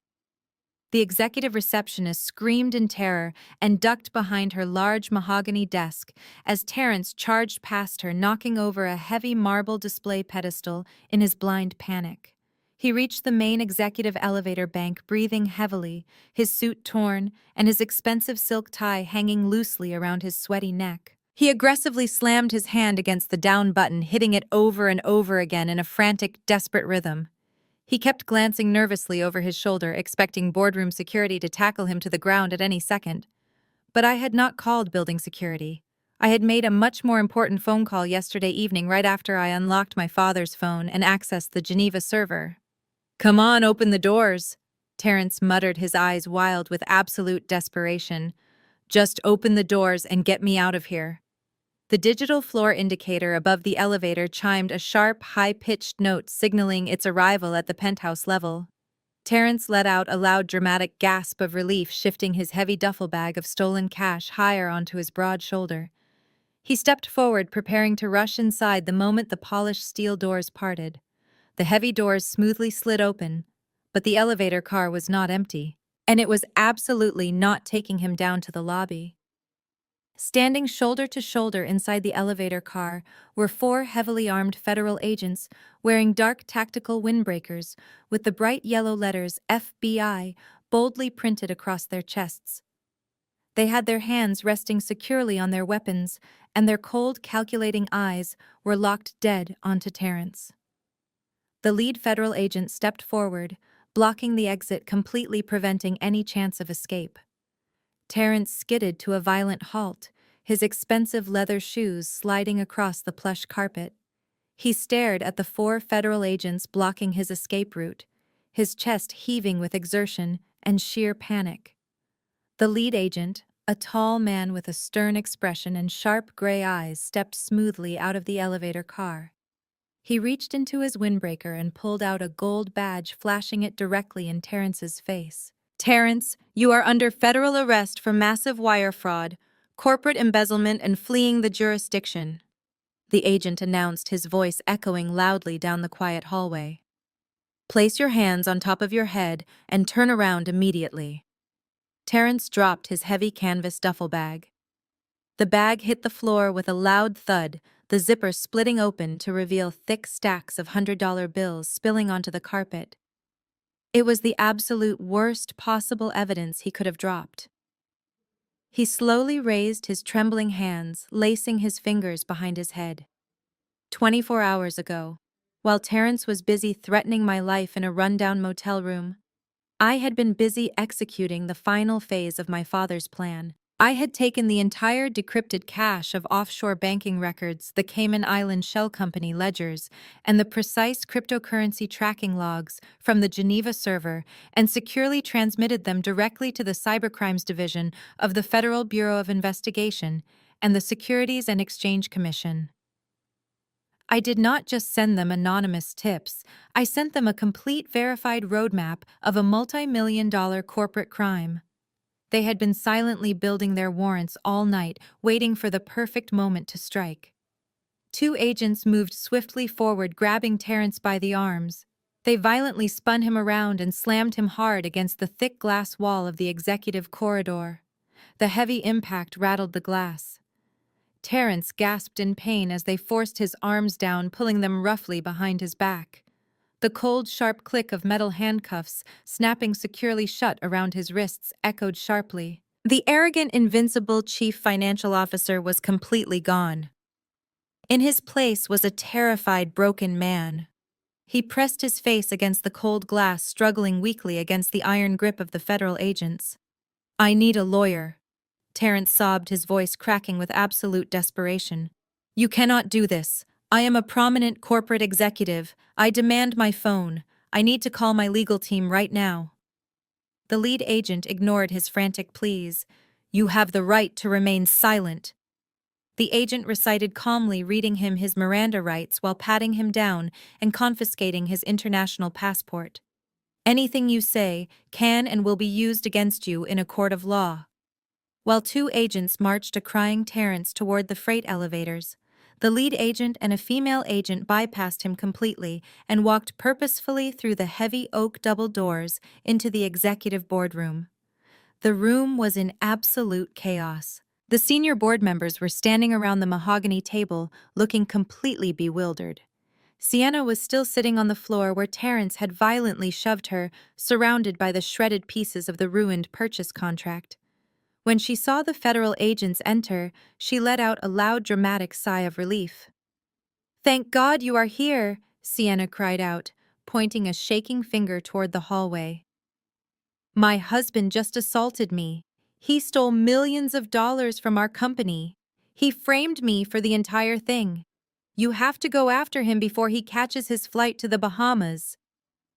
Speaker 1: The executive receptionist screamed in terror and ducked behind her large mahogany desk as Terrence charged past her, knocking over a heavy marble display pedestal in his blind panic. He reached the main executive elevator bank, breathing heavily, his suit torn and his expensive silk tie hanging loosely around his sweaty neck. He aggressively slammed his hand against the down button, hitting it over and over again in a frantic, desperate rhythm. He kept glancing nervously over his shoulder, expecting boardroom security to tackle him to the ground at any second. But I had not called building security. I had made a much more important phone call yesterday evening right after I unlocked my father's phone and accessed the Geneva server. "Come on, open the doors," Terrence muttered, his eyes wild with absolute desperation. "Just open the doors and get me out of here." The digital floor indicator above the elevator chimed a sharp, high-pitched note signaling its arrival at the penthouse level. Terrence let out a loud, dramatic gasp of relief, shifting his heavy duffel bag of stolen cash higher onto his broad shoulder. He stepped forward, preparing to rush inside the moment the polished steel doors parted. The heavy doors smoothly slid open, but the elevator car was not empty, and it was absolutely not taking him down to the lobby. Standing shoulder to shoulder inside the elevator car were four heavily armed federal agents wearing dark tactical windbreakers with the bright yellow letters FBI boldly printed across their chests. They had their hands resting securely on their weapons, and their cold, calculating eyes were locked dead onto Terrence. The lead federal agent stepped forward, blocking the exit, completely preventing any chance of escape. Terrence skidded to a violent halt, his expensive leather shoes sliding across the plush carpet. He stared at the four federal agents blocking his escape route, his chest heaving with exertion and sheer panic. The lead agent, a tall man with a stern expression and sharp gray eyes, stepped smoothly out of the elevator car. He reached into his windbreaker and pulled out a gold badge, flashing it directly in Terrence's face. "Terrence, you are under federal arrest for massive wire fraud, corporate embezzlement, and fleeing the jurisdiction," the agent announced, his voice echoing loudly down the quiet hallway. "Place your hands on top of your head and turn around immediately." Terrence dropped his heavy canvas duffel bag. The bag hit the floor with a loud thud, the zipper splitting open to reveal thick stacks of $100 bills spilling onto the carpet. It was the absolute worst possible evidence he could have dropped. He slowly raised his trembling hands, lacing his fingers behind his head. 24 hours ago, while Terrence was busy threatening my life in a rundown motel room, I had been busy executing the final phase of my father's plan. I had taken the entire decrypted cache of offshore banking records, the Cayman Island Shell Company ledgers, and the precise cryptocurrency tracking logs from the Geneva server and securely transmitted them directly to the Cybercrimes Division of the Federal Bureau of Investigation and the Securities and Exchange Commission. I did not just send them anonymous tips, I sent them a complete verified roadmap of a multi-million-dollar corporate crime. They had been silently building their warrants all night, waiting for the perfect moment to strike. Two agents moved swiftly forward, grabbing Terrence by the arms. They violently spun him around and slammed him hard against the thick glass wall of the executive corridor. The heavy impact rattled the glass. Terrence gasped in pain as they forced his arms down, pulling them roughly behind his back. The cold, sharp click of metal handcuffs, snapping securely shut around his wrists, echoed sharply. The arrogant, invincible chief financial officer was completely gone. In his place was a terrified, broken man. He pressed his face against the cold glass, struggling weakly against the iron grip of the federal agents. "I need a lawyer," Terrence sobbed, his voice cracking with absolute desperation. "You cannot do this. I am a prominent corporate executive. I demand my phone. I need to call my legal team right now." The lead agent ignored his frantic pleas. "You have the right to remain silent." The agent recited calmly, reading him his Miranda rights while patting him down and confiscating his international passport. "Anything you say can and will be used against you in a court of law." while two agents marched a crying Terrence toward the freight elevators. The lead agent and a female agent bypassed him completely and walked purposefully through the heavy oak double doors into the executive boardroom. The room was in absolute chaos. The senior board members were standing around the mahogany table, looking completely bewildered. Sienna was still sitting on the floor where Terrence had violently shoved her, surrounded by the shredded pieces of the ruined purchase contract. When she saw the federal agents enter, she let out a loud, dramatic sigh of relief. "Thank God you are here," Sienna cried out, pointing a shaking finger toward the hallway. "My husband just assaulted me. He stole millions of dollars from our company. He framed me for the entire thing. You have to go after him before he catches his flight to the Bahamas."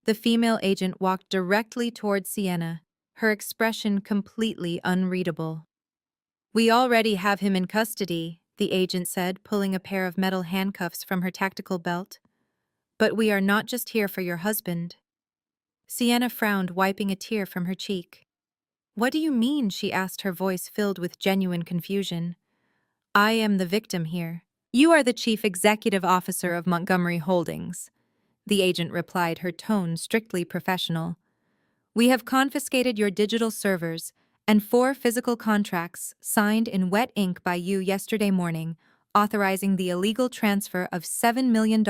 Speaker 1: The female agent walked directly toward Sienna, her expression completely unreadable. "We already have him in custody," the agent said, pulling a pair of metal handcuffs from her tactical belt. "But we are not just here for your husband." Sienna frowned, wiping a tear from her cheek. "What do you mean?" she asked, her voice filled with genuine confusion. "I am the victim here. You are the chief executive officer of Montgomery Holdings," the agent replied, her tone strictly professional. "We have confiscated your digital servers and 4 physical contracts signed in wet ink by you yesterday morning, authorizing the illegal transfer of $7 million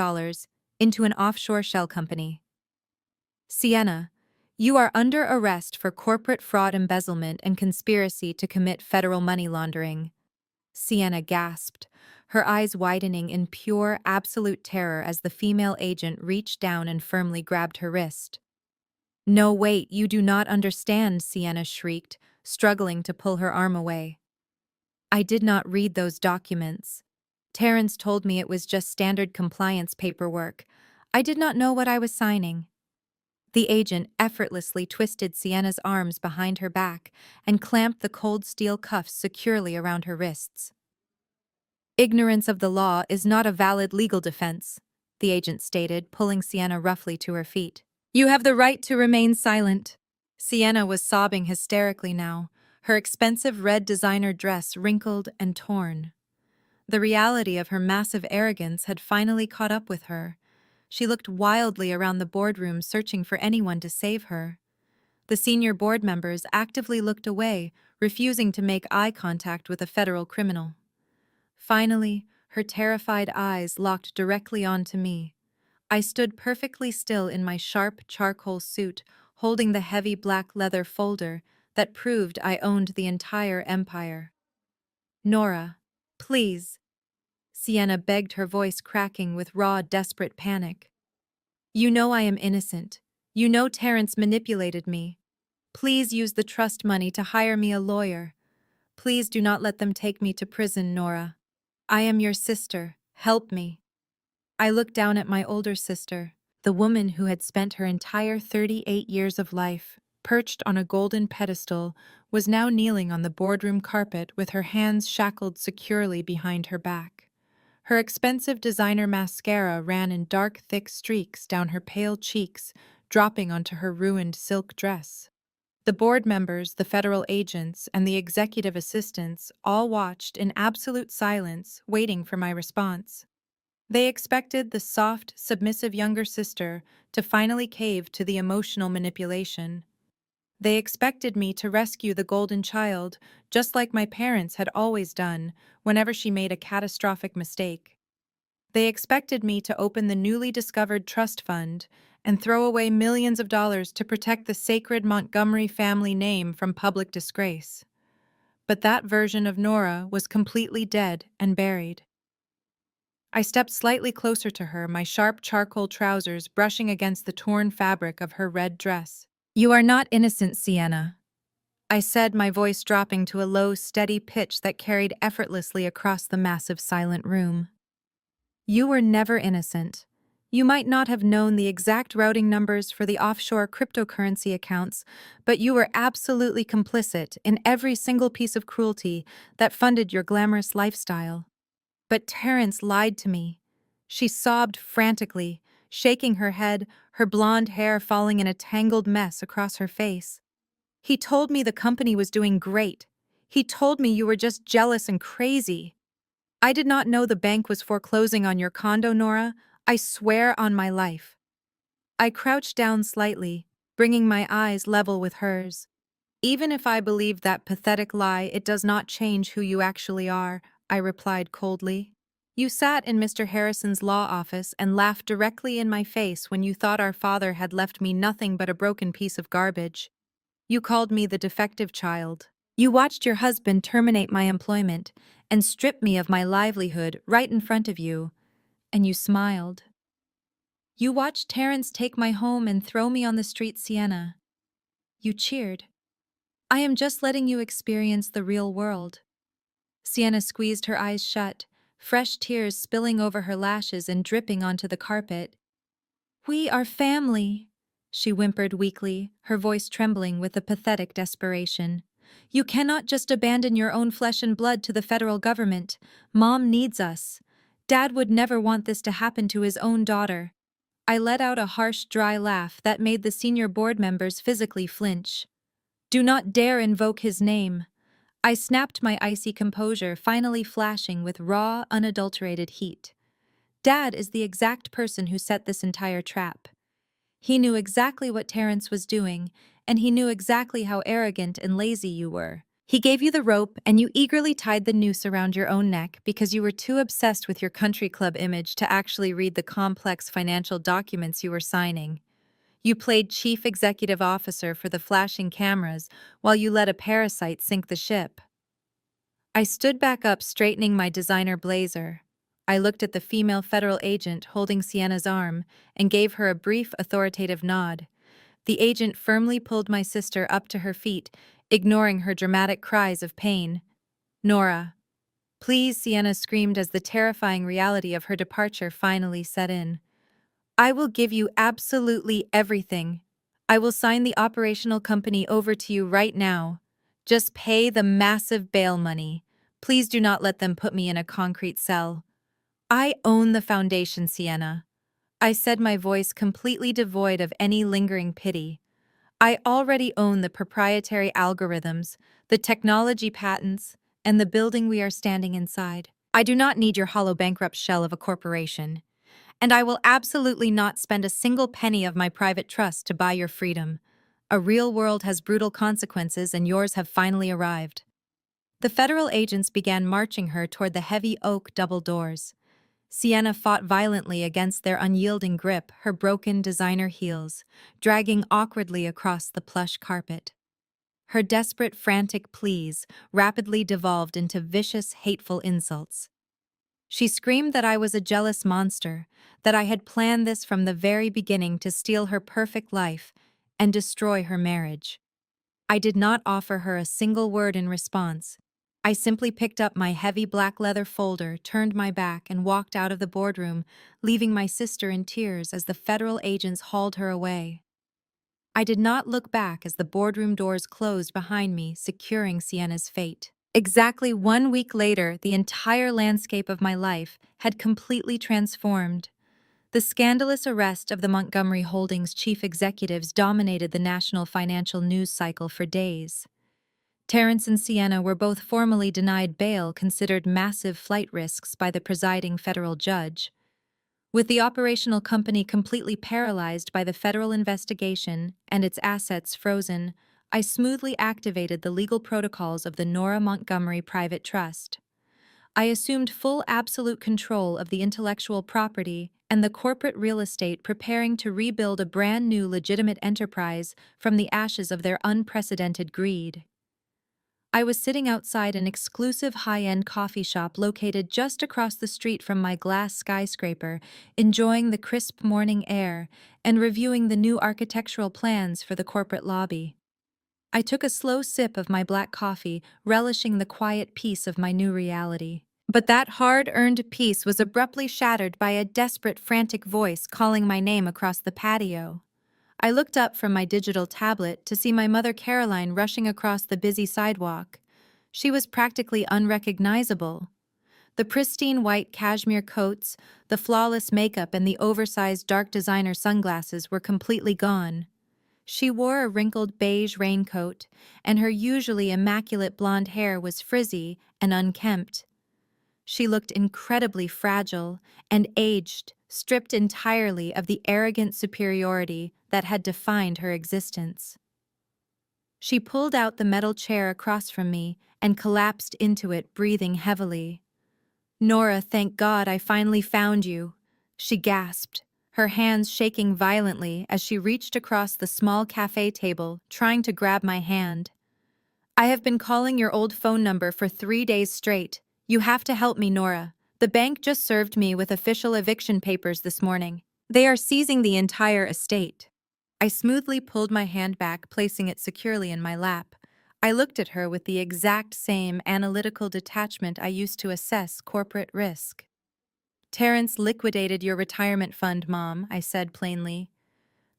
Speaker 1: into an offshore shell company. Sienna, you are under arrest for corporate fraud, embezzlement, and conspiracy to commit federal money laundering." Sienna gasped, her eyes widening in pure, absolute terror as the female agent reached down and firmly grabbed her wrist. "No, wait, you do not understand," Sienna shrieked, struggling to pull her arm away. "I did not read those documents. Terrence told me it was just standard compliance paperwork. I did not know what I was signing." The agent effortlessly twisted Sienna's arms behind her back and clamped the cold steel cuffs securely around her wrists. "Ignorance of the law is not a valid legal defense," the agent stated, pulling Sienna roughly to her feet. "You have the right to remain silent." Sienna was sobbing hysterically now, her expensive red designer dress wrinkled and torn. The reality of her massive arrogance had finally caught up with her. She looked wildly around the boardroom, searching for anyone to save her. The senior board members actively looked away, refusing to make eye contact with a federal criminal. Finally, her terrified eyes locked directly onto me. I stood perfectly still in my sharp charcoal suit, holding the heavy black leather folder that proved I owned the entire empire. "Nora, please," Sienna begged, her voice cracking with raw, desperate panic. "You know I am innocent. You know Terrence manipulated me. Please use the trust money to hire me a lawyer. Please do not let them take me to prison, Nora. I am your sister. Help me." I looked down at my older sister, the woman who had spent her entire 38 years of life perched on a golden pedestal, was now kneeling on the boardroom carpet with her hands shackled securely behind her back. Her expensive designer mascara ran in dark, thick streaks down her pale cheeks, dropping onto her ruined silk dress. The board members, the federal agents, and the executive assistants all watched in absolute silence, waiting for my response. They expected the soft, submissive younger sister to finally cave to the emotional manipulation. They expected me to rescue the golden child, just like my parents had always done whenever she made a catastrophic mistake. They expected me to open the newly discovered trust fund and throw away millions of dollars to protect the sacred Montgomery family name from public disgrace. But that version of Nora was completely dead and buried. I stepped slightly closer to her, my sharp charcoal trousers brushing against the torn fabric of her red dress. "You are not innocent, Sienna," I said, my voice dropping to a low, steady pitch that carried effortlessly across the massive, silent room. "You were never innocent. You might not have known the exact routing numbers for the offshore cryptocurrency accounts, but you were absolutely complicit in every single piece of cruelty that funded your glamorous lifestyle. But Terrence lied to me." She sobbed frantically, shaking her head, her blonde hair falling in a tangled mess across her face. "He told me the company was doing great. He told me you were just jealous and crazy. I did not know the bank was foreclosing on your condo, Nora. I swear on my life. I crouched down slightly, bringing my eyes level with hers. Even if I believed that pathetic lie, it does not change who you actually are, I replied coldly. You sat in Mr. Harrison's law office and laughed directly in my face when you thought our father had left me nothing but a broken piece of garbage. You called me the defective child. You watched your husband terminate my employment and strip me of my livelihood right in front of you, and you smiled. You watched Terrence take my home and throw me on the street, Sienna. You cheered. I am just letting you experience the real world. Sienna squeezed her eyes shut, fresh tears spilling over her lashes and dripping onto the carpet. We are family, she whimpered weakly, her voice trembling with a pathetic desperation. You cannot just abandon your own flesh and blood to the federal government. Mom needs us. Dad would never want this to happen to his own daughter. I let out a harsh, dry laugh that made the senior board members physically flinch. Do not dare invoke his name. I snapped my icy composure, finally flashing with raw, unadulterated heat. Dad is the exact person who set this entire trap. He knew exactly what Terrence was doing, and he knew exactly how arrogant and lazy you were. He gave you the rope, and you eagerly tied the noose around your own neck because you were too obsessed with your country club image to actually read the complex financial documents you were signing. You played chief executive officer for the flashing cameras while you let a parasite sink the ship. I stood back up, straightening my designer blazer. I looked at the female federal agent holding Sienna's arm and gave her a brief, authoritative nod. The agent firmly pulled my sister up to her feet, ignoring her dramatic cries of pain. Nora. Please, Sienna screamed as the terrifying reality of her departure finally set in. I will give you absolutely everything. I will sign the operational company over to you right now. Just pay the massive bail money. Please do not let them put me in a concrete cell. I own the foundation, Sienna. I said, my voice completely devoid of any lingering pity. I already own the proprietary algorithms, the technology patents, and the building we are standing inside. I do not need your hollow bankrupt shell of a corporation. And I will absolutely not spend a single penny of my private trust to buy your freedom. A real world has brutal consequences, and yours have finally arrived. The federal agents began marching her toward the heavy oak double doors. Sienna fought violently against their unyielding grip, her broken designer heels dragging awkwardly across the plush carpet. Her desperate, frantic pleas rapidly devolved into vicious, hateful insults. She screamed that I was a jealous monster, that I had planned this from the very beginning to steal her perfect life and destroy her marriage. I did not offer her a single word in response. I simply picked up my heavy black leather folder, turned my back, and walked out of the boardroom, leaving my sister in tears as the federal agents hauled her away. I did not look back as the boardroom doors closed behind me, securing Sienna's fate. Exactly 1 week later, the entire landscape of my life had completely transformed. The scandalous arrest of the Montgomery Holdings chief executives dominated the national financial news cycle for days. Terrence and Sienna were both formally denied bail, considered massive flight risks by the presiding federal judge. With the operational company completely paralyzed by the federal investigation and its assets frozen, I smoothly activated the legal protocols of the Nora Montgomery Private Trust. I assumed full absolute control of the intellectual property and the corporate real estate, preparing to rebuild a brand new legitimate enterprise from the ashes of their unprecedented greed. I was sitting outside an exclusive high-end coffee shop located just across the street from my glass skyscraper, enjoying the crisp morning air and reviewing the new architectural plans for the corporate lobby. I took a slow sip of my black coffee, relishing the quiet peace of my new reality. But that hard-earned peace was abruptly shattered by a desperate, frantic voice calling my name across the patio. I looked up from my digital tablet to see my mother Caroline rushing across the busy sidewalk. She was practically unrecognizable. The pristine white cashmere coats, the flawless makeup, and the oversized dark designer sunglasses were completely gone. She wore a wrinkled beige raincoat, and her usually immaculate blonde hair was frizzy and unkempt. She looked incredibly fragile and aged, stripped entirely of the arrogant superiority that had defined her existence. She pulled out the metal chair across from me and collapsed into it, breathing heavily. "Nora, thank God I finally found you," she gasped, her hands shaking violently as she reached across the small cafe table, trying to grab my hand. "I have been calling your old phone number for 3 days straight. You have to help me, Nora. The bank just served me with official eviction papers this morning. They are seizing the entire estate." I smoothly pulled my hand back, placing it securely in my lap. I looked at her with the exact same analytical detachment I used to assess corporate risk. "Terrence liquidated your retirement fund, Mom," I said plainly.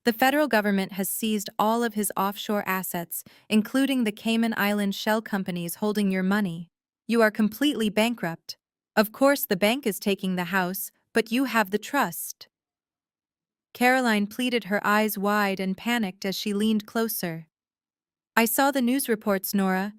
Speaker 1: "The federal government has seized all of his offshore assets, including the Cayman Island shell companies holding your money. You are completely bankrupt. Of course, the bank is taking the house, but you have the trust." Caroline pleaded, her eyes wide and panicked as she leaned closer. "I saw the news reports, Nora.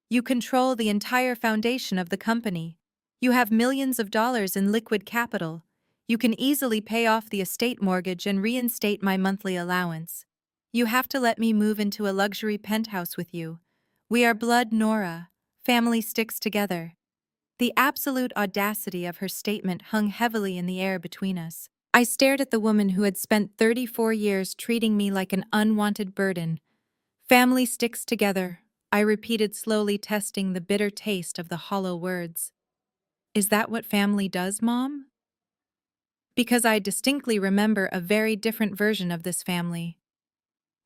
Speaker 1: You control the entire foundation of the company. You have millions of dollars in liquid capital. You can easily pay off the estate mortgage and reinstate my monthly allowance. You have to let me move into a luxury penthouse with you. We are blood, Nora. Family sticks together." The absolute audacity of her statement hung heavily in the air between us. I stared at the woman who had spent 34 years treating me like an unwanted burden. "Family sticks together," I repeated slowly, testing the bitter taste of the hollow words. "Is that what family does, Mom?" Because I distinctly remember a very different version of this family.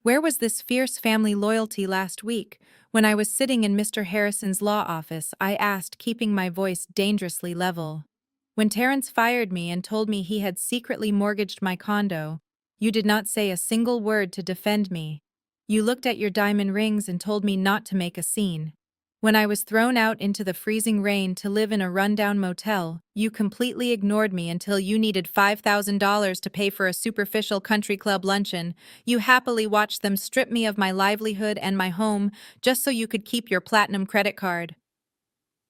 Speaker 1: Where was this fierce family loyalty last week, when I was sitting in Mr. Harrison's law office? I asked, keeping my voice dangerously level. "When Terrence fired me and told me he had secretly mortgaged my condo, you did not say a single word to defend me. You looked at your diamond rings and told me not to make a scene. When I was thrown out into the freezing rain to live in a rundown motel, you completely ignored me until you needed $5,000 to pay for a superficial country club luncheon. You happily watched them strip me of my livelihood and my home just so you could keep your platinum credit card."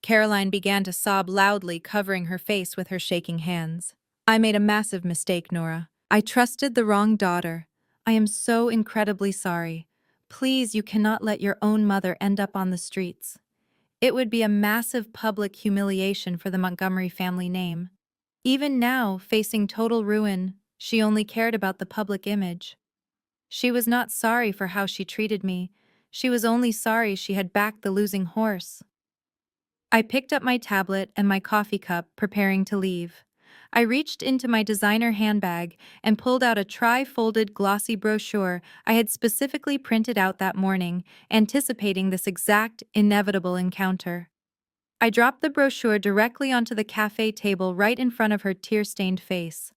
Speaker 1: Caroline began to sob loudly, covering her face with her shaking hands. "I made a massive mistake, Nora. I trusted the wrong daughter. I am so incredibly sorry. Please, you cannot let your own mother end up on the streets. It would be a massive public humiliation for the Montgomery family name. Even now, facing total ruin, she only cared about the public image. She was not sorry for how she treated me. She was only sorry she had backed the losing horse." I picked up my tablet and my coffee cup, preparing to leave. I reached into my designer handbag and pulled out a tri-folded glossy brochure I had specifically printed out that morning, anticipating this exact, inevitable encounter. I dropped the brochure directly onto the cafe table right in front of her tear-stained face.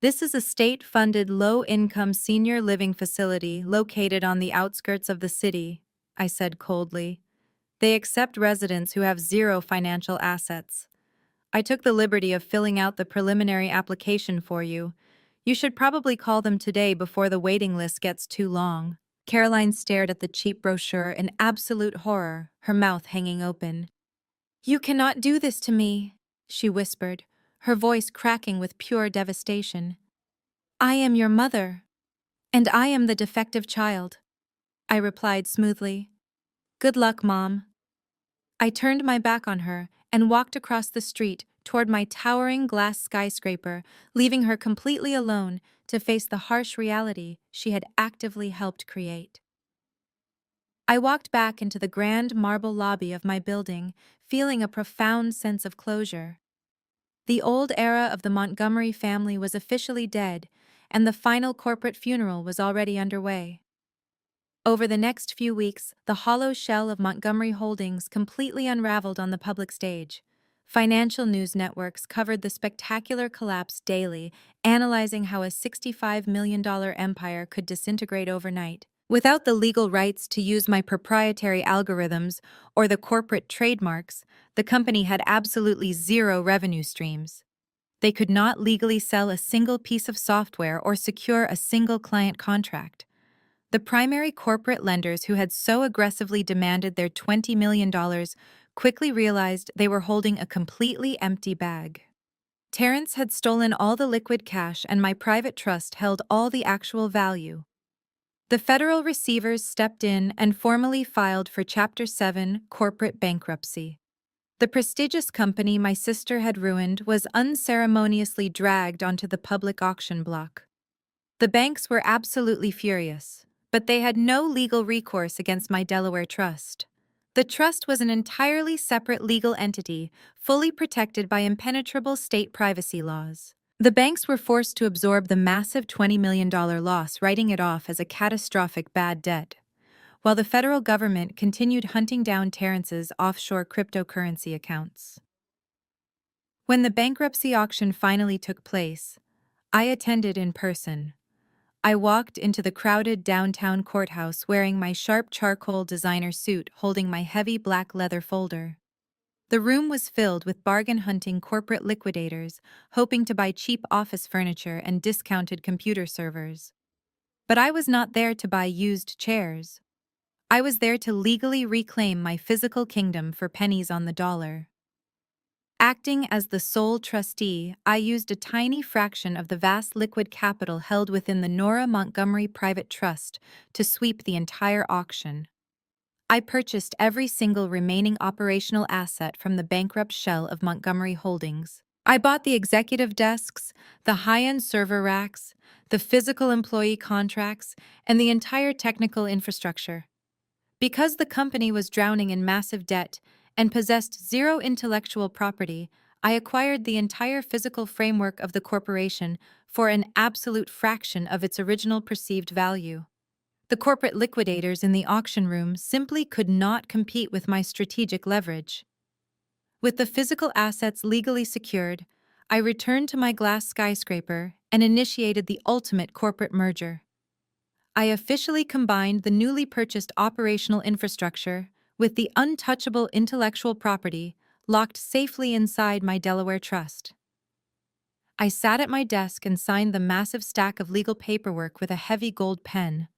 Speaker 1: "This is a state-funded low-income senior living facility located on the outskirts of the city," I said coldly. "They accept residents who have zero financial assets. I took the liberty of filling out the preliminary application for you. You should probably call them today before the waiting list gets too long." Caroline stared at the cheap brochure in absolute horror, her mouth hanging open. "You cannot do this to me," she whispered, her voice cracking with pure devastation. "I am your mother, and I am the defective child," I replied smoothly. "Good luck, Mom." I turned my back on her and walked across the street toward my towering glass skyscraper, leaving her completely alone to face the harsh reality she had actively helped create. I walked back into the grand marble lobby of my building, feeling a profound sense of closure. The old era of the Montgomery family was officially dead, and the final corporate funeral was already underway. Over the next few weeks, the hollow shell of Montgomery Holdings completely unraveled on the public stage. Financial news networks covered the spectacular collapse daily, analyzing how a $65 million empire could disintegrate overnight. Without the legal rights to use my proprietary algorithms or the corporate trademarks, the company had absolutely zero revenue streams. They could not legally sell a single piece of software or secure a single client contract. The primary corporate lenders who had so aggressively demanded their $20 million quickly realized they were holding a completely empty bag. Terrence had stolen all the liquid cash, and my private trust held all the actual value. The federal receivers stepped in and formally filed for Chapter 7 corporate bankruptcy. The prestigious company my sister had ruined was unceremoniously dragged onto the public auction block. The banks were absolutely furious, but they had no legal recourse against my Delaware trust. The trust was an entirely separate legal entity, fully protected by impenetrable state privacy laws. The banks were forced to absorb the massive $20 million loss, writing it off as a catastrophic bad debt, while the federal government continued hunting down Terrence's offshore cryptocurrency accounts. When the bankruptcy auction finally took place, I attended in person. I walked into the crowded downtown courthouse wearing my sharp charcoal designer suit, holding my heavy black leather folder. The room was filled with bargain-hunting corporate liquidators, hoping to buy cheap office furniture and discounted computer servers. But I was not there to buy used chairs. I was there to legally reclaim my physical kingdom for pennies on the dollar. Acting as the sole trustee, I used a tiny fraction of the vast liquid capital held within the Nora Montgomery Private Trust to sweep the entire auction. I purchased every single remaining operational asset from the bankrupt shell of Montgomery Holdings. I bought the executive desks, the high-end server racks, the physical employee contracts, and the entire technical infrastructure. Because the company was drowning in massive debt and possessed zero intellectual property, I acquired the entire physical framework of the corporation for an absolute fraction of its original perceived value. The corporate liquidators in the auction room simply could not compete with my strategic leverage. With the physical assets legally secured, I returned to my glass skyscraper and initiated the ultimate corporate merger. I officially combined the newly purchased operational infrastructure with the untouchable intellectual property locked safely inside my Delaware trust. I sat at my desk and signed the massive stack of legal paperwork with a heavy gold pen.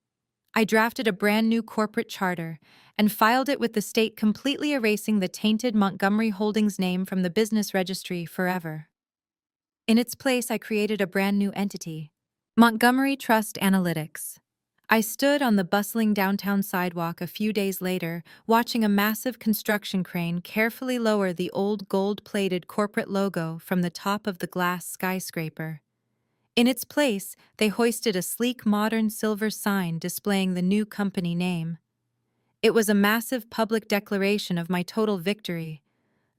Speaker 1: I drafted a brand new corporate charter and filed it with the state, completely erasing the tainted Montgomery Holdings name from the business registry forever. In its place, I created a brand new entity, Montgomery Trust Analytics. I stood on the bustling downtown sidewalk a few days later, watching a massive construction crane carefully lower the old gold-plated corporate logo from the top of the glass skyscraper. In its place, they hoisted a sleek modern silver sign displaying the new company name. It was a massive public declaration of my total victory.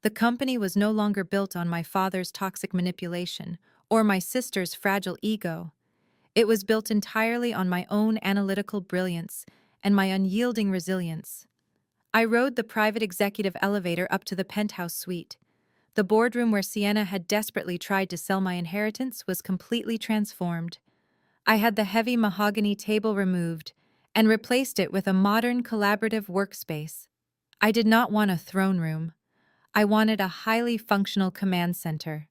Speaker 1: The company was no longer built on my father's toxic manipulation or my sister's fragile ego. It was built entirely on my own analytical brilliance and my unyielding resilience. I rode the private executive elevator up to the penthouse suite. The boardroom where Sienna had desperately tried to sell my inheritance was completely transformed. I had the heavy mahogany table removed and replaced it with a modern collaborative workspace. I did not want a throne room. I wanted a highly functional command center.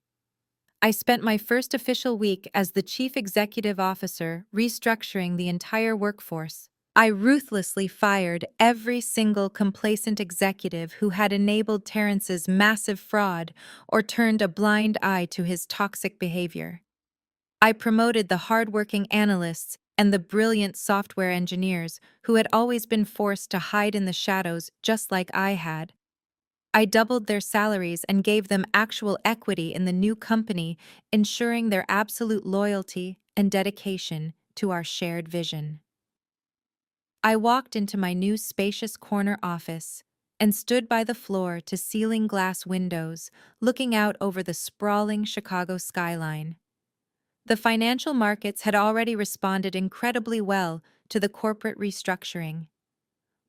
Speaker 1: I spent my first official week as the chief executive officer restructuring the entire workforce. I ruthlessly fired every single complacent executive who had enabled Terrence's massive fraud or turned a blind eye to his toxic behavior. I promoted the hardworking analysts and the brilliant software engineers who had always been forced to hide in the shadows just like I had. I doubled their salaries and gave them actual equity in the new company, ensuring their absolute loyalty and dedication to our shared vision. I walked into my new spacious corner office and stood by the floor-to-ceiling glass windows, looking out over the sprawling Chicago skyline. The financial markets had already responded incredibly well to the corporate restructuring.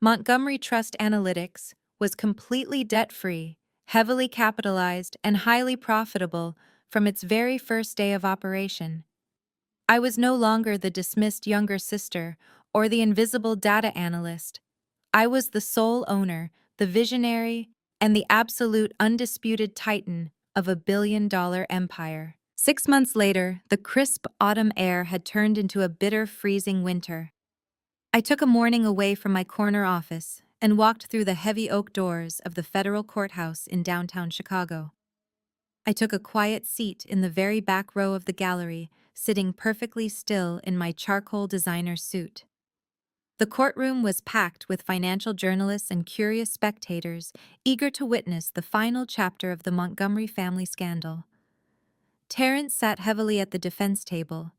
Speaker 1: Montgomery Trust Analytics was completely debt-free, heavily capitalized, and highly profitable from its very first day of operation. I was no longer the dismissed younger sister or the invisible data analyst. I was the sole owner, the visionary, and the absolute undisputed titan of a billion-dollar empire. 6 months later, the crisp autumn air had turned into a bitter, freezing winter. I took a morning away from my corner office and walked through the heavy oak doors of the federal courthouse in downtown Chicago. I took a quiet seat in the very back row of the gallery, sitting perfectly still in my charcoal designer suit. The courtroom was packed with financial journalists and curious spectators eager to witness the final chapter of the Montgomery family scandal. Terrence sat heavily at the defense table.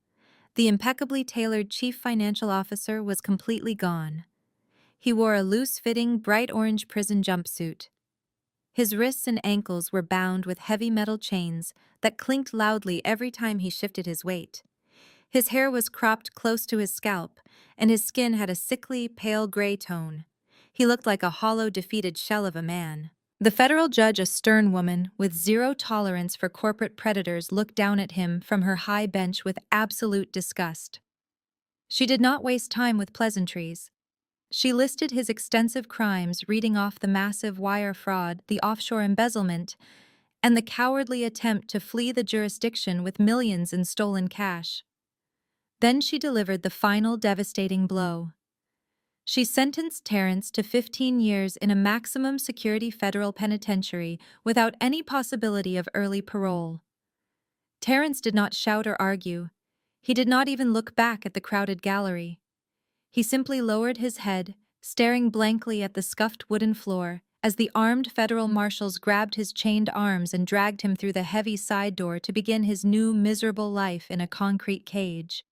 Speaker 1: The impeccably tailored chief financial officer was completely gone. He wore a loose-fitting, bright orange prison jumpsuit. His wrists and ankles were bound with heavy metal chains that clinked loudly every time he shifted his weight. His hair was cropped close to his scalp, and his skin had a sickly, pale gray tone. He looked like a hollow, defeated shell of a man. The federal judge, a stern woman with zero tolerance for corporate predators, looked down at him from her high bench with absolute disgust. She did not waste time with pleasantries. She listed his extensive crimes, reading off the massive wire fraud, the offshore embezzlement, and the cowardly attempt to flee the jurisdiction with millions in stolen cash. Then she delivered the final devastating blow. She sentenced Terrence to 15 years in a maximum security federal penitentiary without any possibility of early parole. Terrence did not shout or argue. He did not even look back at the crowded gallery. He simply lowered his head, staring blankly at the scuffed wooden floor, as the armed federal marshals grabbed his chained arms and dragged him through the heavy side door to begin his new miserable life in a concrete cage.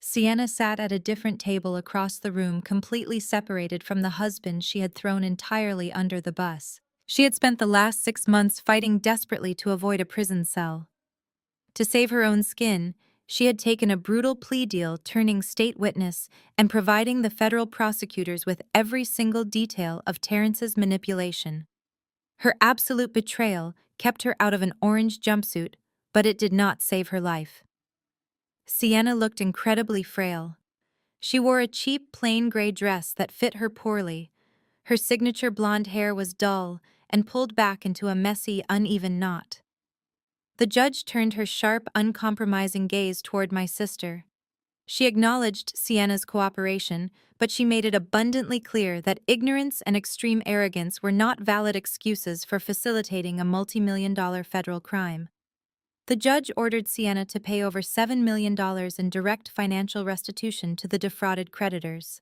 Speaker 1: Sienna sat at a different table across the room, completely separated from the husband she had thrown entirely under the bus. She had spent the last 6 months fighting desperately to avoid a prison cell. To save her own skin, she had taken a brutal plea deal, turning state witness and providing the federal prosecutors with every single detail of Terrence's manipulation. Her absolute betrayal kept her out of an orange jumpsuit, but it did not save her life. Sienna looked incredibly frail. She wore a cheap, plain gray dress that fit her poorly. Her signature blonde hair was dull and pulled back into a messy, uneven knot. The judge turned her sharp, uncompromising gaze toward my sister. She acknowledged Sienna's cooperation, but she made it abundantly clear that ignorance and extreme arrogance were not valid excuses for facilitating a multi-million-dollar federal crime. The judge ordered Sienna to pay over $7 million in direct financial restitution to the defrauded creditors.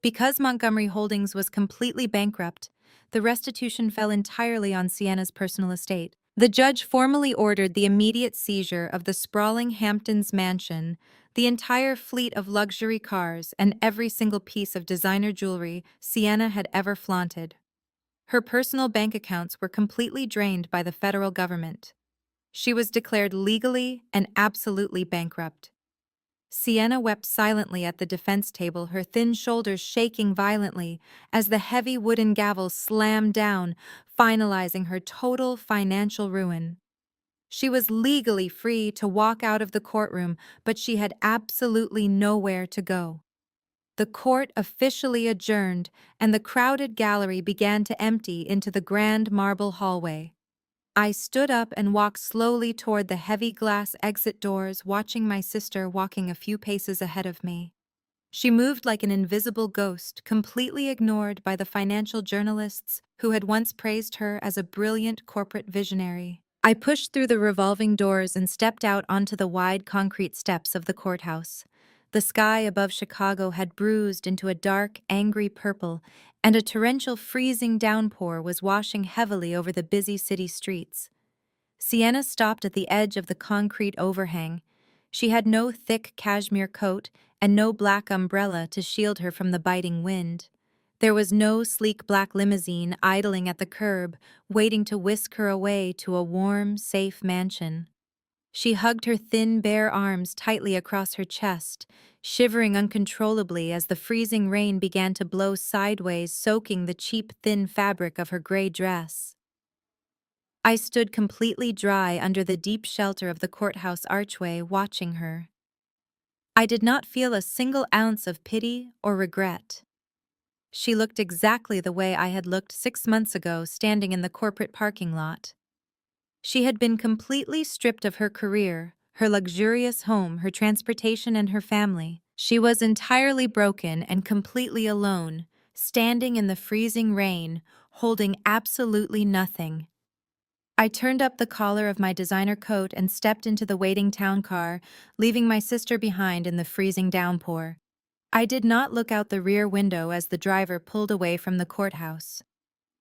Speaker 1: Because Montgomery Holdings was completely bankrupt, the restitution fell entirely on Sienna's personal estate. The judge formally ordered the immediate seizure of the sprawling Hamptons mansion, the entire fleet of luxury cars, and every single piece of designer jewelry Sienna had ever flaunted. Her personal bank accounts were completely drained by the federal government. She was declared legally and absolutely bankrupt. Sienna wept silently at the defense table, her thin shoulders shaking violently as the heavy wooden gavel slammed down, finalizing her total financial ruin. She was legally free to walk out of the courtroom, but she had absolutely nowhere to go. The court officially adjourned, and the crowded gallery began to empty into the grand marble hallway. I stood up and walked slowly toward the heavy glass exit doors, watching my sister walking a few paces ahead of me. She moved like an invisible ghost, completely ignored by the financial journalists who had once praised her as a brilliant corporate visionary. I pushed through the revolving doors and stepped out onto the wide concrete steps of the courthouse. The sky above Chicago had bruised into a dark, angry purple, and a torrential, freezing downpour was washing heavily over the busy city streets. Sienna stopped at the edge of the concrete overhang. She had no thick cashmere coat and no black umbrella to shield her from the biting wind. There was no sleek black limousine idling at the curb, waiting to whisk her away to a warm, safe mansion. She hugged her thin, bare arms tightly across her chest, shivering uncontrollably as the freezing rain began to blow sideways, soaking the cheap, thin fabric of her gray dress. I stood completely dry under the deep shelter of the courthouse archway, watching her. I did not feel a single ounce of pity or regret. She looked exactly the way I had looked 6 months ago, standing in the corporate parking lot. She had been completely stripped of her career, her luxurious home, her transportation, and her family. She was entirely broken and completely alone, standing in the freezing rain, holding absolutely nothing. I turned up the collar of my designer coat and stepped into the waiting town car, leaving my sister behind in the freezing downpour. I did not look out the rear window as the driver pulled away from the courthouse.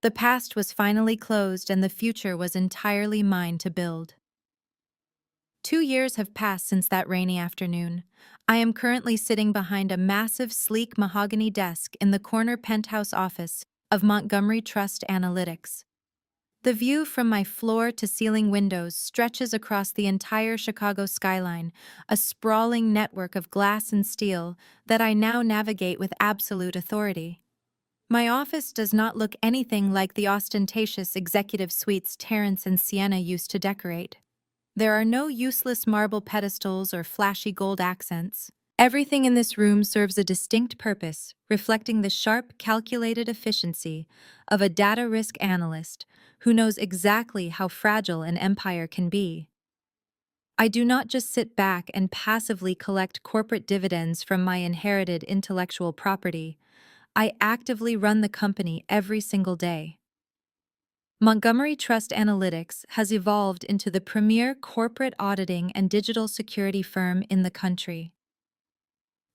Speaker 1: The past was finally closed and the future was entirely mine to build. 2 years have passed since that rainy afternoon. I am currently sitting behind a massive, sleek mahogany desk in the corner penthouse office of Montgomery Trust Analytics. The view from my floor-to-ceiling windows stretches across the entire Chicago skyline, a sprawling network of glass and steel that I now navigate with absolute authority. My office does not look anything like the ostentatious executive suites Terrence and Sienna used to decorate. There are no useless marble pedestals or flashy gold accents. Everything in this room serves a distinct purpose, reflecting the sharp, calculated efficiency of a data risk analyst who knows exactly how fragile an empire can be. I do not just sit back and passively collect corporate dividends from my inherited intellectual property. I actively run the company every single day. Montgomery Trust Analytics has evolved into the premier corporate auditing and digital security firm in the country.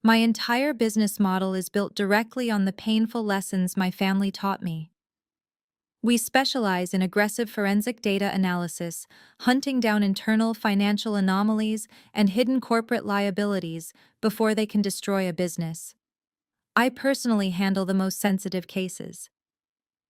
Speaker 1: My entire business model is built directly on the painful lessons my family taught me. We specialize in aggressive forensic data analysis, hunting down internal financial anomalies and hidden corporate liabilities before they can destroy a business. I personally handle the most sensitive cases.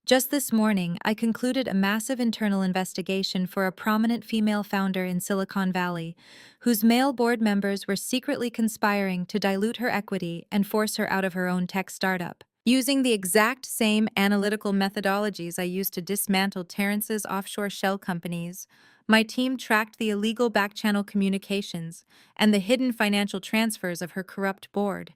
Speaker 1: Just this morning, I concluded a massive internal investigation for a prominent female founder in Silicon Valley, whose male board members were secretly conspiring to dilute her equity and force her out of her own tech startup. Using the exact same analytical methodologies I used to dismantle Terrence's offshore shell companies, my team tracked the illegal backchannel communications and the hidden financial transfers of her corrupt board.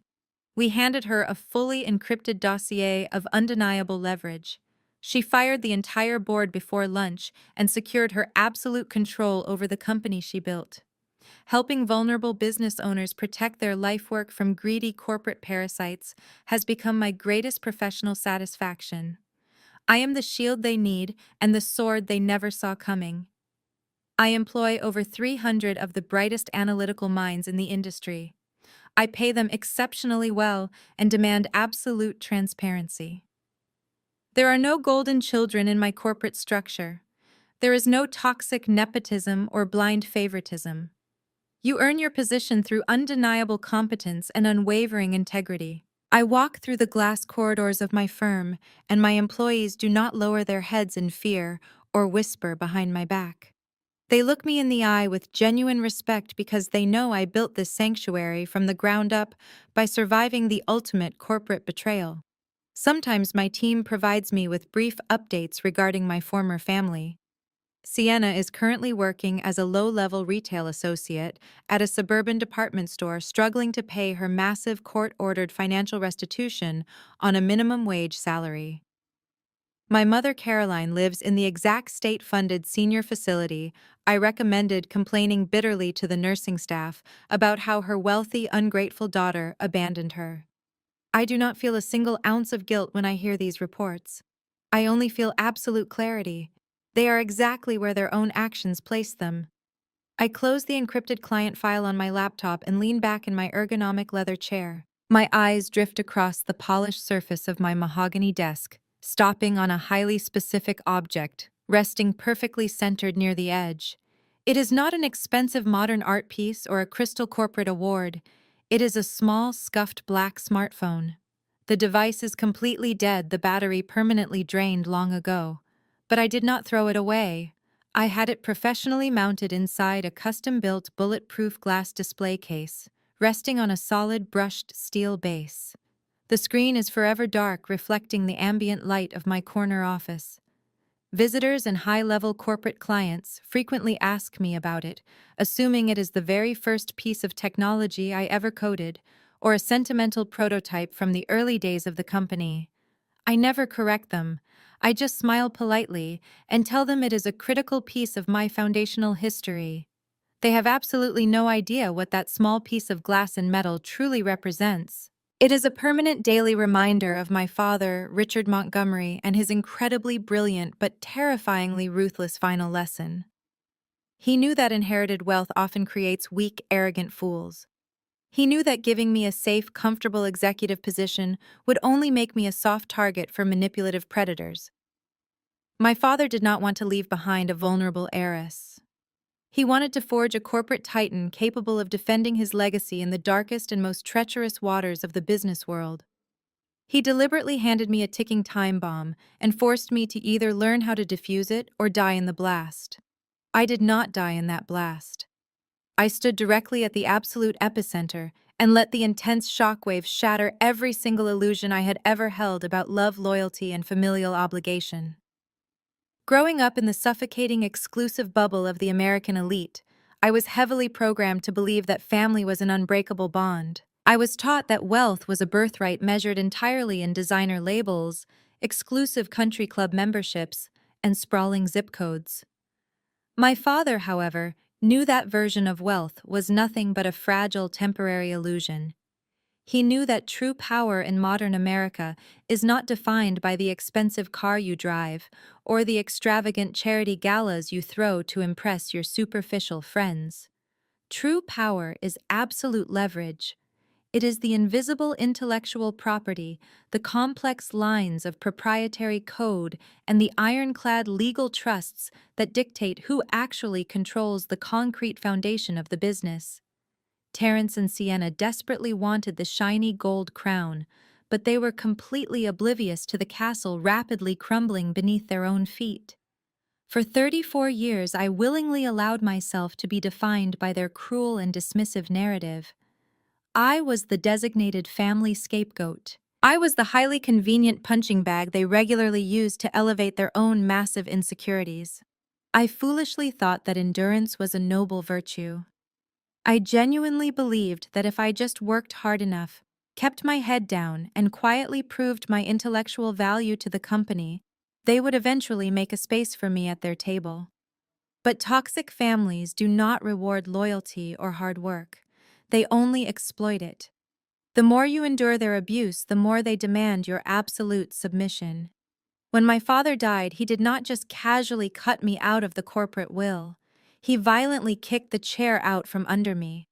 Speaker 1: We handed her a fully encrypted dossier of undeniable leverage. She fired the entire board before lunch and secured her absolute control over the company she built. Helping vulnerable business owners protect their lifework from greedy corporate parasites has become my greatest professional satisfaction. I am the shield they need and the sword they never saw coming. I employ over 300 of the brightest analytical minds in the industry. I pay them exceptionally well and demand absolute transparency. There are no golden children in my corporate structure. There is no toxic nepotism or blind favoritism. You earn your position through undeniable competence and unwavering integrity. I walk through the glass corridors of my firm, and my employees do not lower their heads in fear or whisper behind my back. They look me in the eye with genuine respect because they know I built this sanctuary from the ground up by surviving the ultimate corporate betrayal. Sometimes my team provides me with brief updates regarding my former family. Sienna is currently working as a low-level retail associate at a suburban department store, struggling to pay her massive court-ordered financial restitution on a minimum wage salary. My mother Caroline lives in the exact state-funded senior facility I recommended, complaining bitterly to the nursing staff about how her wealthy, ungrateful daughter abandoned her. I do not feel a single ounce of guilt when I hear these reports. I only feel absolute clarity. They are exactly where their own actions place them. I close the encrypted client file on my laptop and lean back in my ergonomic leather chair. My eyes drift across the polished surface of my mahogany desk, stopping on a highly specific object, resting perfectly centered near the edge. It is not an expensive modern art piece or a crystal corporate award. It is a small, scuffed black smartphone. The device is completely dead, the battery permanently drained long ago. But I did not throw it away. I had it professionally mounted inside a custom-built bulletproof glass display case, resting on a solid brushed steel base. The screen is forever dark, reflecting the ambient light of my corner office. Visitors and high-level corporate clients frequently ask me about it, assuming it is the very first piece of technology I ever coded, or a sentimental prototype from the early days of the company. I never correct them. I just smile politely and tell them it is a critical piece of my foundational history. They have absolutely no idea what that small piece of glass and metal truly represents. It is a permanent daily reminder of my father, Richard Montgomery, and his incredibly brilliant but terrifyingly ruthless final lesson. He knew that inherited wealth often creates weak, arrogant fools. He knew that giving me a safe, comfortable executive position would only make me a soft target for manipulative predators. My father did not want to leave behind a vulnerable heiress. He wanted to forge a corporate titan capable of defending his legacy in the darkest and most treacherous waters of the business world. He deliberately handed me a ticking time bomb and forced me to either learn how to defuse it or die in the blast. I did not die in that blast. I stood directly at the absolute epicenter and let the intense shockwave shatter every single illusion I had ever held about love, loyalty, and familial obligation. Growing up in the suffocating exclusive bubble of the American elite, I was heavily programmed to believe that family was an unbreakable bond. I was taught that wealth was a birthright measured entirely in designer labels, exclusive country club memberships, and sprawling zip codes. My father, however, knew that version of wealth was nothing but a fragile temporary illusion. He knew that true power in modern America is not defined by the expensive car you drive or the extravagant charity galas you throw to impress your superficial friends. True power is absolute leverage. It is the invisible intellectual property, the complex lines of proprietary code, and the ironclad legal trusts that dictate who actually controls the concrete foundation of the business. Terence and Sienna desperately wanted the shiny gold crown, but they were completely oblivious to the castle rapidly crumbling beneath their own feet. For 34 years, I willingly allowed myself to be defined by their cruel and dismissive narrative. I was the designated family scapegoat. I was the highly convenient punching bag they regularly used to elevate their own massive insecurities. I foolishly thought that endurance was a noble virtue. I genuinely believed that if I just worked hard enough, kept my head down, and quietly proved my intellectual value to the company, they would eventually make a space for me at their table. But toxic families do not reward loyalty or hard work. They only exploit it. The more you endure their abuse, the more they demand your absolute submission. When my father died, he did not just casually cut me out of the corporate will. He violently kicked the chair out from under me.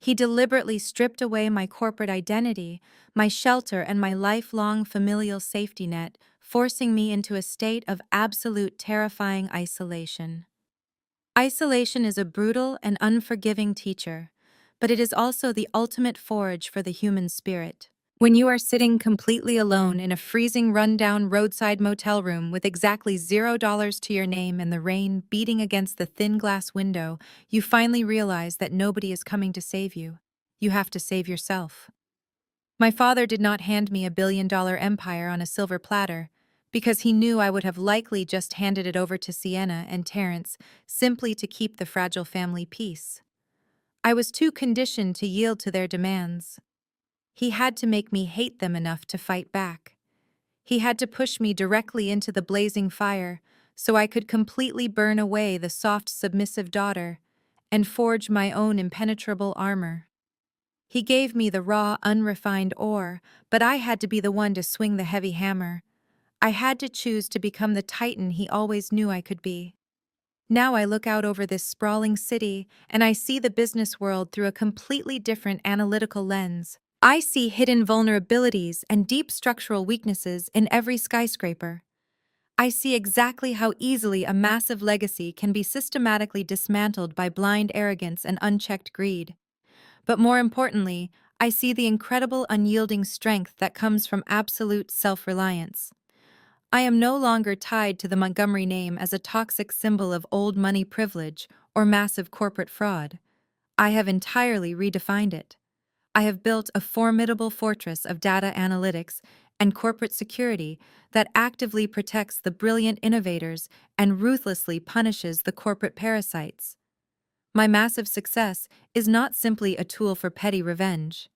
Speaker 1: He deliberately stripped away my corporate identity, my shelter, and my lifelong familial safety net, forcing me into a state of absolute terrifying isolation. Isolation is a brutal and unforgiving teacher, but it is also the ultimate forge for the human spirit. When you are sitting completely alone in a freezing rundown roadside motel room with exactly $0 to your name and the rain beating against the thin glass window, you finally realize that nobody is coming to save you. You have to save yourself. My father did not hand me $1 billion empire on a silver platter, because he knew I would have likely just handed it over to Sienna and Terence simply to keep the fragile family peace. I was too conditioned to yield to their demands. He had to make me hate them enough to fight back. He had to push me directly into the blazing fire so I could completely burn away the soft, submissive daughter and forge my own impenetrable armor. He gave me the raw, unrefined ore, but I had to be the one to swing the heavy hammer. I had to choose to become the titan he always knew I could be. Now I look out over this sprawling city and I see the business world through a completely different analytical lens. I see hidden vulnerabilities and deep structural weaknesses in every skyscraper. I see exactly how easily a massive legacy can be systematically dismantled by blind arrogance and unchecked greed. But more importantly, I see the incredible unyielding strength that comes from absolute self-reliance. I am no longer tied to the Montgomery name as a toxic symbol of old money privilege or massive corporate fraud. I have entirely redefined it. I have built a formidable fortress of data analytics and corporate security that actively protects the brilliant innovators and ruthlessly punishes the corporate parasites. My massive success is not simply a tool for petty revenge.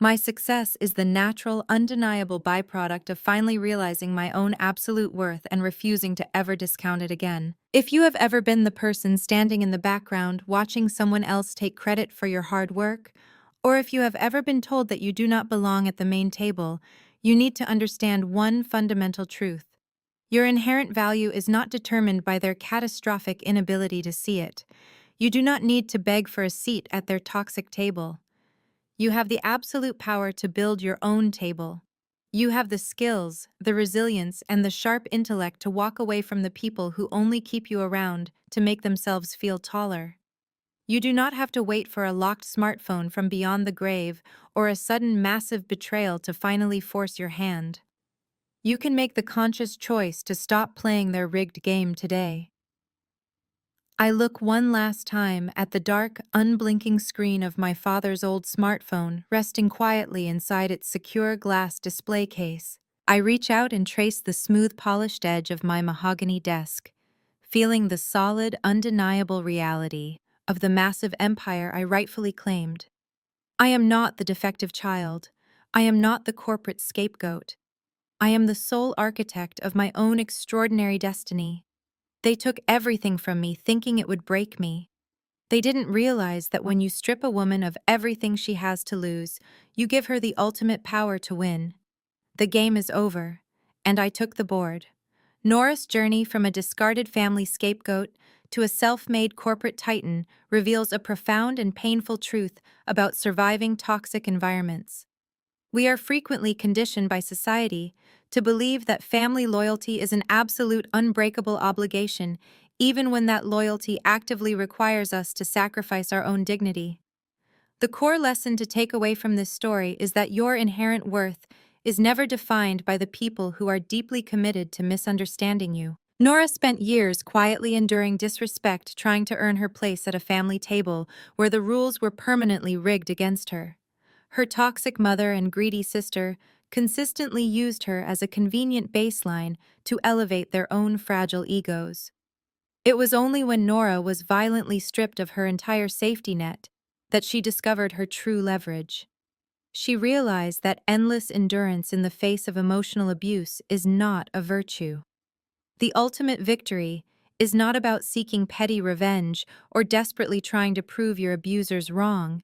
Speaker 1: My success is the natural, undeniable byproduct of finally realizing my own absolute worth and refusing to ever discount it again. If you have ever been the person standing in the background watching someone else take credit for your hard work, or if you have ever been told that you do not belong at the main table, you need to understand one fundamental truth. Your inherent value is not determined by their catastrophic inability to see it. You do not need to beg for a seat at their toxic table. You have the absolute power to build your own table. You have the skills, the resilience, and the sharp intellect to walk away from the people who only keep you around to make themselves feel taller. You do not have to wait for a locked smartphone from beyond the grave or a sudden massive betrayal to finally force your hand. You can make the conscious choice to stop playing their rigged game today. I look one last time at the dark, unblinking screen of my father's old smartphone resting quietly inside its secure glass display case. I reach out and trace the smooth, polished edge of my mahogany desk, feeling the solid, undeniable reality of the massive empire I rightfully claimed. I am not the defective child. I am not the corporate scapegoat. I am the sole architect of my own extraordinary destiny. They took everything from me thinking it would break me. They didn't realize that when you strip a woman of everything she has to lose, you give her the ultimate power to win. The game is over, and I took the board. Nora's journey from a discarded family scapegoat to a self-made corporate titan reveals a profound and painful truth about surviving toxic environments. We are frequently conditioned by society to believe that family loyalty is an absolute unbreakable obligation, even when that loyalty actively requires us to sacrifice our own dignity. The core lesson to take away from this story is that your inherent worth is never defined by the people who are deeply committed to misunderstanding you. Nora spent years quietly enduring disrespect trying to earn her place at a family table where the rules were permanently rigged against her. Her toxic mother and greedy sister consistently used her as a convenient baseline to elevate their own fragile egos. It was only when Nora was violently stripped of her entire safety net that she discovered her true leverage. She realized that endless endurance in the face of emotional abuse is not a virtue. The ultimate victory is not about seeking petty revenge or desperately trying to prove your abusers wrong.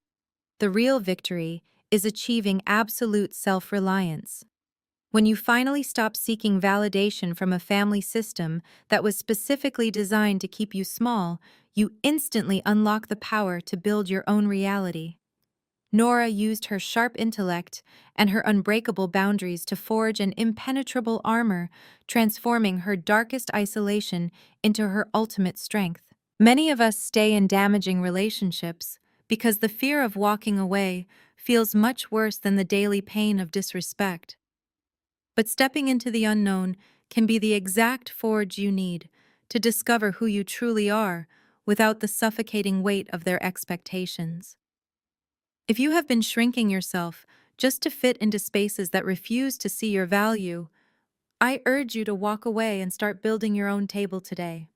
Speaker 1: The real victory is achieving absolute self-reliance. When you finally stop seeking validation from a family system that was specifically designed to keep you small, you instantly unlock the power to build your own reality. Nora used her sharp intellect and her unbreakable boundaries to forge an impenetrable armor, transforming her darkest isolation into her ultimate strength. Many of us stay in damaging relationships because the fear of walking away feels much worse than the daily pain of disrespect. But stepping into the unknown can be the exact forge you need to discover who you truly are without the suffocating weight of their expectations. If you have been shrinking yourself just to fit into spaces that refuse to see your value, I urge you to walk away and start building your own table today.